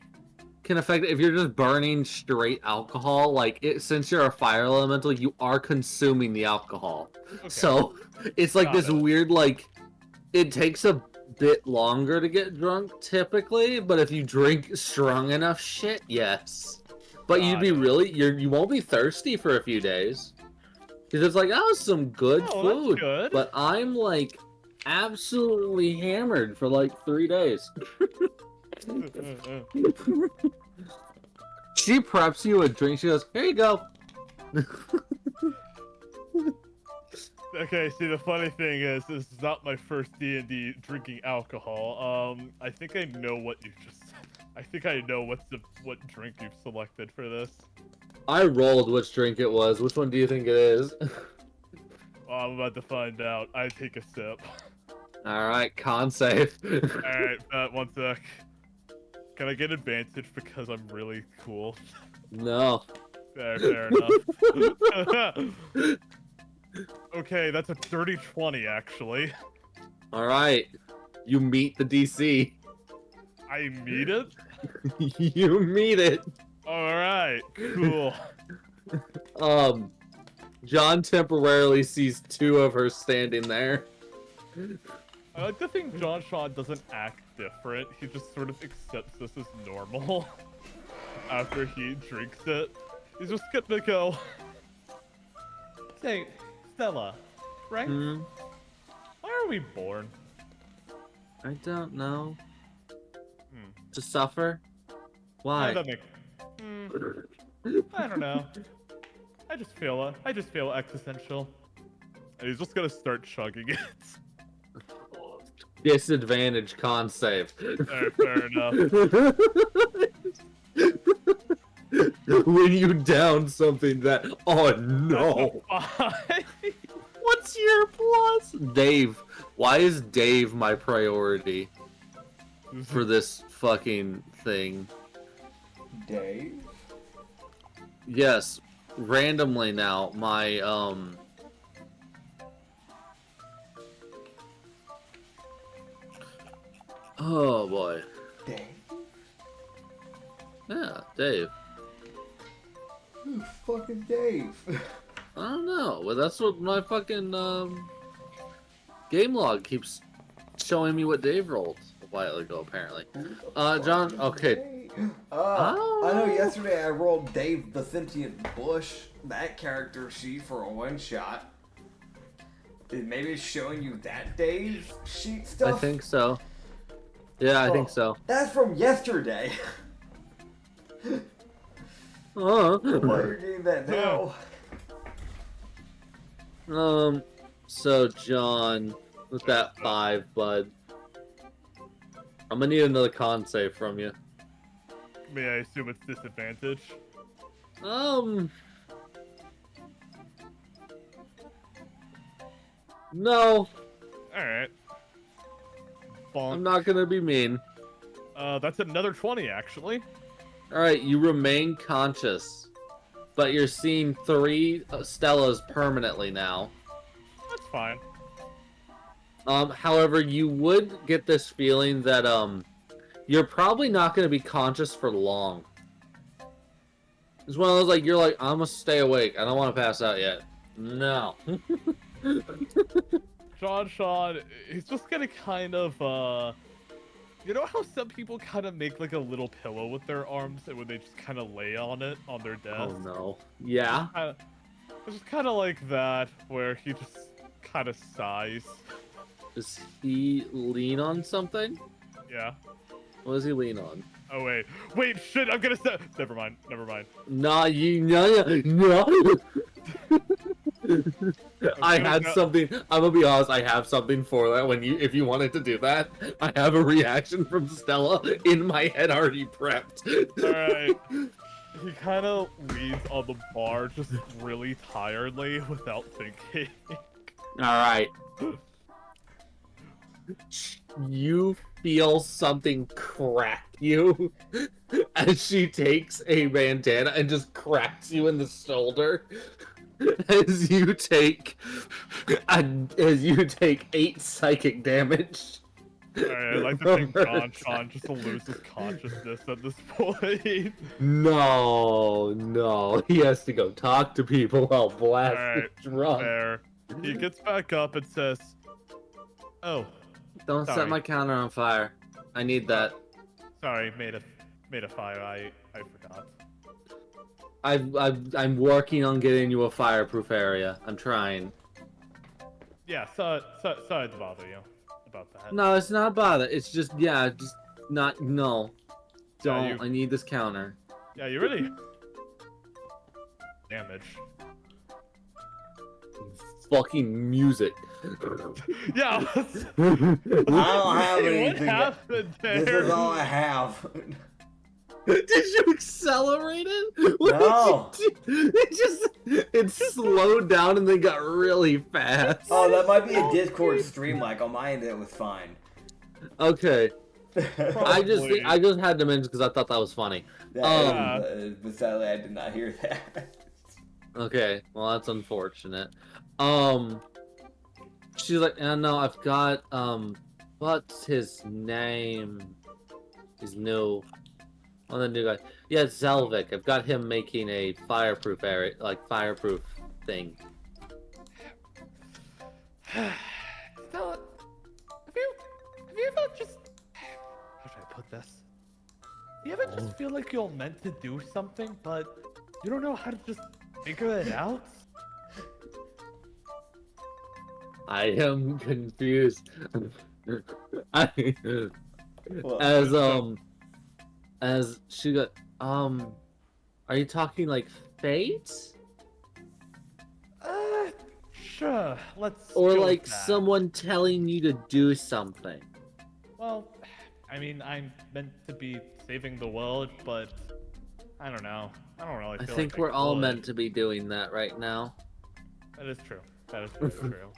can affect it. If you're just burning straight alcohol, since you're a fire elemental, you are consuming the alcohol. Okay. So it's like this weird, it takes a bit longer to get drunk typically, but if you drink strong enough shit, yes. But you'd be you won't be thirsty for a few days. Because it's like, oh, some good food. Good. But I'm absolutely hammered for 3 days. She preps you a drink. She goes, here you go. Okay, see, the funny thing is, this is not my first D&D drinking alcohol. I think I know what you just said. I think I know what drink you've selected for this. I rolled which drink it was. Which one do you think it is? Oh, I'm about to find out. I take a sip. Alright, con save. Alright, 1 sec. Can I get advantage because I'm really cool? No. Fair enough. Okay, that's a dirty 20, actually. Alright. You meet the DC. I meet it? You meet it. Alright, cool. John temporarily sees 2 of her standing there. I like to think John Sean doesn't act different. He just sort of accepts this as normal. after he drinks it, he's just gonna go. Say, Stella, right? Hmm? Why are we born? I don't know. Hmm. To suffer? Why? That makes. I don't know. I just feel existential. And he's just gonna start chugging it. Disadvantage con save. Fair enough. When you down something that... Oh no! Fine. What's your plus? Dave. Why is Dave my priority for this fucking thing? Dave? Yes. Randomly now, my, Oh boy. Dave? Yeah, Dave. Who the fuck is Dave? I don't know, but that's what my fucking, game log keeps showing me what Dave rolled a while ago, apparently. John, okay. I know yesterday I rolled Dave the Sentient Bush, that character sheet for a one-shot. Maybe it's showing you that Dave sheet stuff? I think so. Yeah, I think so. That's from yesterday. Oh. Why are you doing that now? So John, with that 5, bud, I'm gonna need another con save from you. May I assume it's disadvantage? No, Alright. I'm not gonna be mean. That's another 20, actually. Alright, you remain conscious, but you're seeing 3 Stellas permanently now. That's fine. However, you would get this feeling that, you're probably not gonna be conscious for long. It's one of those, like, you're like, I'm gonna stay awake. I don't want to pass out yet. No. Sean, he's just gonna kind of, you know how some people kind of make, like, a little pillow with their arms, and when they just kind of lay on it on their desk? Oh, no. Yeah? It's just kind of like that, where he just kind of sighs. Does he lean on something? Yeah. What does he lean on? Oh, wait, shit, I'm gonna say. Never mind. No. I had something. I'm gonna be honest. I have something for that. If you wanted to do that, I have a reaction from Stella in my head already prepped. All right. He kind of leans on the bar, just really tiredly, without thinking. All right. You feel something crack you as she takes a bandana and just cracks you in the shoulder. As you take 8 psychic damage. Alright, I'd like to think Sean just loses consciousness at this point. No, he has to go talk to people while blasted drunk. Fair. He gets back up and says, "Oh, don't set my counter on fire. I need that." Sorry, made a fire. I forgot. I'm working on getting you a fireproof area. I'm trying. Yeah, sorry to bother you about that. No, it's not a bother. It's just not. No, don't. I need this counter. Yeah, you really damage. Fucking music. Yeah. I don't have anything. What happened there? This is all I have. Did you accelerate it? What No. did you do? It slowed down and then got really fast. Oh, that might be a Discord stream. Like on my end, it was fine. Okay. I just had to mention because I thought that was funny. But sadly, I did not hear that. Okay, well that's unfortunate. She's like, no, I've got what's his name? He's new. Oh, the new guy. Yeah, Zelvik. I've got him making a fireproof area, like fireproof thing. Stella, have you ever just... How should I put this? you ever just feel like you're meant to do something, but you don't know how to just figure it out? I am confused. I, Well, as she got, are you talking like fate? Sure, let's Or go like with that. someone telling you to do something? Well, I mean, I'm meant to be saving the world, but I don't know. I don't really I feel think like we're all could. meant to be doing that right now. That is true. That is very true.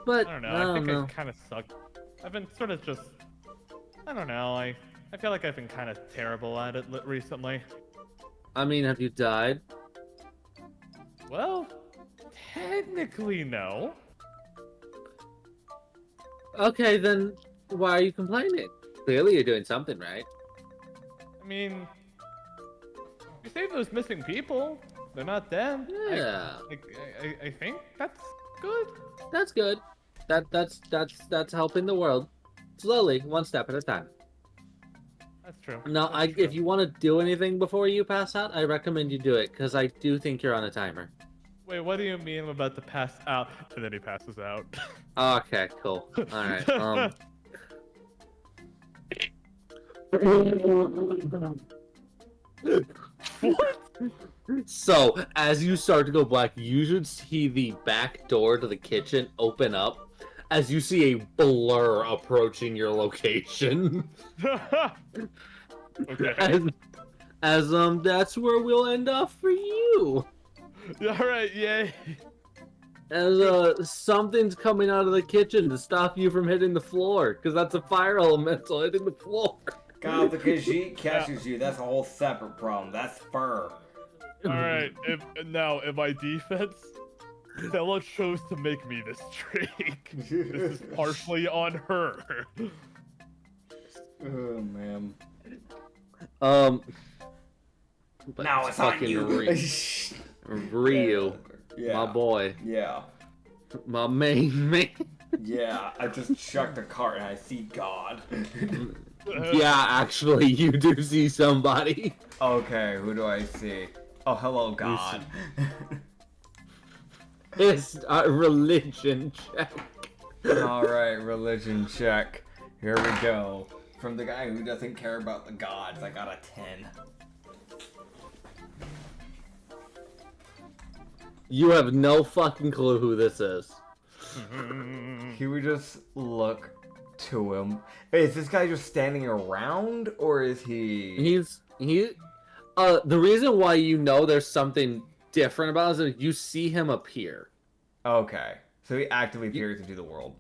But I don't know. I I don't think know. I kind of suck. I've been sort of just. I don't know. I feel like I've been kind of terrible at it recently. I mean, have you died? Well, technically no. Okay, then why are you complaining? Clearly, you're doing something right. I mean, you save those missing people. They're not dead. Yeah, I think that's good. that's good. That's helping the world slowly, one step at a time. That's true. Now, That's true. if you want to do anything before you pass out, I recommend you do it because I do think you're on a timer. Wait, what do you mean I'm about to pass out? And then he passes out. Okay, cool. All right. What? So, as you start to go black, you should see the back door to the kitchen open up as you see a blur approaching your location. Okay. As that's where we'll end up for you. All right, yay. As something's coming out of the kitchen to stop you from hitting the floor, because that's a fire elemental hitting the floor. God, the Khajiit catches you. That's a whole separate problem. That's fur. All right. Now, in my defense, Stella chose to make me this drink. This is partially on her. Oh man. But Now it's on fucking you. Ryu, Yeah. my boy, Yeah. my main man. Yeah. I just chucked a cart and I see God. Yeah, actually, you do see somebody. Okay, who do I see? Oh, hello, God. It's a religion check. Alright, religion check. Here we go. From the guy who doesn't care about the gods, I got a 10. You have no fucking clue who this is. He would just look to him. Hey, is this guy just standing around, or is he... The reason why you know there's something different about it is that you see him appear. Okay. So he actively appears into the world.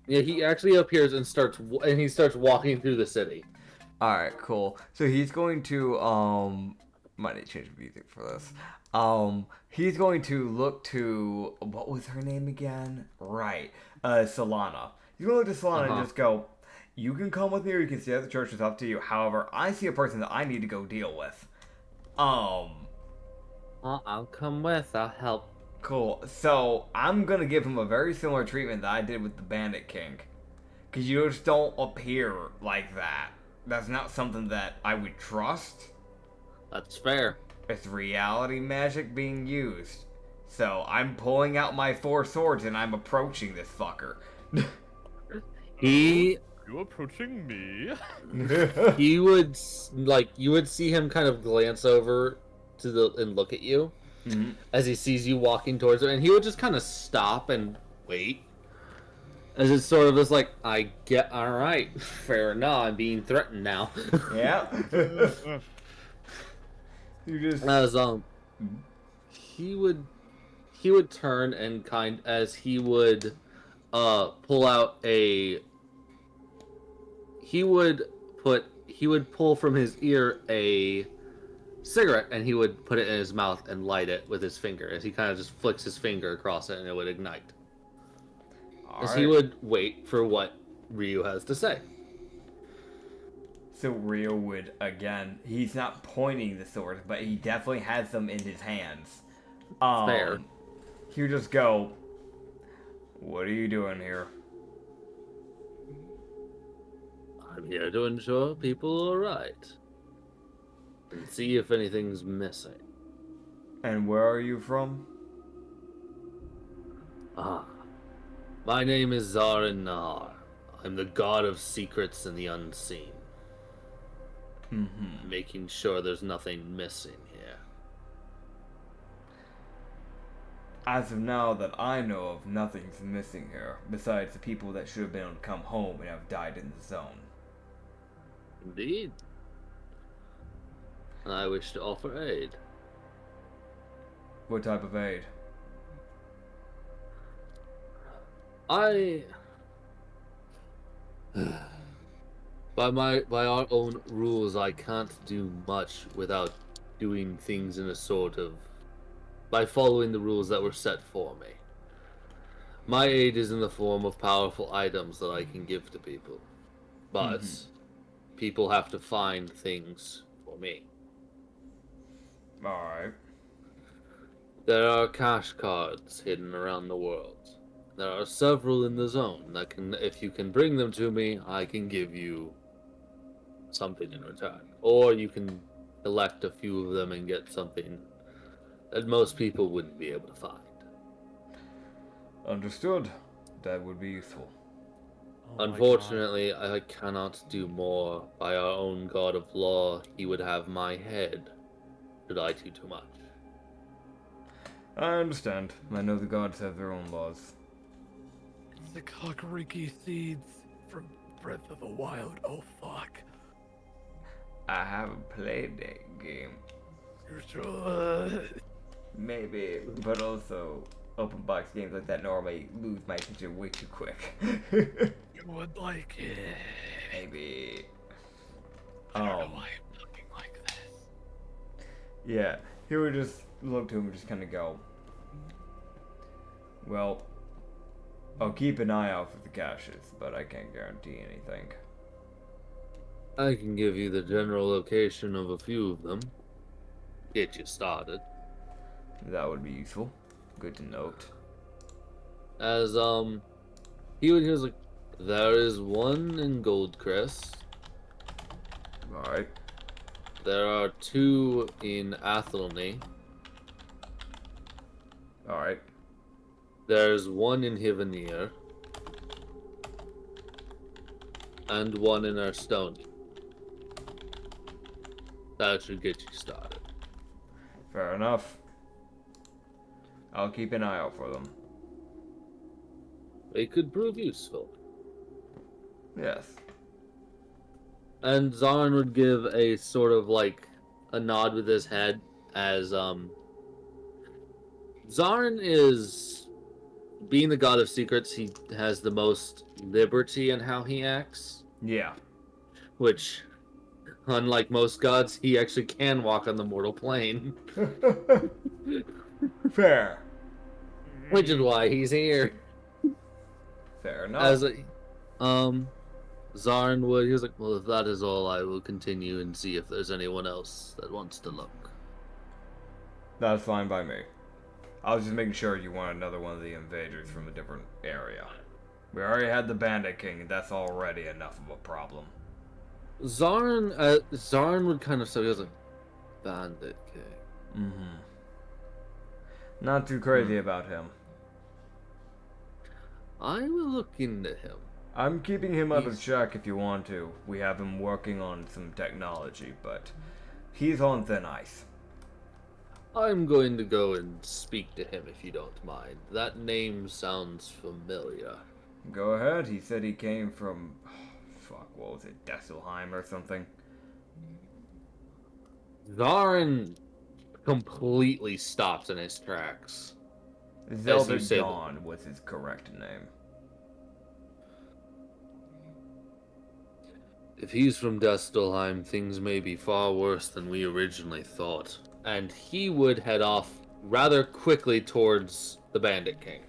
Yeah, he actually appears and he starts walking through the city. Alright, cool. So he's going to, might need to change the music for this. He's going to look to, what was her name again? Right. Solana. He's going to look to Solana and just go, you can come with me or you can stay at the church, it's up to you. However, I see a person that I need to go deal with. I'll come with, I'll help. Cool. So, I'm gonna give him a very similar treatment that I did with the Bandit King. Because you just don't appear like that. That's not something that I would trust. That's fair. It's reality magic being used. So, I'm pulling out my 4 swords and I'm approaching this fucker. You approaching me? he would, like, you would see him kind of glance over and look at you as he sees you walking towards him, and he would just kind of stop and wait. As it's sort of just like, alright, fair enough, I'm being threatened now. Yeah. You just... As, he would turn and he would pull out he would pull from his ear a cigarette and he would put it in his mouth and light it with his finger as he kind of just flicks his finger across it and it would ignite. As he would wait for what Ryu has to say. So Ryu would, again, he's not pointing the swords, but he definitely has them in his hands. Fair. He would just go, what are you doing here? I here to ensure people are right. And see if anything's missing. And where are you from? My name is Zarin Nahar. I'm the god of secrets and the unseen. Making sure there's nothing missing here. As of now that I know of, nothing's missing here, besides the people that should have been able to come home and have died in the zone. Indeed. And I wish to offer aid. What type of aid? By our own rules, I can't do much without doing things in a sort of... by following the rules that were set for me. My aid is in the form of powerful items that I can give to people. But people have to find things for me. Alright. There are cash cards hidden around the world. There are several in the zone that can, if you can bring them to me, I can give you something in return. Or you can collect a few of them and get something that most people wouldn't be able to find. Understood. That would be useful. Oh Unfortunately, I cannot do more. By our own god of law, he would have my head should I do too much. I understand. I know the gods have their own laws. The Kakariki seeds from Breath of the Wild. Oh fuck. I haven't played that game. You're sure? Maybe, but also open box games like that normally lose my attention way too quick. You would like it. Maybe. I don't know why I'm talking like this. Yeah, he would just look to him and just kind of go, well, I'll keep an eye out for the caches, but I can't guarantee anything. I can give you the general location of a few of them. Get you started. That would be useful. Good to note. As, he was like, there is one in Goldcrest. Alright. There are 2 in Athelney. Alright. There's 1 in Hivenir. And 1 in Erstone. That should get you started. Fair enough. I'll keep an eye out for them. They could prove useful. Yes. And Zarn would give a sort of like a nod with his head as Zarn is, being the god of secrets, he has the most liberty in how he acts. Yeah. Which, unlike most gods, he actually can walk on the mortal plane. Fair. Which is why he's here. Fair enough. As Zarn would, he was like, well, if that is all, I will continue and see if there's anyone else that wants to look. That's fine by me. I was just making sure you weren't another one of the invaders from a different area. We already had the Bandit King, and that's already enough of a problem. Zarn would kind of say, he was like, Bandit King. Mm-hmm. Not too crazy about him. I will look into him. I'm keeping him out of check if you want to. We have him working on some technology, but he's on thin ice. I'm going to go and speak to him if you don't mind. That name sounds familiar. Go ahead. He said he came from... fuck, what was it? Desselheim or something? Zarn completely stops in his tracks. Zelda Dawn was his correct name. If he's from Destelheim, things may be far worse than we originally thought. And he would head off rather quickly towards the Bandit King.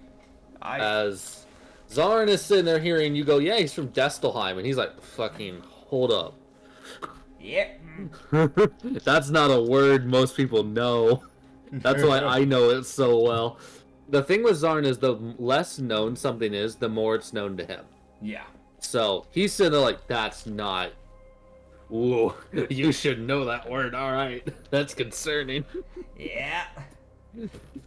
As Zarn is sitting there hearing you go, yeah, he's from Destelheim, and he's like, fucking, hold up. Yep. That's not a word most people know. That's why I know it so well. The thing with Zarn is the less known something is, the more it's known to him. Yeah. So he's sitting there like, that's not. Ooh, you should know that word. All right, that's concerning. Yeah.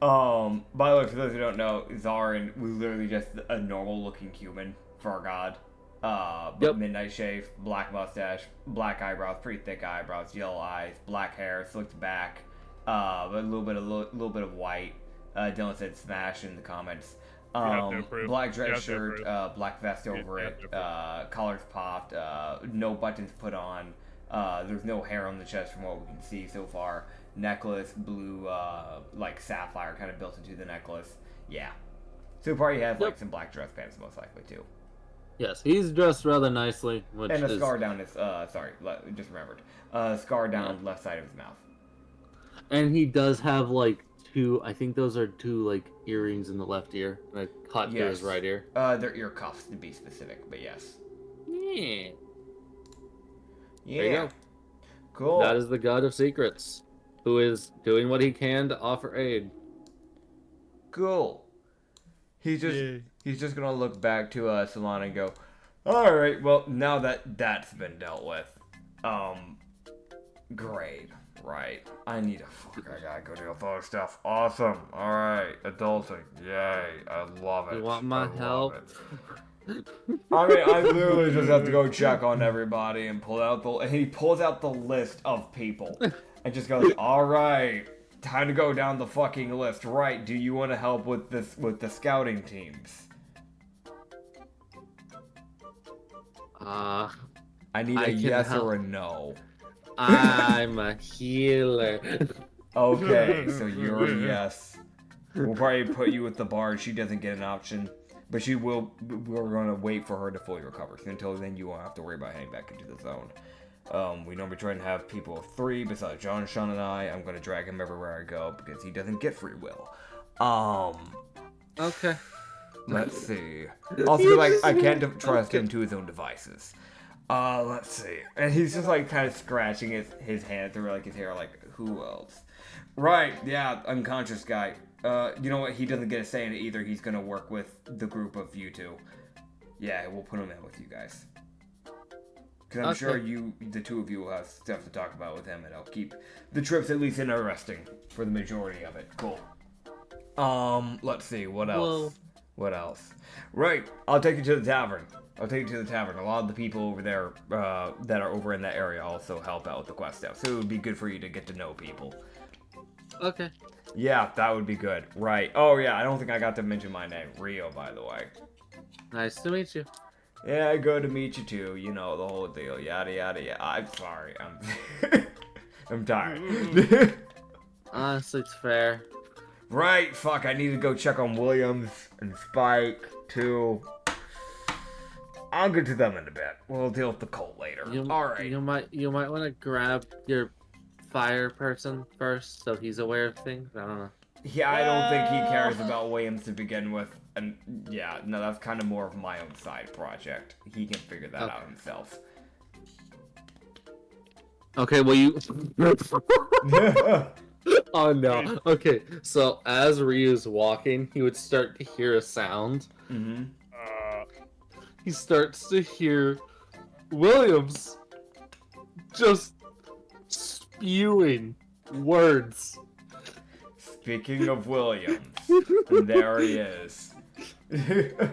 By the way, for those who don't know, Zarin was literally just a normal-looking human for our god. But Yep. midnight shave, black mustache, black eyebrows, pretty thick eyebrows, yellow eyes, black hair, slicked back, a little bit of white. Dylan said smash in the comments. Black dress shirt, black vest over it, collars popped, no buttons put on. There's no hair on the chest from what we can see so far. Necklace, blue, like sapphire kind of built into the necklace. Yeah. So he probably has like some black dress pants most likely too. Yes, he's dressed rather nicely. Which And a is... scar down his, just remembered. Scar down left side of his mouth. And he does have like two, I think those are two like earrings in the left ear. And a cut to his right ear. They're ear cuffs to be specific, but yes. Yeah. Yeah. There you go. Cool. That is the God of Secrets, who is doing what he can to offer aid. Cool. He's just gonna look back to Solana and go, all right, well, now that that's been dealt with, great, right? I gotta go deal with other stuff. Awesome. All right, adulting, yay! I love it. You want my help? I mean, I literally just have to go check on everybody and he pulls out the list of people and just goes, all right. Time to go down the fucking list. Right, do you want to help with the scouting teams? I need a yes or a no. I'm a healer. Okay, so you're a yes. We'll probably put you with the bard. She doesn't get an option, but we're going to wait for her to fully recover. So until then, you won't have to worry about heading back into the zone. We normally try and have people of 3 besides John, Sean, and I. I'm going to drag him everywhere I go because he doesn't get free will. Okay. Let's see. Also, like, I can't trust him to his own devices. Let's see. And he's just, like, kind of scratching his hand through, like, his hair, like, who else? Right, yeah, unconscious guy. You know what? He doesn't get a say in it either. He's going to work with the group of you two. Yeah, we'll put him in with you guys. Because I'm sure the two of you will have stuff to talk about with him, and it'll keep the trips at least interesting for the majority of it. Cool. Let's see, what else? Whoa. What else? Right, I'll take you to the tavern. A lot of the people over there that are over in that area also help out with the quest stuff, so it would be good for you to get to know people. Okay. Yeah, that would be good. Right. Oh, yeah, I don't think I got to mention my name. Rio, by the way. Nice to meet you. Yeah, good to meet you too. You know, the whole deal. Yada, yada, yada. I'm sorry. I'm tired. Honestly, it's fair. Right, fuck, I need to go check on Williams and Spike, too. I'll get to them in a bit. We'll deal with the cult later. Alright. You might want to grab your fire person first, so he's aware of things. I don't know. Yeah, I don't think he cares about Williams to begin with. And yeah, no, that's kind of more of my own side project. He can figure that out himself. Okay, well you... Oh no. Okay, so as Ryu's walking, he would start to hear a sound. Mm-hmm. He starts to hear Williams just spewing words. Speaking of Williams, there he is.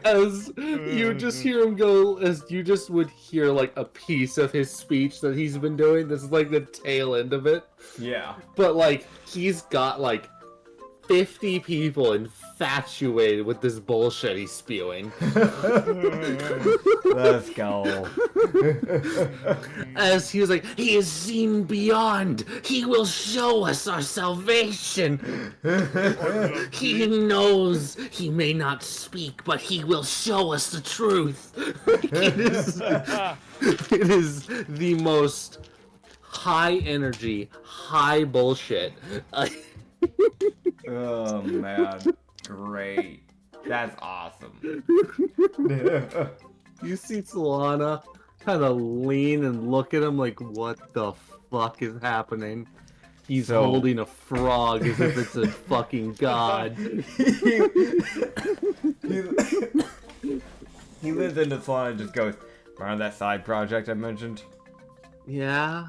As you just hear him go, as you just would hear like a piece of his speech that he's been doing. This is like the tail end of it. Yeah. But like he's got like 50 people infatuated with this bullshit he's spewing. Let's go. As he was like, he has seen beyond. He will show us our salvation. He knows he may not speak, but he will show us the truth. It is the most high energy, high bullshit. Oh man, great. That's awesome. You see Solana kind of lean and look at him like, what the fuck is happening? He's holding a frog as if it's a fucking god. He leans into Solana and just goes, Remember that side project I mentioned? Yeah.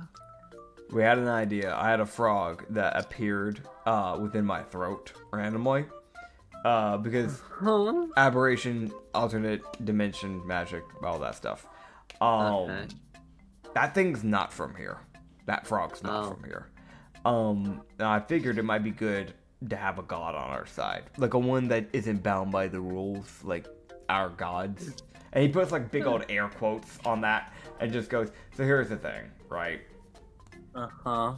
We had an idea. I had a frog that appeared within my throat randomly. Because aberration, alternate dimension, magic, all that stuff. Okay. That thing's not from here. That frog's not from here. And I figured it might be good to have a god on our side. Like a one that isn't bound by the rules, like our gods. And he puts like big old air quotes on that and just goes, so here's the thing, right? Uh-huh.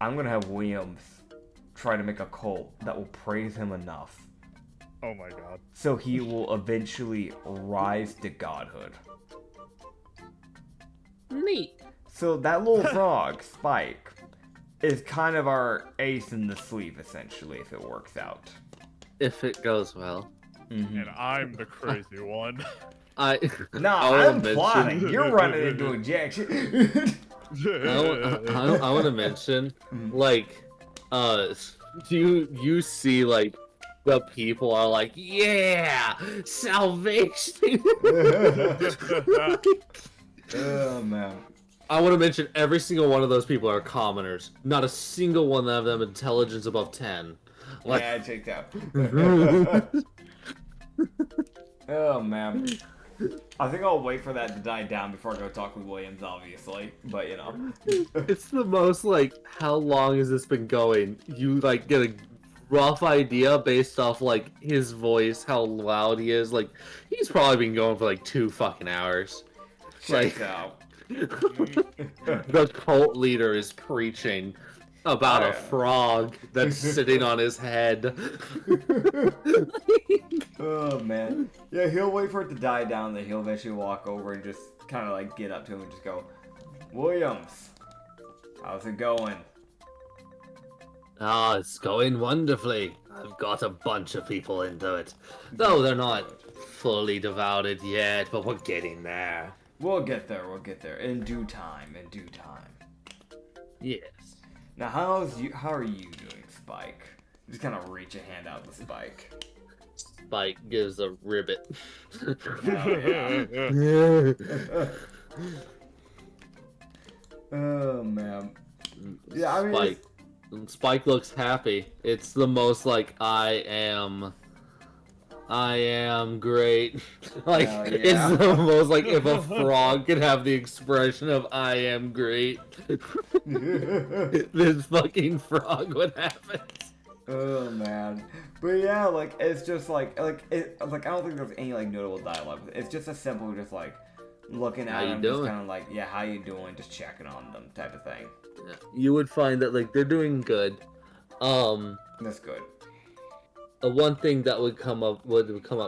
I'm gonna have Williams try to make a cult that will praise him enough Oh my god. so he will eventually rise to godhood. Neat. So that little frog, Spike, is kind of our ace in the sleeve, essentially, if it works out. If it goes well. And I'm the crazy one. Nah, I I'm plotting. You're running into injection. I want to mention, like, you see, like, the people are like, yeah, salvation. Oh, man. I want to mention every single one of those people are commoners. Not a single one of them intelligence above 10. Like, Yeah, check that. Oh, man. I think I'll wait for that to die down before I go talk with Williams, obviously. But, you know. it's the most, like, how long has this been going? You, like, get a rough idea based off, like, his voice, how loud he is. Like, he's probably been going for, like, 2 fucking hours. Check Like, out. the cult leader is preaching about a frog that's sitting on his head. Oh, man. Yeah, he'll wait for it to die down, then he'll eventually walk over and just kind of, like, get up to him and just go, Williams, how's it going? Ah, it's going wonderfully. I've got a bunch of people into it. Though they're not fully devoted yet, but we're getting there. We'll get there, in due time, Yes. Now, how are you doing, Spike? Just kind of reach a hand out to Spike. Spike gives a ribbit. Oh, man. Yeah, I mean, Spike looks happy. It's the most like I am great. Like it's the most like if a frog could have the expression of I am great, this fucking frog would have it. Oh, man. But yeah, like it's just like I don't think there's any like notable dialogue. It's just a simple just like looking at them, just kind of like, yeah, how you doing, just checking on them type of thing. Yeah. You would find that like they're doing good. That's good. One thing that would come up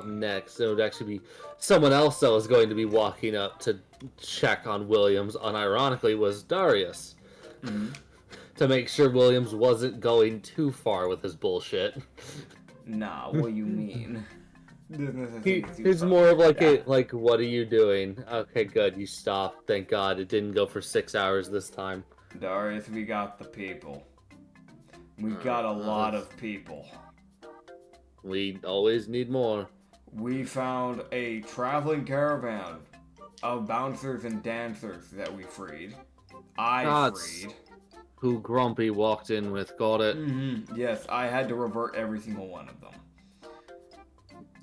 next, it would actually be someone else that was going to be walking up to check on Williams, unironically, was Darius. Mm-hmm. To make sure Williams wasn't going too far with his bullshit. Nah, what do you mean? He's more of like what are you doing? Okay, good, you stopped. Thank God it didn't go for 6 hours this time. Darius, we got the people. We got a lot of people. We always need more. We found a traveling caravan of bouncers and dancers that we freed. Freed. Who Grumpy walked in with, got it? Mm-hmm. Yes, I had to revert every single one of them.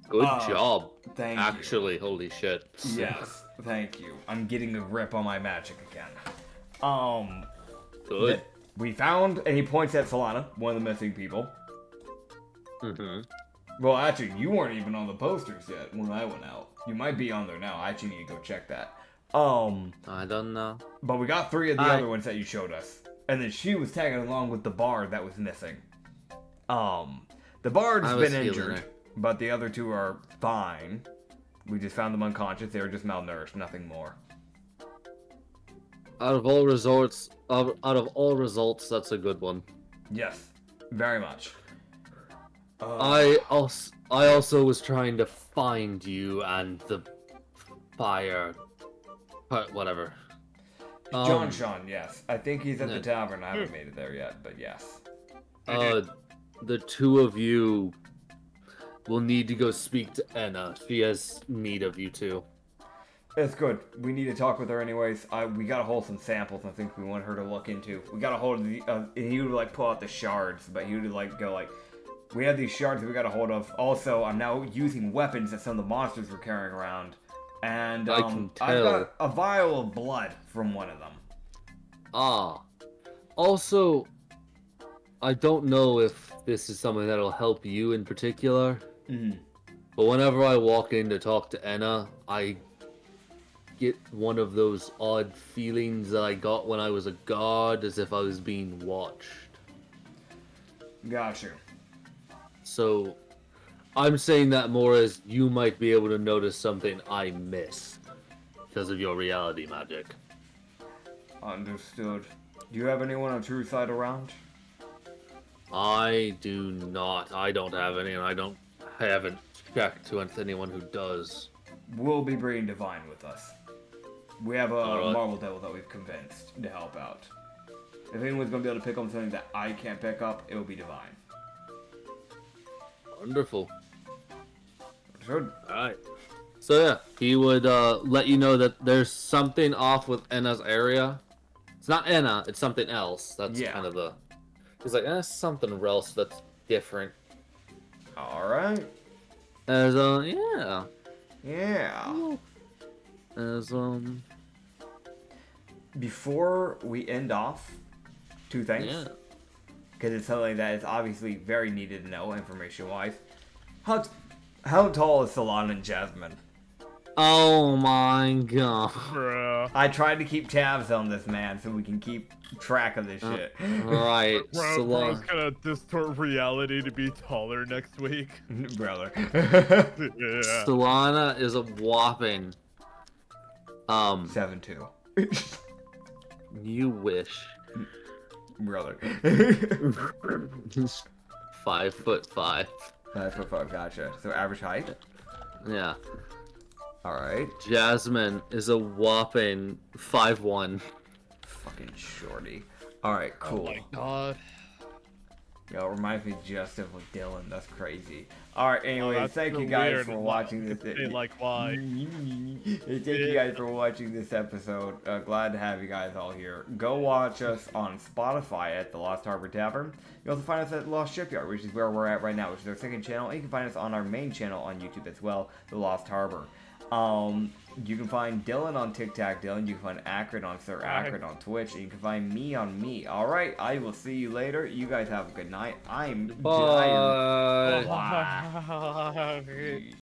Good job. Thank Actually, holy shit. Yes, thank you. I'm getting a grip on my magic again. Good. We found, and he points at Solana, one of the missing people. Mm-hmm. Well, actually, you weren't even on the posters yet when I went out. You might be on there now. I actually need to go check that. I don't know. But we got 3 of the other ones that you showed us. And then she was tagging along with the bard that was missing. The bard's been injured, but the other 2 are fine. We just found them unconscious. They were just malnourished, nothing more. Out of all results, that's a good one. Yes, very much. I also was trying to find you and the fire, whatever. John Sean, yes. I think he's at the tavern. I haven't made it there yet, but yes. The 2 of you will need to go speak to Enna. She has need of you too. It's good. We need to talk with her anyways. We got a hold of some samples and things we want her to look into. We got a hold of the, and he would like pull out the shards, but he would like go like, we have these shards that we got a hold of. Also, I'm now using weapons that some of the monsters were carrying around. And I can I've tell. got a vial of blood from one of them. Ah. Also, I don't know if this is something that'll help you in particular, but whenever I walk in to talk to Enna, I get one of those odd feelings that I got when I was a god, as if I was being watched. Got you. So, I'm saying that more as you might be able to notice something I missed because of your reality magic. Understood. Do you have anyone on True Side around? I do not. I don't have any, and I haven't checked to anyone who does. We'll be bringing Divine with us. We have a Alright. Marvel Devil that we've convinced to help out. If anyone's gonna be able to pick up something that I can't pick up, it will be Divine. Wonderful. Sure. Alright. So yeah, he would let you know that there's something off with Enna's area. It's not Enna, it's something else. That's Yeah. kind of the... He's like, something else that's different. Alright. As, yeah. Yeah. As, Before we end off, two things. yeah. Because it's something that is obviously very needed to know, information-wise. How tall is Solana and Jasmine? Oh my god. Bruh. I tried to keep tabs on this man so we can keep track of this shit. Right. Bro's gonna distort reality to be taller next week. Brother. Yeah. Solana is a whopping 7'2". You wish. Brother. 5'5". 5'5", gotcha. So average height? Yeah. Alright. Jasmine is a whopping 5'1". Fucking shorty. Alright, cool. Oh my god. Yo, it reminds me just of Dylan. That's crazy. Alright, anyway, that's thank so you guys weird. for watching this. Say, like, why? Thank you guys for watching this episode. Glad to have you guys all here. Go watch us on Spotify at the Lost Harbor Tavern. You also find us at Lost Shipyard, which is where we're at right now, which is our second channel. And you can find us on our main channel on YouTube as well, the Lost Harbor. You can find Dylan on TikTok, Dylan. You can find Acrid on Sir Acrid on Twitch. And you can find me on me. Alright, I will see you later. You guys have a good night. I'm Bye. dying. Bye.